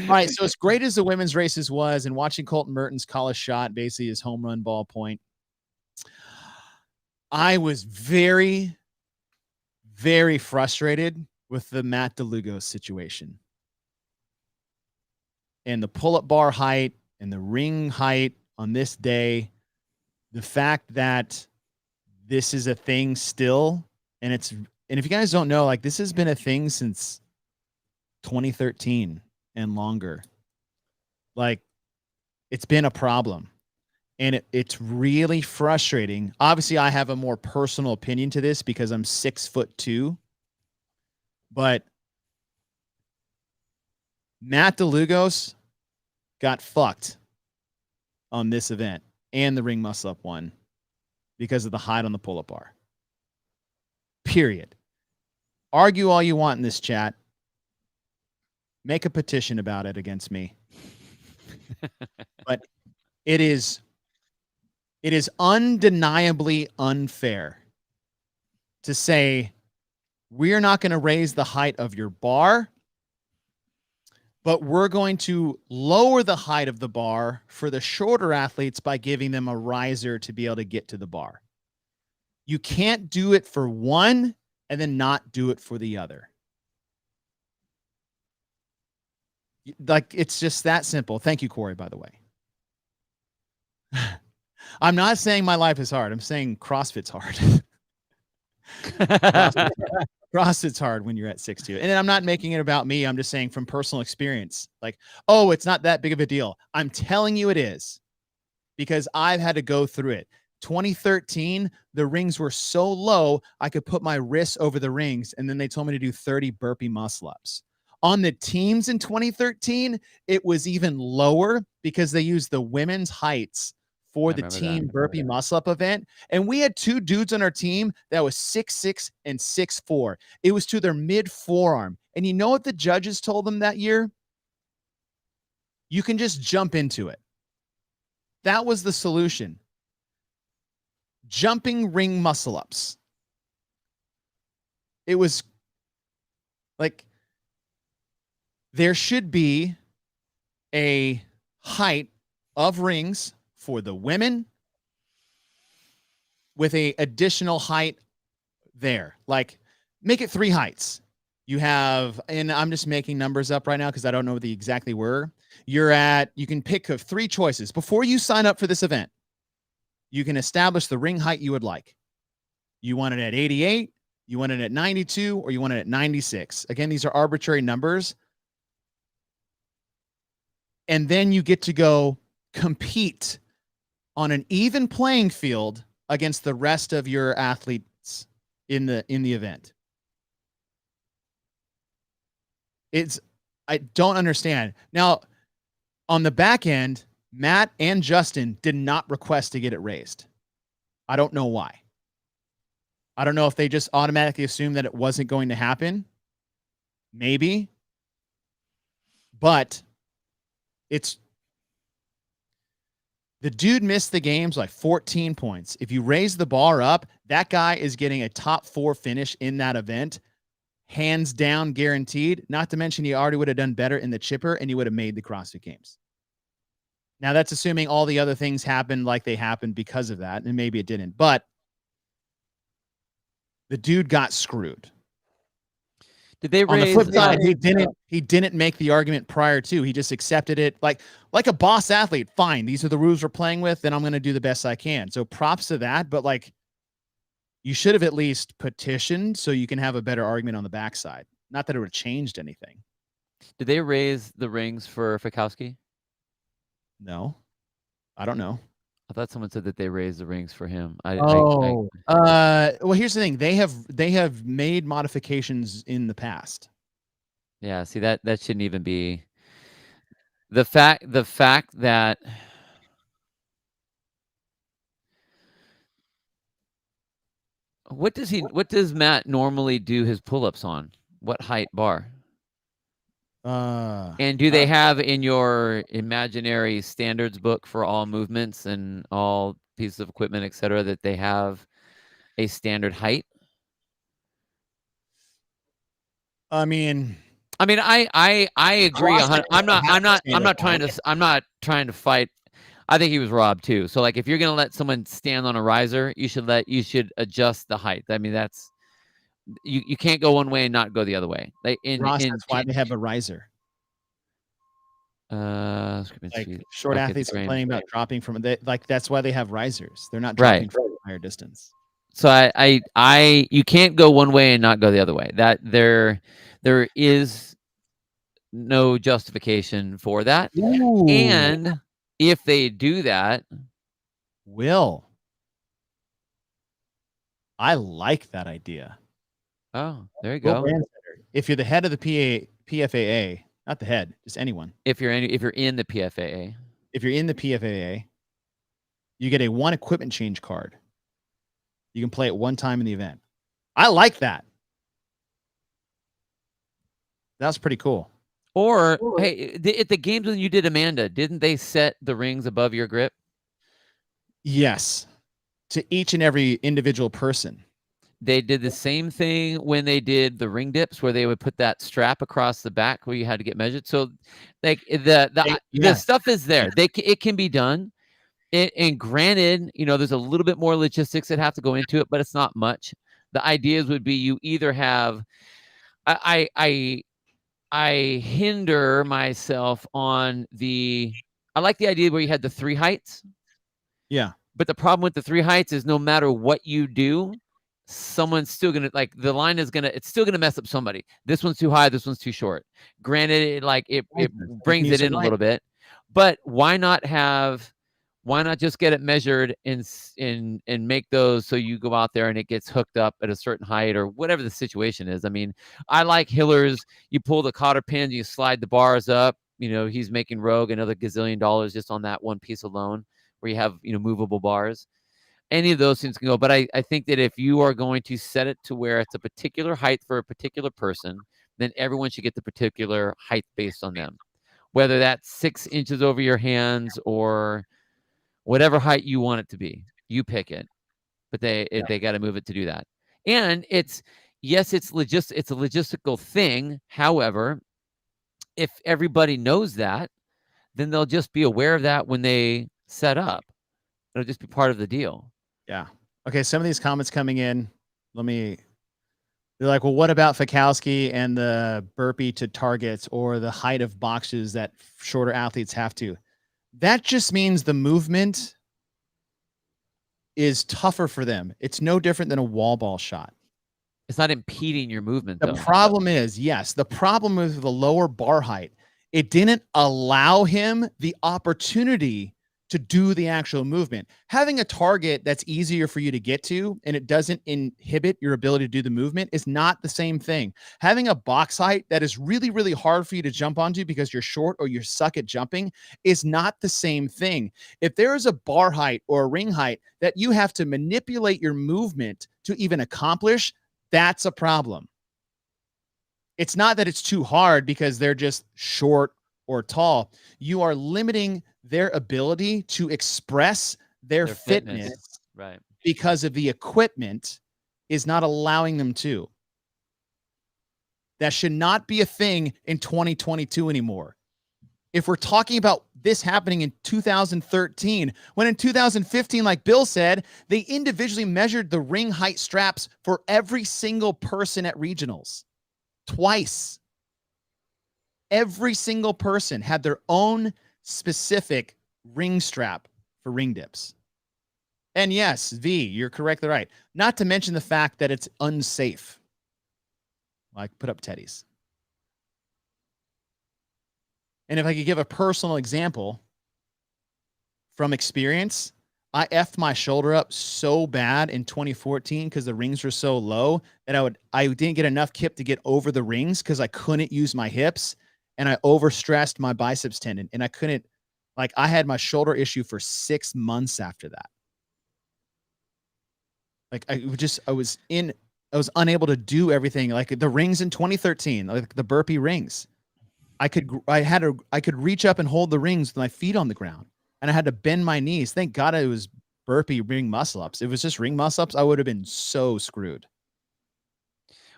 Speaker 4: All right, so as great as the women's races was, and watching Colton Mertens call a shot, basically his home run ball point, I was very, very frustrated with the Matt DeLugo situation. And the pull-up bar height and the ring height on this day, the fact that this is a thing still, and if you guys don't know, like this has been a thing since 2013 and longer. Like it's been a problem. And it's really frustrating. Obviously, I have a more personal opinion to this because I'm 6'2", but Matt DeLugos got fucked on this event and the ring muscle up one because of the height on the pull-up bar. Period. Argue all you want in this chat. Make a petition about it against me. But It is undeniably unfair to say we're not going to raise the height of your bar, but we're going to lower the height of the bar for the shorter athletes by giving them a riser to be able to get to the bar. You can't do it for one and then not do it for the other. Like, it's just that simple. Thank you, Corey, by the way. I'm not saying my life is hard. I'm saying CrossFit's hard. CrossFit's hard when you're at 6'2". And I'm not making it about me. I'm just saying from personal experience, like, oh, it's not that big of a deal. I'm telling you it is, because I've had to go through it. 2013, the rings were so low, I could put my wrists over the rings, and then they told me to do 30 burpee muscle-ups. On the teams in 2013, it was even lower because they used the women's heights for the team burpee muscle-up event. And we had two dudes on our team that was 6'6" and 6'4". It was to their mid-forearm. And you know what the judges told them that year? You can just jump into it. That was the solution. Jumping ring muscle-ups. It was like, there should be a height of rings for the women with a additional height there. Like, make it 3 heights. You have, and I'm just making numbers up right now because I don't know what the exactly were. You can pick of 3 choices. Before you sign up for this event, you can establish the ring height you would like. You want it at 88, you want it at 92, or you want it at 96. Again, these are arbitrary numbers. And then you get to go compete on an even playing field against the rest of your athletes in the event. I don't understand. Now, on the back end, Matt and Justin did not request to get it raised. I don't know why. I don't know if they just automatically assumed that it wasn't going to happen. Maybe. But the dude missed the games like 14 points. If you raise the bar up, that guy is getting a top 4 finish in that event. Hands down, guaranteed. Not to mention he already would have done better in the chipper and he would have made the CrossFit Games. Now, that's assuming all the other things happened like they happened because of that, and maybe it didn't. But the dude got screwed.
Speaker 5: Did they raise,
Speaker 4: on the flip side, he didn't make the argument prior to. He just accepted it like a boss athlete. Fine, these are the rules we're playing with, then I'm going to do the best I can. So props to that, but like, you should have at least petitioned so you can have a better argument on the backside. Not that it would have changed anything.
Speaker 5: Did they raise the rings for Fikowski?
Speaker 4: No, I don't know.
Speaker 5: I thought someone said that they raised the rings for him.
Speaker 4: Well, here's the thing. They have made modifications in the past.
Speaker 5: Yeah, see, that shouldn't even be the fact that what does Matt normally do his pull-ups on? What height bar? And do they have in your imaginary standards book for all movements and all pieces of equipment, etc., that they have a standard height? I mean, I agree. I'm not trying to fight. I think he was robbed too. So like, if you're gonna let someone stand on a riser, you should adjust the height. I mean, that's you can't go one way and not go the other way. Like
Speaker 4: that's why they have a riser.
Speaker 5: Like
Speaker 4: short athletes complaining about dropping from that's why they have risers. They're not dropping from a higher distance.
Speaker 5: So you can't go one way and not go the other way. That there is no justification for that.
Speaker 4: Ooh.
Speaker 5: And if they do that,
Speaker 4: I like that idea.
Speaker 5: Oh, there you go.
Speaker 4: If you're the head of the PFAA, not the head, just anyone.
Speaker 5: If you're in the PFAA.
Speaker 4: If you're in the PFAA, you get a 1 equipment change card. You can play it 1 time in the event. I like that. That's pretty cool.
Speaker 5: Or hey, at the games when you did Amanda, didn't they set the rings above your grip?
Speaker 4: Yes, to each and every individual person.
Speaker 5: They did the same thing when they did the ring dips, where they would put that strap across the back where you had to get measured. So, like the
Speaker 4: Yeah.
Speaker 5: stuff is there. It can be done. And granted, there's a little bit more logistics that have to go into it, but it's not much. The ideas would be you either have I hinder myself on I like the idea where you had the 3 heights.
Speaker 4: Yeah.
Speaker 5: But the problem with the 3 heights is no matter what you do, someone's still gonna the line is it's still gonna mess up somebody. This one's too high, this one's too short. Granted, it brings it in a little bit, but why not just get it measured and make those so you go out there and it gets hooked up at a certain height or whatever the situation is. I mean, I like Hillers. You pull the cotter pins, you slide the bars up. He's making Rogue another gazillion dollars just on that one piece alone, where you have movable bars. Any of those things can go, but I think that if you are going to set it to where it's a particular height for a particular person, then everyone should get the particular height based on them, whether that's 6 inches over your hands or whatever height you want it to be. You pick it, but they got to move it to do that. And it's a logistical thing. However, if everybody knows that, then they'll just be aware of that when they set up. It'll just be part of the deal.
Speaker 4: Yeah. Okay. Some of these comments coming in, they're like, well, what about Fikowski and the burpee to targets or the height of boxes that shorter athletes have to? That just means the movement is tougher for them. It's no different than a wall ball shot.
Speaker 5: It's not impeding your movement, though.
Speaker 4: The problem is, the problem with the lower bar height, it didn't allow him the opportunity to do the actual movement. Having a target that's easier for you to get to and it doesn't inhibit your ability to do the movement is not the same thing. Having a box height that is really, really hard for you to jump onto because you're short or you suck at jumping is not the same thing. If there is a bar height or a ring height that you have to manipulate your movement to even accomplish, that's a problem. It's not that it's too hard because they're just short or tall. You are limiting their ability to express their fitness,
Speaker 5: right?
Speaker 4: Because of the equipment is not allowing them to. That should not be a thing in 2022 anymore. If we're talking about this happening in 2013, when in 2015, like Bill said, they individually measured the ring height straps for every single person at regionals twice. Every single person had their own specific ring strap for ring dips. And yes, V, you're correctly right. Not to mention the fact that it's unsafe. Like, put up Teddy's. And if I could give a personal example from experience, I effed my shoulder up so bad in 2014 because the rings were so low that I didn't get enough kip to get over the rings because I couldn't use my hips. And I overstressed my biceps tendon and I couldn't, I had my shoulder issue for 6 months after that. I was unable to do everything. Like the rings in 2013, like the burpee rings. I could reach up and hold the rings with my feet on the ground and I had to bend my knees. Thank God it was burpee ring muscle ups. If it was just ring muscle ups, I would have been so screwed.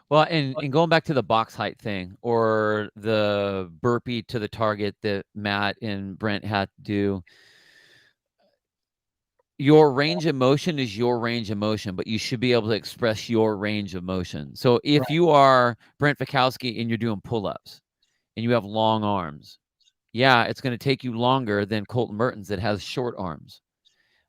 Speaker 5: Well, and going back to the box height thing or the burpee to the target that Matt and Brent had to do, your range of motion is your range of motion, but you should be able to express your range of motion. So if you are Brent Fikowski and you're doing pull-ups and you have long arms, yeah, it's going to take you longer than Colton Mertens that has short arms,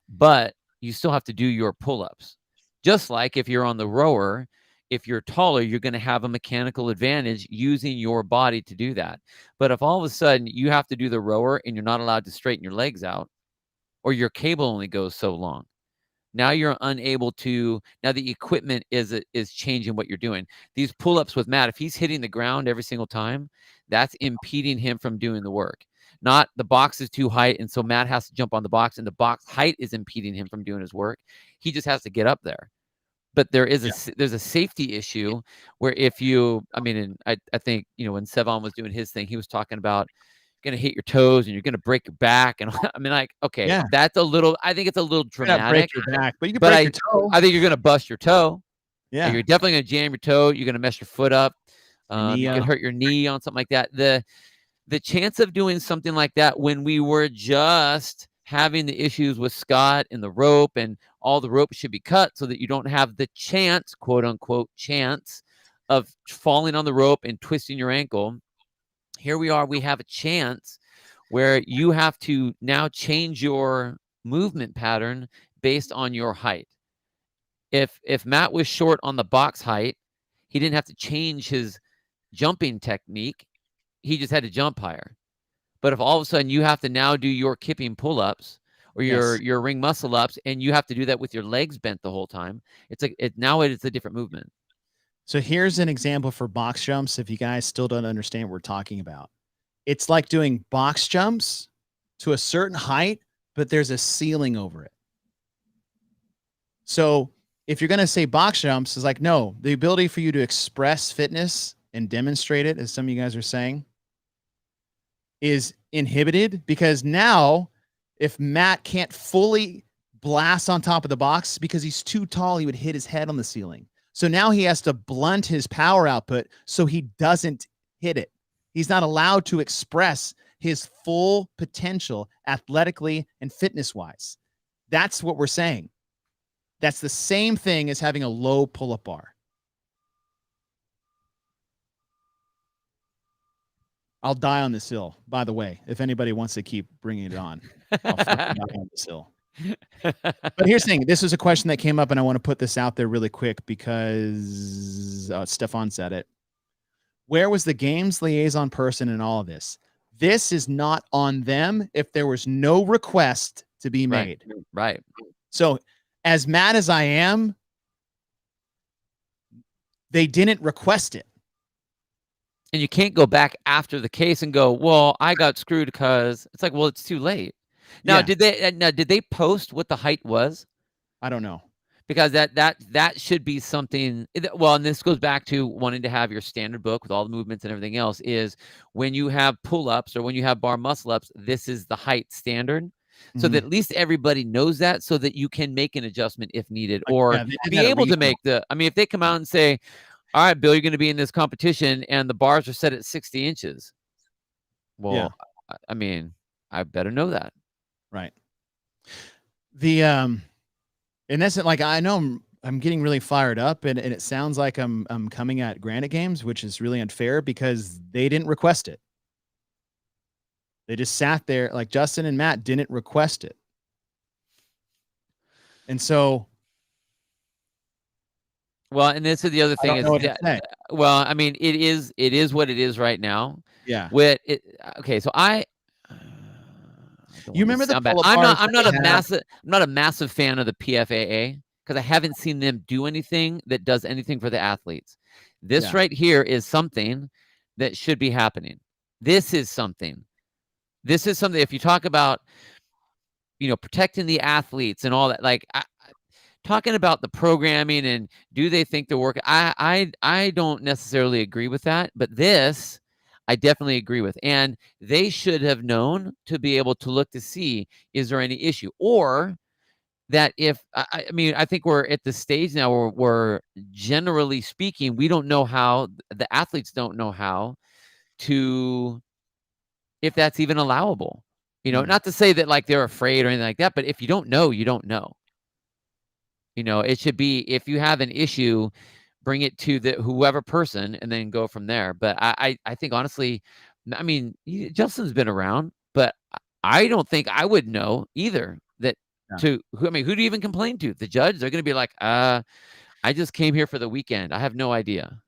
Speaker 5: but you still have to do your pull-ups. Just like if you're on the rower, if you're taller, you're going to have a mechanical advantage using your body to do that. But if all of a sudden you have to do the rower and you're not allowed to straighten your legs out, or your cable only goes so long, now you're unable to. Now the equipment is changing what you're doing. These pull-ups with Matt, if he's hitting the ground every single time, that's impeding him from doing the work. Not the box is too high, and so Matt has to jump on the box, and the box height is impeding him from doing his work. He just has to get up there. but there's a safety issue where if you, I mean, and I think, when Sevon was doing his thing, he was talking about going to hit your toes and you're going to break your back. And I mean, like, okay,
Speaker 4: Yeah.
Speaker 5: I think it's a little
Speaker 4: You're not
Speaker 5: dramatic,
Speaker 4: break your back, but you can
Speaker 5: but
Speaker 4: break your toe.
Speaker 5: I think you're going to bust your toe.
Speaker 4: Yeah.
Speaker 5: You're definitely going to jam your toe. You're going to mess your foot up. You could hurt your knee on something like that. The chance of doing something like that when we were just having the issues with Scott and the rope, and all the rope should be cut so that you don't have the chance, quote unquote, chance of falling on the rope and twisting your ankle. Here we are. We have a chance where you have to now change your movement pattern based on your height. If Matt was short on the box height, he didn't have to change his jumping technique. He just had to jump higher. But if all of a sudden you have to now do your kipping pull-ups or your ring muscle ups, and you have to do that with your legs bent the whole time, now it's a different movement.
Speaker 4: So here's an example for box jumps. If you guys still don't understand what we're talking about, it's like doing box jumps to a certain height, but there's a ceiling over it. So if you're going to say box jumps, is like, no, the ability for you to express fitness and demonstrate it, as some of you guys are saying, is inhibited, because now if Matt can't fully blast on top of the box because he's too tall, he would hit his head on the ceiling. So now he has to blunt his power output so he doesn't hit it. He's not allowed to express his full potential athletically and fitness wise. That's what we're saying. That's the same thing as having a low pull-up bar. I'll die on this hill, by the way, if anybody wants to keep bringing it on. I'll fucking die on this hill. But here's the thing. This is a question that came up, and I want to put this out there really quick because Stefan said it. Where was the games liaison person in all of this? This is not on them if there was no request to be made.
Speaker 5: Right.
Speaker 4: So as mad as I am, they didn't request it.
Speaker 5: And you can't go back after the case and go, well, I got screwed because it's like, well, it's too late. Now, did they post what the height was?
Speaker 4: I don't know.
Speaker 5: Because that should be something. Well, and this goes back to wanting to have your standard book with all the movements and everything else, is when you have pull-ups or when you have bar muscle ups, this is the height standard. So that at least everybody knows that, so that you can make an adjustment if needed, or be able to make if they come out and say, all right, Bill, you're going to be in this competition and the bars are set at 60 inches. Well, I mean, I better know that.
Speaker 4: Right. And that's like, I know I'm getting really fired up, and it sounds like I'm coming at Granite Games, which is really unfair because they didn't request it. They just sat there, like Justin and Matt didn't request it. And so,
Speaker 5: well, and this is the other thing is, well, I mean, it is what it is right now.
Speaker 4: Yeah.
Speaker 5: Okay, so
Speaker 4: you remember the
Speaker 5: I'm not a massive fan of the PFAA because I haven't seen them do anything that does anything for the athletes. This right here is something that should be happening. This is something. If you talk about, protecting the athletes and all that, like talking about the programming and do they think they're working? I don't necessarily agree with that, but this I definitely agree with. And they should have known to be able to look to see, is there any issue? Or that if, I think we're at the stage now where we're, generally speaking, we don't know how, the athletes don't know how to, if that's even allowable. Not to say that like they're afraid or anything like that, but if you don't know, you don't know. It should be, if you have an issue, bring it to whoever person and then go from there. But I think honestly, Justin's been around, but I don't think I would know either that who do you even complain to? The judge? They're going to be like, I just came here for the weekend. I have no idea.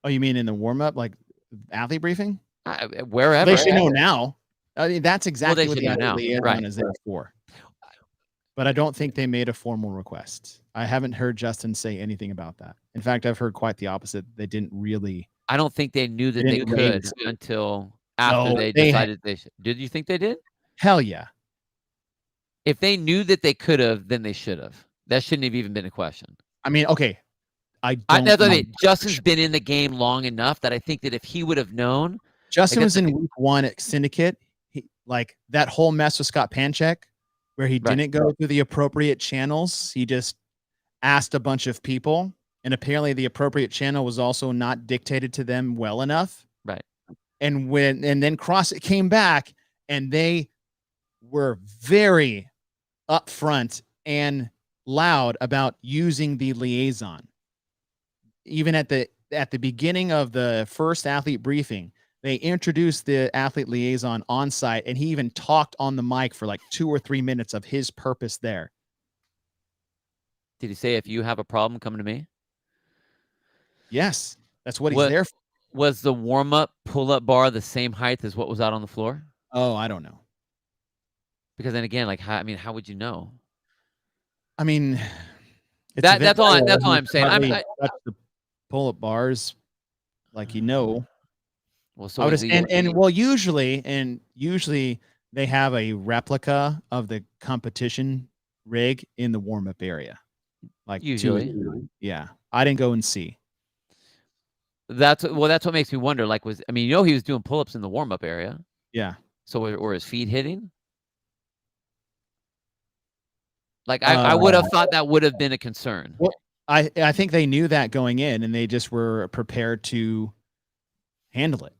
Speaker 4: Oh, you mean in the warm up, like athlete briefing?
Speaker 5: Wherever.
Speaker 4: They should know now. I mean, that's exactly what the
Speaker 5: liaison
Speaker 4: is there for. But I don't think they made a formal request. I haven't heard Justin say anything about that. In fact, I've heard quite the opposite. They didn't really.
Speaker 5: I don't think they knew that they could until after they decided they should. Did you think they did?
Speaker 4: Hell yeah.
Speaker 5: If they knew that they could have, then they should have. That shouldn't have even been a question.
Speaker 4: I mean, okay. I
Speaker 5: That's
Speaker 4: don't
Speaker 5: what I
Speaker 4: know.
Speaker 5: mean. Justin's been in the game long enough that I think that if he would have known,
Speaker 4: Justin
Speaker 5: like,
Speaker 4: was in week 1 at Syndicate. Like that whole mess with Scott Panchek, where he didn't go through the appropriate channels. He just asked a bunch of people, and apparently the appropriate channel was also not dictated to them well enough.
Speaker 5: Right.
Speaker 4: And then CrossFit came back, and they were very upfront and loud about using the liaison. Even at the beginning of the first athlete briefing, they introduced the athlete liaison on site, and he even talked on the mic for like 2 or 3 minutes of his purpose there.
Speaker 5: Did he say, if you have a problem, come to me?
Speaker 4: Yes, that's what he's there for.
Speaker 5: Was the warm-up pull-up bar the same height as what was out on the floor?
Speaker 4: Oh, I don't know.
Speaker 5: Because then again, like, how would you know?
Speaker 4: I mean,
Speaker 5: that's all I'm saying.
Speaker 4: Touch the pull-up bars, like,
Speaker 5: Well, so
Speaker 4: usually they have a replica of the competition rig in the warm-up area. Like
Speaker 5: usually.
Speaker 4: Yeah. I didn't go and see.
Speaker 5: That's what makes me wonder. Like, he was doing pull-ups in the warm-up area.
Speaker 4: Yeah.
Speaker 5: So were his feet hitting? Like, I would have thought that would have been a concern.
Speaker 4: Well, I think they knew that going in, and they just were prepared to handle it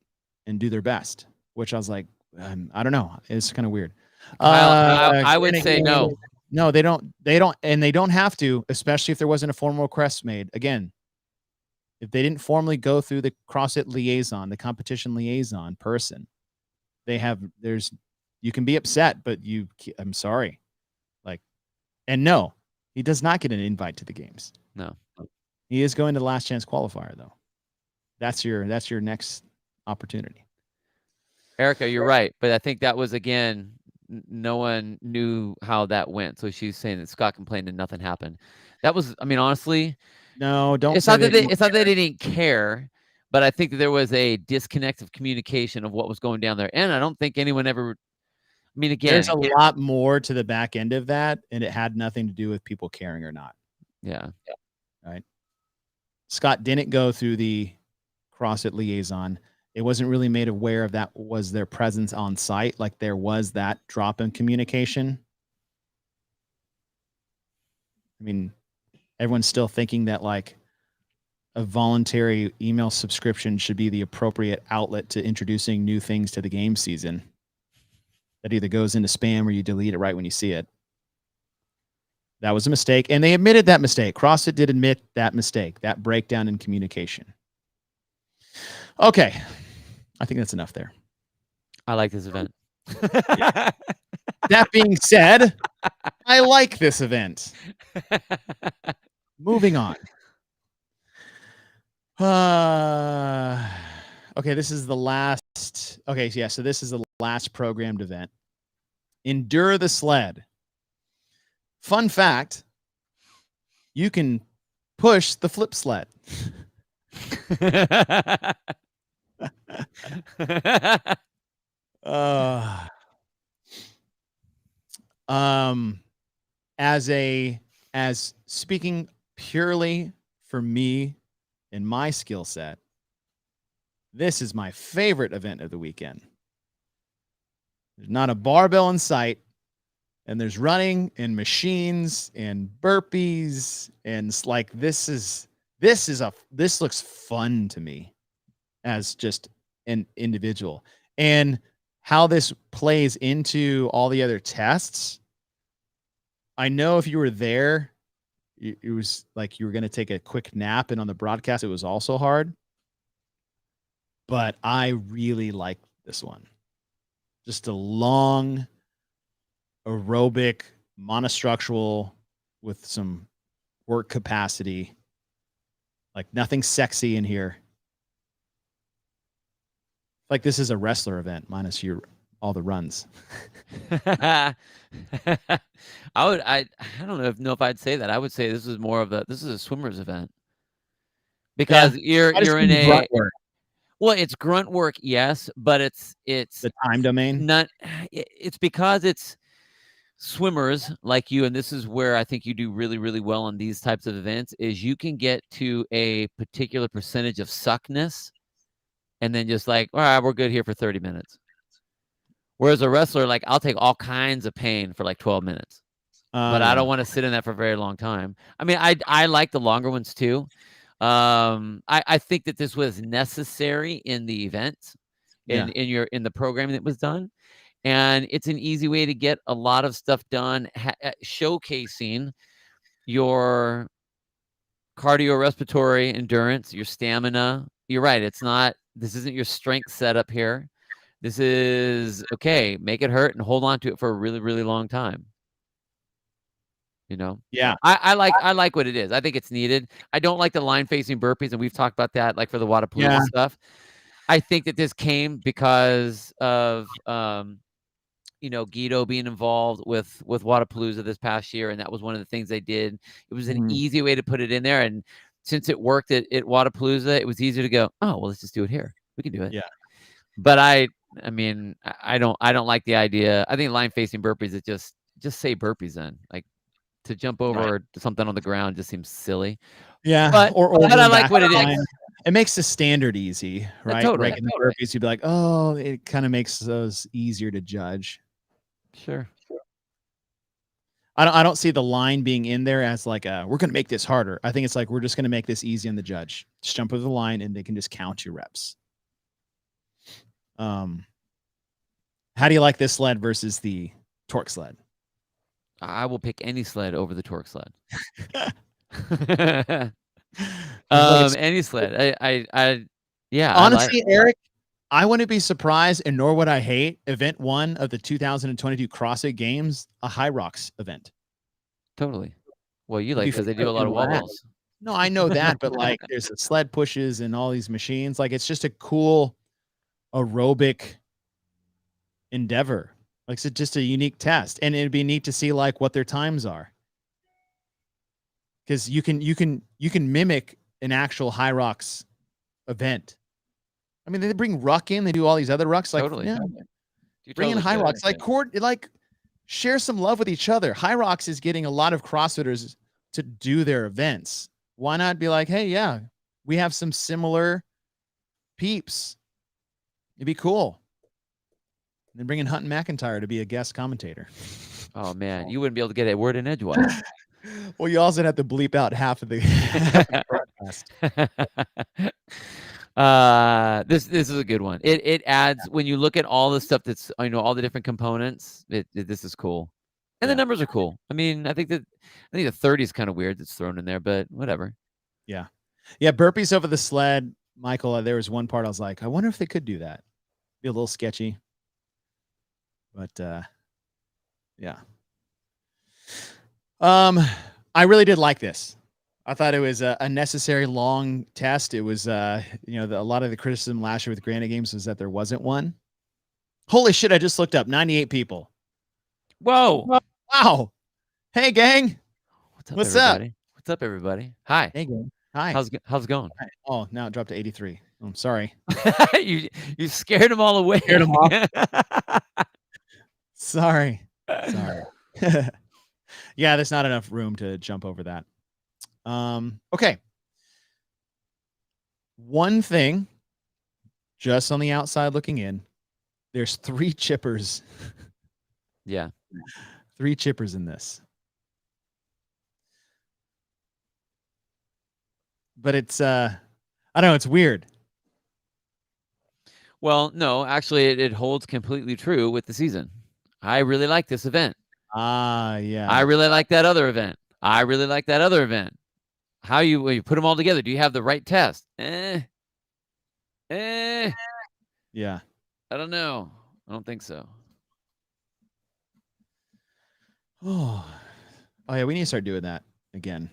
Speaker 4: and do their best, which I was like, I don't know. It's kind of weird.
Speaker 5: I would say no.
Speaker 4: No, they don't, and they don't have to, especially if there wasn't a formal request made. Again, if they didn't formally go through the CrossFit liaison, the competition liaison person, you can be upset, but I'm sorry. Like, and no, he does not get an invite to the games.
Speaker 5: No.
Speaker 4: He is going to the last chance qualifier, though. That's your next opportunity.
Speaker 5: Erica, you're right. But I think that was, again, no one knew how that went. So she's saying that Scott complained and nothing happened. That was, honestly,
Speaker 4: no, don't.
Speaker 5: It's not that they didn't care, but I think that there was a disconnect of communication of what was going down there. And I don't think anyone ever, again,
Speaker 4: there's a lot more to the back end of that, and it had nothing to do with people caring or not.
Speaker 5: Yeah.
Speaker 4: Right. Scott didn't go through the CrossFit liaison. It wasn't really made aware of that was their presence on site. Like, there was that drop in communication. Everyone's still thinking that like a voluntary email subscription should be the appropriate outlet to introducing new things to the game season. That either goes into spam or you delete it right when you see it. That was a mistake, and they admitted that mistake. CrossFit did admit that mistake, that breakdown in communication. Okay. I think that's enough there.
Speaker 5: I like this event.
Speaker 4: That being said, I like this event. Moving on. Okay, this is the last. Okay, yeah, so this is the last programmed event. Endure the Sled. Fun fact, you can push the flip sled. As speaking purely for me and my skill set, this is my favorite event of the weekend. There's not a barbell in sight, and there's running and machines and burpees, and it's like this looks fun to me as just an individual. And how this plays into all the other tests, I know if you were there, it was like you were going to take a quick nap, and on the broadcast, it was also hard. But I really like this one. Just a long, aerobic, monostructural with some work capacity. Like nothing sexy in here. Like this is a wrestler event minus all the runs.
Speaker 5: I don't know if I'd say that. I would say this is a swimmer's event. Because you're in a
Speaker 4: grunt work.
Speaker 5: Well, it's grunt work, yes, but it's
Speaker 4: The time domain.
Speaker 5: It's because it's swimmers like you, and this is where I think you do really, really well on these types of events, is you can get to a particular percentage of suckness and then just like, all right, we're good here for 30 minutes. Whereas a wrestler, like, I'll take all kinds of pain for like 12 minutes. But I don't want to sit in that for a very long time. I mean, I like the longer ones too. I think that this was necessary in the event, in the programming that was done. And it's an easy way to get a lot of stuff done, showcasing your cardiorespiratory endurance, your stamina. You're right. This isn't your strength setup here. This is, okay, make it hurt and hold on to it for a really, really long time. You know?
Speaker 4: Yeah.
Speaker 5: I like what it is. I think it's needed. I don't like the line facing burpees, and we've talked about that, like for the Wadapalooza stuff. I think that this came because of Guido being involved with Wadapalooza this past year, and that was one of the things they did. It was an easy way to put it in there, and since it worked at Wadapalooza, it was easier to go, oh well, let's just do it here. We can do it.
Speaker 4: Yeah.
Speaker 5: But I mean, I don't like the idea. I think line facing burpees, it just say burpees then. Like, to jump over something on the ground just seems silly.
Speaker 4: Yeah,
Speaker 5: but I like what it is.
Speaker 4: It makes the standard easy, right?
Speaker 5: Totally.
Speaker 4: Regular burpees, you'd be like, oh, it kind of makes those easier to judge.
Speaker 5: Sure.
Speaker 4: I don't see the line being in there as like, we're going to make this harder. I think it's like, we're just going to make this easy on the judge. Just jump over the line and they can just count your reps. How do you like this sled versus the torque sled?
Speaker 5: I will pick any sled over the torque sled. Any sled. Yeah.
Speaker 4: Honestly, Eric, I wouldn't be surprised, and nor would I hate event 1 of the 2022 CrossFit Games, a High Rocks event.
Speaker 5: Totally. Well, you like, because they do a lot of wobbles.
Speaker 4: No, I know that, but like, there's the sled pushes and all these machines. Like, it's just a cool aerobic endeavor. Like, it's just a unique test, and it'd be neat to see like what their times are, because you can mimic an actual High Rocks event. I mean, they bring ruck in, they do all these other rucks. Like,
Speaker 5: totally.
Speaker 4: Yeah, bring in High Rocks, like share some love with each other. High Rocks is getting a lot of CrossFitters to do their events. Why not be like, hey, yeah, we have some similar peeps. It'd be cool. And then bring in Hunt McIntyre to be a guest commentator.
Speaker 5: Oh man, you wouldn't be able to get a word in edgewise.
Speaker 4: Well, you also have to bleep out half of the broadcast.
Speaker 5: This is a good one. It adds, when you look at all the stuff that's, all the different components, this is cool. And the numbers are cool. I mean, I think the 30 is kind of weird that's thrown in there, but whatever.
Speaker 4: Yeah. Yeah, burpees over the sled, Michael, there was one part I was like, I wonder if they could do that. Be a little sketchy. But yeah. I really did like this. I thought it was a necessary long test. It was, a lot of the criticism last year with Granite Games was that there wasn't one. Holy shit, I just looked up 98 people.
Speaker 5: Whoa.
Speaker 4: Wow. Hey, gang.
Speaker 5: What's up? What's up, everybody? Hi.
Speaker 4: Hey, gang. Hi.
Speaker 5: How's it going?
Speaker 4: Oh, now it dropped to 83. Oh, I'm sorry.
Speaker 5: you scared them all away.
Speaker 4: Scared them off. Sorry. Yeah, there's not enough room to jump over that. Okay. One thing, just on the outside looking in, there's 3 chippers.
Speaker 5: Yeah.
Speaker 4: 3 chippers in this. But it's, I don't know, it's weird.
Speaker 5: Well, no, actually, it holds completely true with the season. I really like this event.
Speaker 4: Yeah.
Speaker 5: I really like that other event. I really like that other event. How when you put them all together, do you have the right test? Yeah.
Speaker 4: I
Speaker 5: don't know. I don't think so.
Speaker 4: Oh yeah, we need to start doing that again.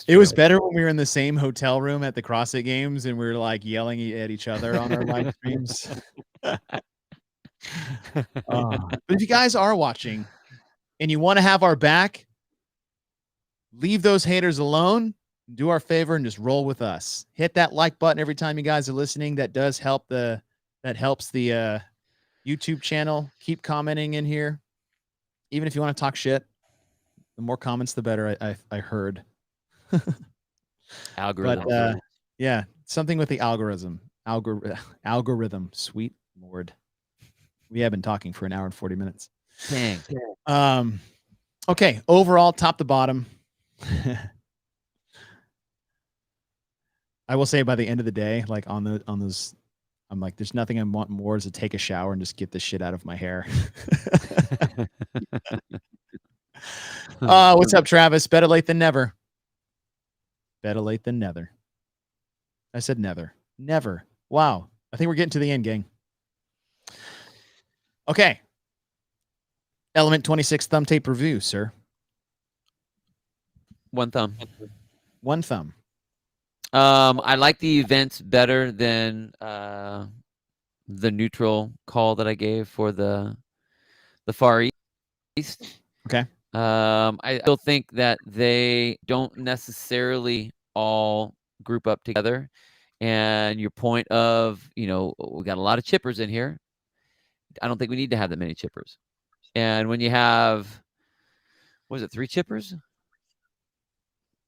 Speaker 5: It
Speaker 4: was better when we were in the same hotel room at the CrossFit Games and we were like yelling at each other on our live streams. But if you guys are watching and you want to have our back, leave those haters alone. Do our favor and just roll with us. Hit that like button every time you guys are listening. That does help helps the YouTube channel. Keep commenting in here. even if you want to talk shit, the more comments, the better. I heard.
Speaker 5: Algorithm.
Speaker 4: But yeah, something with the algorithm. Sweet Lord, we have been talking for an hour and 40 minutes.
Speaker 5: Dang.
Speaker 4: Okay, overall, top to bottom. I will say by the end of the day, like on those, I'm like, there's nothing I want more is to take a shower and just get this shit out of my hair. What's up, Travis? Better late than never. Better late than never. I said never. Never. Wow. I think we're getting to the end, gang. Okay. Element 26 thumb tape review, sir.
Speaker 5: One thumb.
Speaker 4: One thumb.
Speaker 5: I like the events better than the neutral call that I gave for the Far East.
Speaker 4: Okay.
Speaker 5: I still think that they don't necessarily all group up together. And your point of, we got a lot of chippers in here. I don't think we need to have that many chippers. And when you have, what was it, 3 chippers?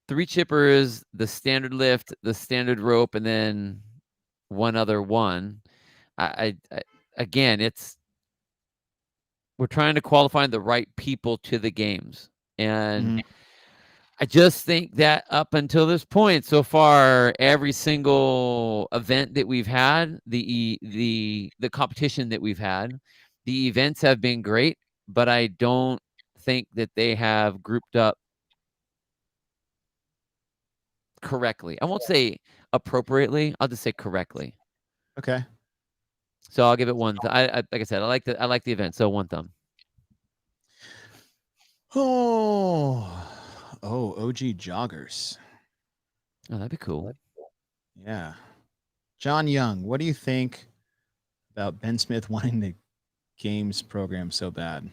Speaker 5: 3 chippers, the standard lift, the standard rope, and then one other one. Again, we're trying to qualify the right people to the games. And I just think that up until this point, so far, every single event that we've had, the competition that we've had, the events have been great, but I don't think that they have grouped up correctly. I won't say appropriately. I'll just say correctly.
Speaker 4: Okay.
Speaker 5: So I'll give it one. Like I said, I like the event. So one thumb.
Speaker 4: OG joggers.
Speaker 5: Oh, that'd be cool.
Speaker 4: Yeah. John Young, what do you think about Ben Smith wanting the games program so bad?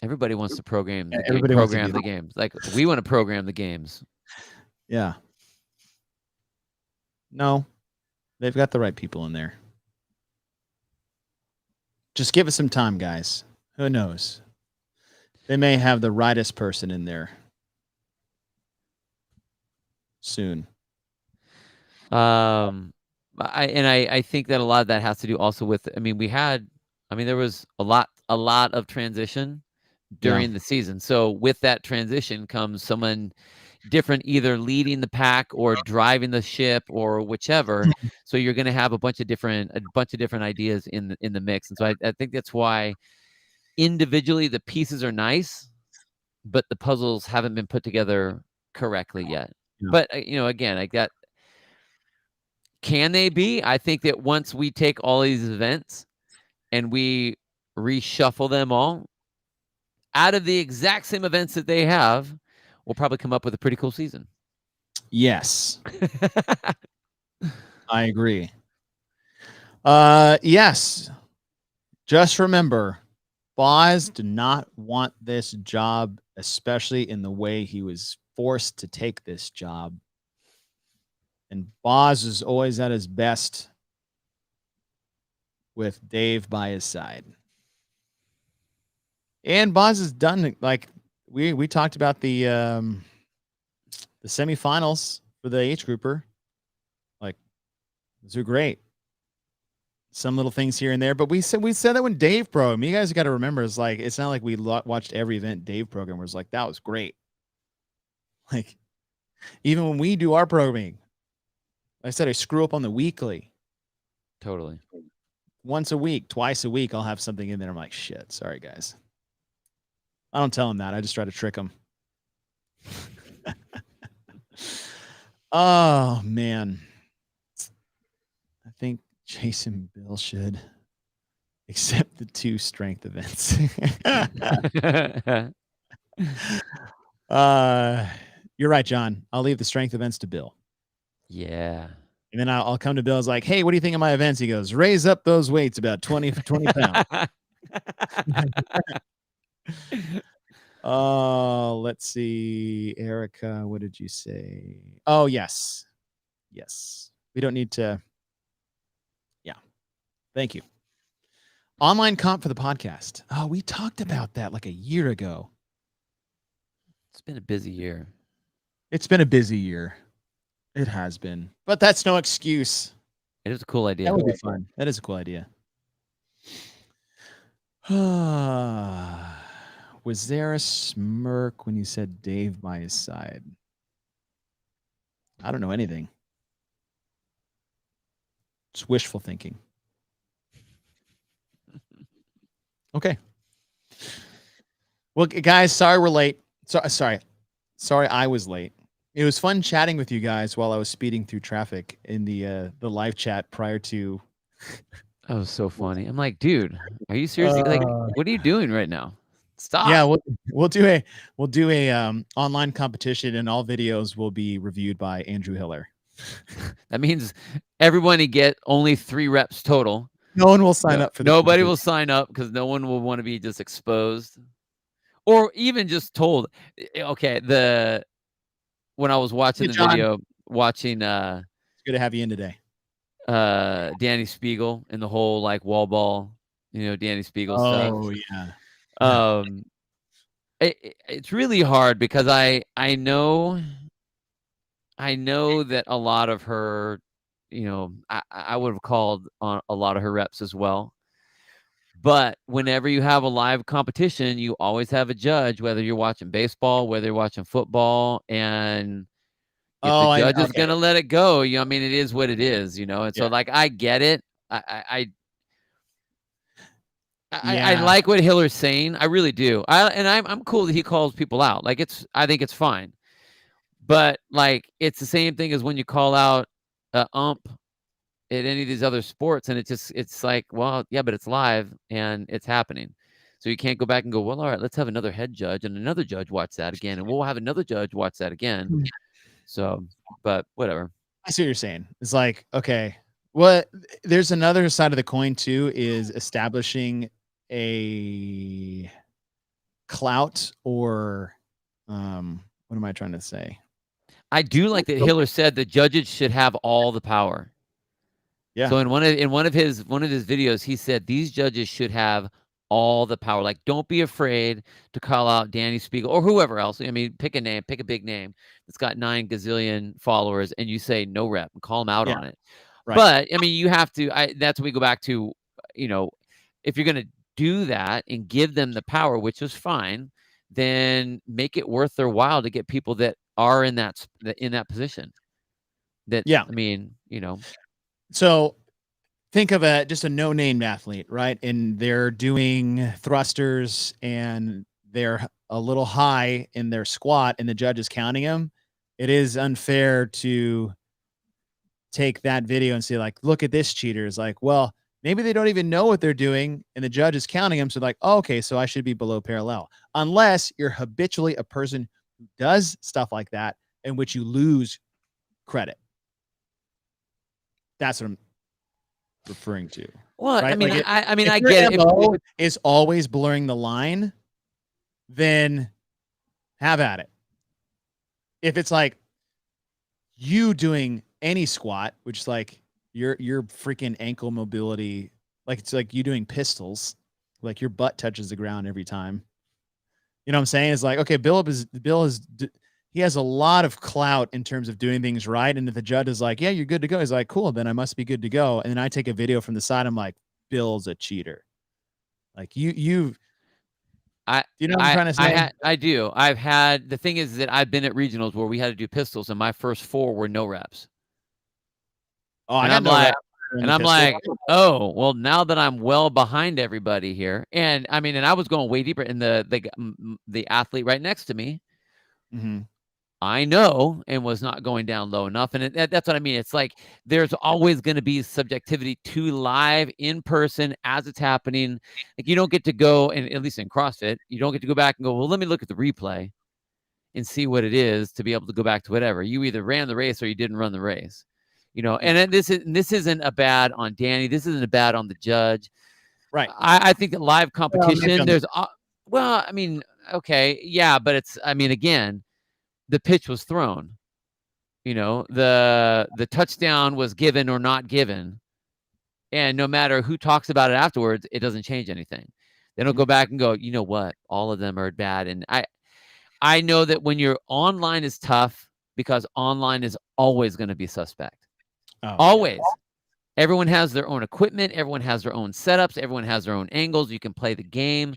Speaker 5: Everybody wants to program the
Speaker 4: Everybody wants to
Speaker 5: program
Speaker 4: do
Speaker 5: the games. Like we want to program the games.
Speaker 4: Yeah. No, they've got the right people in there. Just give it some time, guys. Who knows? They may have the rightest person in there soon.
Speaker 5: I think that a lot of that has to do also with, there was a lot of transition during the season. So with that transition comes someone different, either leading the pack or driving the ship or whichever. So you're going to have a bunch of different ideas in the mix. And so I think that's why individually the pieces are nice, but the puzzles haven't been put together correctly yet.
Speaker 4: Yeah.
Speaker 5: But again, like that, can they be? I think that once we take all these events and we reshuffle them all out of the exact same events that they have, we'll probably come up with a pretty cool season.
Speaker 4: Yes. I agree. Yes. Just remember, Boz did not want this job, especially in the way he was forced to take this job. And Boz is always at his best with Dave by his side. And Boz has done, like we talked about the semifinals for the H grouper. Like, those are great. Some little things here and there, but we said that when Dave programmed. You guys got to remember, it's like it's not like we watched every event Dave programmed. Was like, that was great. Like, even when we do our programming, I said I screw up on the weekly.
Speaker 5: Totally.
Speaker 4: Once a week, twice a week, I'll have something in there. I'm like, shit, sorry guys. I don't tell them that. I just try to trick them. Oh man, I think Jason Bill should accept the 2 strength events. You're right, John. I'll leave the strength events to Bill.
Speaker 5: Yeah.
Speaker 4: And then I'll come to Bill. I was like, hey, what do you think of my events? He goes, raise up those weights about 20 pounds. Let's see. Erica, what did you say? Oh, yes. Yes. We don't need to. Yeah. Thank you. Online comp for the podcast. Oh, we talked about that like a year ago.
Speaker 5: It's been a busy year.
Speaker 4: It's been a busy year. It has been, but that's no excuse.
Speaker 5: It is a cool idea.
Speaker 4: That would be fun. That is a cool idea. Was there a smirk when you said Dave by his side? I don't know anything. It's wishful thinking. Okay. Well, guys, sorry we're late. Sorry I was late. It was fun chatting with you guys while I was speeding through traffic in the live chat prior to.
Speaker 5: That was so funny. I'm like, dude, are you seriously like, what are you doing right now? Stop.
Speaker 4: Yeah, we'll do a online competition, and all videos will be reviewed by Andrew Hiller.
Speaker 5: That means everyone get only 3 reps total.
Speaker 4: No one will sign up for this.
Speaker 5: Nobody will sign up because no one will want to be just exposed or even just told. Okay, when I was watching the video, watching
Speaker 4: it's good to have you in today.
Speaker 5: Danny Spiegel and the whole like wall ball, Danny Spiegel stuff.
Speaker 4: Oh yeah.
Speaker 5: It's really hard because I know that a lot of her, I would have called on a lot of her reps as well. But whenever you have a live competition, you always have a judge, whether you're watching baseball, whether you're watching football, and if the judge is going to let it go, I mean, it is what it is, and so like, I get it. I like what Hiller's saying. I really do. I'm cool that he calls people out. Like I think it's fine. But like, it's the same thing as when you call out ump at any of these other sports, and it's like, well, yeah, but it's live and it's happening. So you can't go back and go, well, all right, let's have another head judge and another judge watch that again, and we'll have another judge watch that again. So, but whatever.
Speaker 4: I see what you're saying. It's like, okay, there's another side of the coin too, is establishing a clout or what am I trying to say?
Speaker 5: I do like that Hiller said the judges should have all the power.
Speaker 4: Yeah.
Speaker 5: So in one of his videos, he said these judges should have all the power. Like, don't be afraid to call out Danny Spiegel or whoever else. I mean, pick a name, pick a big name that's got 9 gazillion followers, and you say no rep and call them out on it. Right. But I mean, you have to. That's when we go back to, if you're going to do that and give them the power, which is fine, then make it worth their while to get people that are in that position. I mean,
Speaker 4: So think of just a no-name athlete, right? And they're doing thrusters and they're a little high in their squat and the judge is counting them. It is unfair to take that video and say, like, look at this cheater. It's like, well, maybe they don't even know what they're doing and the judge is counting them. So like, oh, okay, so I should be below parallel. Unless you're habitually a person who does stuff like that in which you lose credit. That's what I'm referring to.
Speaker 5: Well,
Speaker 4: right?
Speaker 5: I mean,
Speaker 4: like
Speaker 5: I get it.
Speaker 4: If it is always blurring the line, then have at it. If it's like you doing any squat, which is like your freaking ankle mobility, like it's like you doing pistols, like your butt touches the ground every time. You know what I'm saying? It's like, okay, Bill he has a lot of clout in terms of doing things right. And if the judge is like, yeah, you're good to go, he's like, cool, then I must be good to go. And then I take a video from the side. I'm like, Bill's a cheater. Like you know what I'm trying to say?
Speaker 5: I do. The thing is that I've been at regionals where we had to do pistols and my first 4 were no reps.
Speaker 4: Oh, I'm like,
Speaker 5: oh, well, now that I'm well behind everybody here. And I mean, and I was going way deeper in the athlete right next to me.
Speaker 4: Mm-hmm.
Speaker 5: I know, and was not going down low enough. And that's what I mean. It's like there's always going to be subjectivity to live in person as it's happening. Like you don't get to go, and at least in CrossFit, you don't get to go back and go, well, let me look at the replay and see what it is to be able to go back to whatever. You either ran the race or you didn't run the race. And this isn't a bad on Danny. This isn't a bad on the judge.
Speaker 4: Right.
Speaker 5: I think that live competition, I mean, okay, yeah, but again, the pitch was thrown. The touchdown was given or not given. And no matter who talks about it afterwards, it doesn't change anything. They don't go back and go, you know what? All of them are bad. And I know that when you're online is tough because online is always going to be suspect.
Speaker 4: Oh,
Speaker 5: Always. Everyone has their own equipment. Everyone has their own setups. Everyone has their own angles. You can play the game.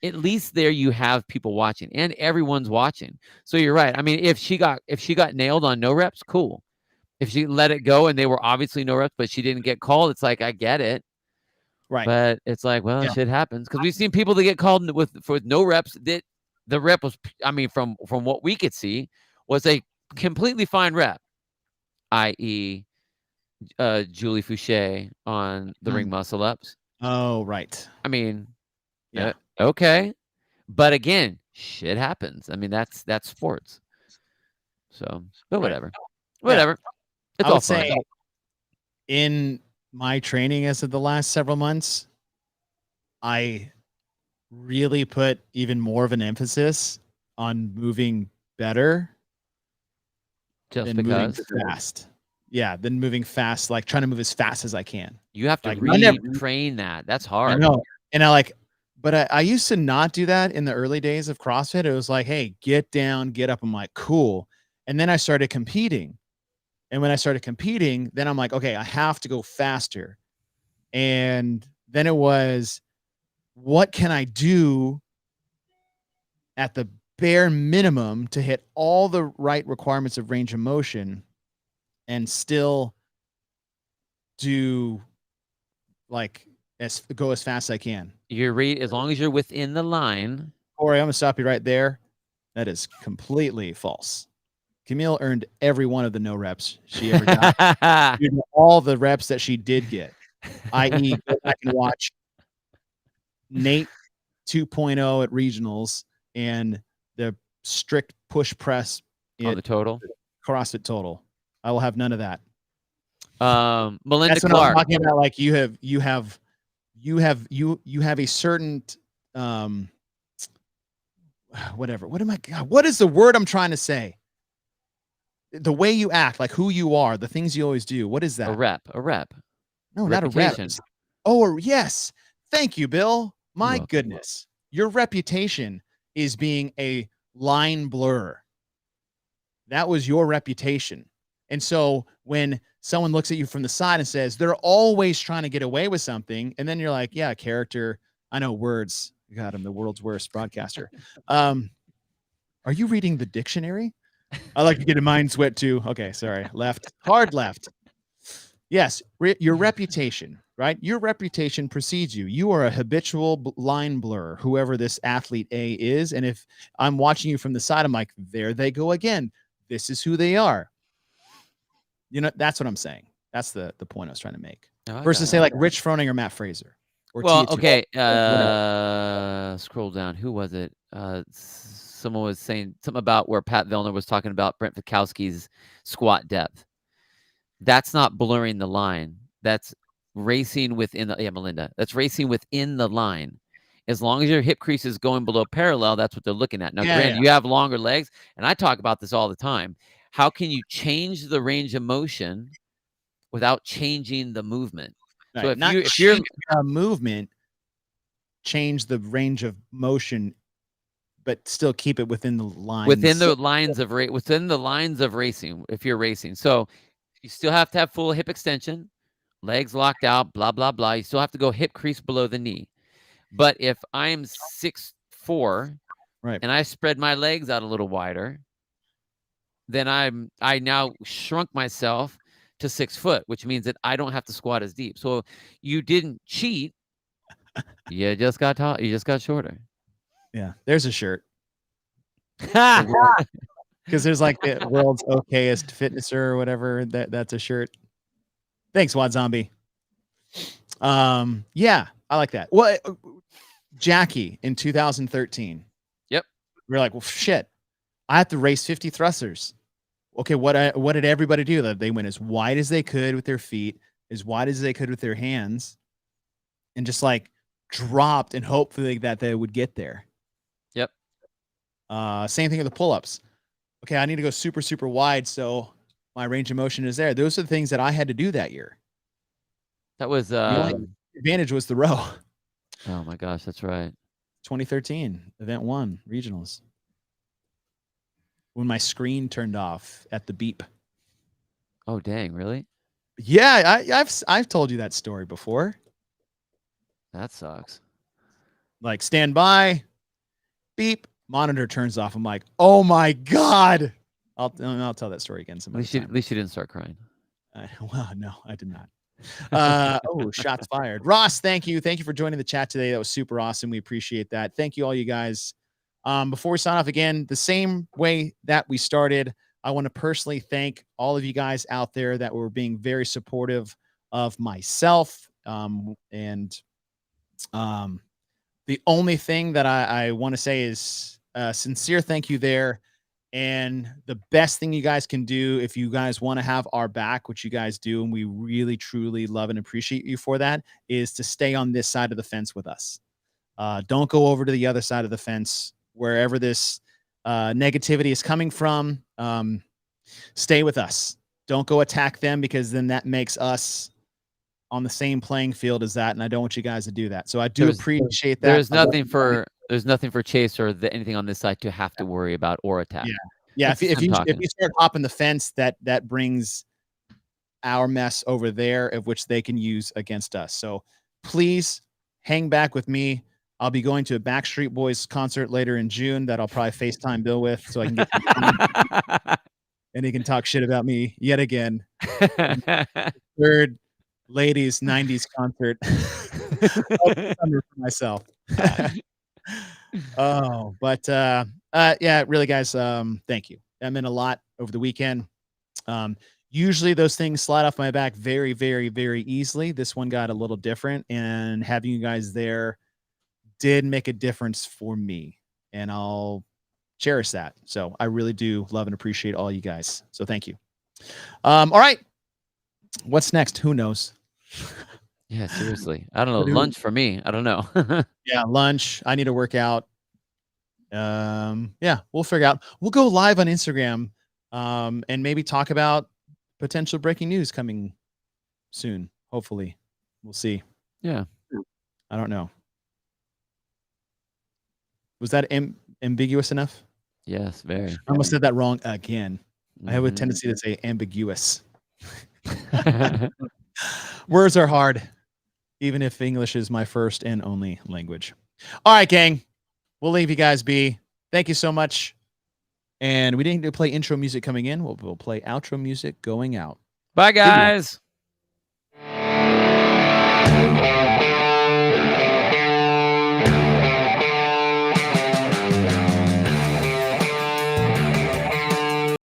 Speaker 5: At least there you have people watching, and everyone's watching. So you're right. I mean, if she got nailed on no reps, cool. If she let it go and they were obviously no reps, but she didn't get called, it's like I get it.
Speaker 4: Right.
Speaker 5: But it's like, well,
Speaker 4: Yeah.
Speaker 5: shit happens because we've seen people that get called with no reps. That the rep was, I mean, from what we could see, was a completely fine rep, i.e., Julie Fouché on the ring muscle ups.
Speaker 4: Oh, right.
Speaker 5: I mean,
Speaker 4: Yeah.
Speaker 5: Okay, but again, shit happens. I mean, that's sports. So, but whatever. It's
Speaker 4: I
Speaker 5: all
Speaker 4: would
Speaker 5: fun.
Speaker 4: say in my training as of the last several months, I really put even more of an emphasis on moving better
Speaker 5: Just
Speaker 4: than moving
Speaker 5: because
Speaker 4: fast. Yeah, than moving fast, like trying to move as fast as I can.
Speaker 5: you have to
Speaker 4: Like, I never-
Speaker 5: retrain that. That's
Speaker 4: I
Speaker 5: hard.
Speaker 4: know. And but I used to not do that in the early days of CrossFit. It was like, hey, get down, get up. I'm like, cool. And then I started competing. And when I started competing, then I'm like, okay, I have to go faster. And then it was, what can I do at the bare minimum to hit all the right requirements of range of motion and still do go as fast as I can?
Speaker 5: You're as long as you're within the line.
Speaker 4: Corey, I'm gonna stop you right there. That is completely false. Camille earned every one of the no reps she ever got. All the reps that she did get, i.e., go back and watch Nate 2.0 at regionals and the strict push press
Speaker 5: On the total.
Speaker 4: CrossFit total. I will have none of that.
Speaker 5: Melinda
Speaker 4: That's what I'm
Speaker 5: Clark.
Speaker 4: talking about. Like you have a certain whatever. What is the word I'm trying to say? The way you act, like who you are, the things you always do. What is that?
Speaker 5: A rep.
Speaker 4: No, not a rep.
Speaker 5: Reputation.
Speaker 4: Oh, yes. Thank you, Bill. My
Speaker 5: welcome.
Speaker 4: goodness. Your reputation is being a line blur. That was your reputation. And so when someone looks at you from the side and says, they're always trying to get away with something, and then you're like, yeah, character. I know words. God, I'm the world's worst broadcaster. Are you reading the dictionary? I like to get a mind sweat too. Okay, sorry. Left. Hard left. Yes, your reputation, right? Your reputation precedes you. You are a habitual line blur, whoever this athlete A is. And if I'm watching you from the side, I'm like, there they go again. This is who they are. You know, that's what I'm saying. That's the point I was trying to make. Versus say like Rich Froning or Matt Fraser. Or
Speaker 5: well,
Speaker 4: Tia
Speaker 5: okay.
Speaker 4: Whatever.
Speaker 5: Scroll down. Who was it? Someone was saying something about where Pat Vellner was talking about Brent Fikowski's squat depth. That's not blurring the line. That's racing within the Melinda. That's racing within the line. As long as your hip crease is going below parallel, that's what they're looking at. Now, granted, you have longer legs, and I talk about this all the time. How can you change the range of motion without changing the movement?
Speaker 4: Right.
Speaker 5: So
Speaker 4: if you're movement, change the range of motion, but still keep it within the lines.
Speaker 5: Within the lines of racing, if you're racing. So you still have to have full hip extension, legs locked out, blah, blah, blah. You still have to go hip crease below the knee. But if I'm 6'4",
Speaker 4: right,
Speaker 5: and I spread my legs out a little wider, then I now shrunk myself to 6 foot, which means that I don't have to squat as deep. So you didn't cheat. You just got tall. You just got shorter.
Speaker 4: Yeah, there's a shirt. Because there's like the world's okayest fitnesser or whatever. That's a shirt. Thanks, Wad Zombie. Yeah, I like that. Well, Jackie in 2013.
Speaker 5: Yep.
Speaker 4: We're like, well, shit. I have to race 50 thrusters. Okay, what did everybody do? They went as wide as they could with their feet, as wide as they could with their hands, and just like dropped and hopefully that they would get there.
Speaker 5: Yep.
Speaker 4: Same thing with the pull-ups. Okay, I need to go super, super wide so my range of motion is there. Those are the things that I had to do that year.
Speaker 5: That was
Speaker 4: The only advantage was the row.
Speaker 5: oh my gosh, that's right.
Speaker 4: 2013, event 1, regionals. When my screen turned off at the beep.
Speaker 5: Oh dang, really?
Speaker 4: Yeah, I've told you that story before.
Speaker 5: That sucks.
Speaker 4: Like, stand by, beep, monitor turns off. I'm like, oh my God. I'll tell that story again some
Speaker 5: At
Speaker 4: other time.
Speaker 5: least you didn't start crying.
Speaker 4: Well, no, I did not. Oh, shots fired. Ross, thank you. Thank you for joining the chat today. That was super awesome. We appreciate that. Thank you, all you guys. Before we sign off again, the same way that we started, I want to personally thank all of you guys out there that were being very supportive of myself. The only thing that I want to say is a sincere thank you there. And the best thing you guys can do, if you guys want to have our back, which you guys do, and we really, truly love and appreciate you for that, is to stay on this side of the fence with us. Don't go over to the other side of the fence, wherever this negativity is coming from. Stay with us. Don't go attack them, because then that makes us on the same playing field as that, and I don't want you guys to do that. So I do appreciate that.
Speaker 5: There's nothing for Chase or anything on this side to have to worry about or attack.
Speaker 4: Yeah. If you start hopping the fence, that brings our mess over there, of which they can use against us. So please hang back with me. I'll be going to a Backstreet Boys concert later in June that I'll probably FaceTime Bill with, so I can get and he can talk shit about me yet again. Third ladies 90s concert for myself. Yeah, really, guys, thank you. That meant a lot over the weekend. Usually those things slide off my back very, very, very easily. This one got a little different, and having you guys there did make a difference for me, and I'll cherish that. So I really do love and appreciate all you guys. So thank you. All right. What's next? Who knows?
Speaker 5: Yeah, seriously. I don't know. Lunch for me. I don't know.
Speaker 4: Yeah, lunch. I need to work out. Yeah, we'll figure out. We'll go live on Instagram, and maybe talk about potential breaking news coming soon. Hopefully. We'll see.
Speaker 5: Yeah.
Speaker 4: I don't know. Was that ambiguous enough?
Speaker 5: Yes, very.
Speaker 4: I almost said that wrong again. I have a tendency to say ambiguous. Words are hard, even if English is my first and only language. All right, gang. We'll leave you guys be. Thank you so much. And we didn't play intro music coming in. We'll play outro music going out.
Speaker 5: Bye, guys.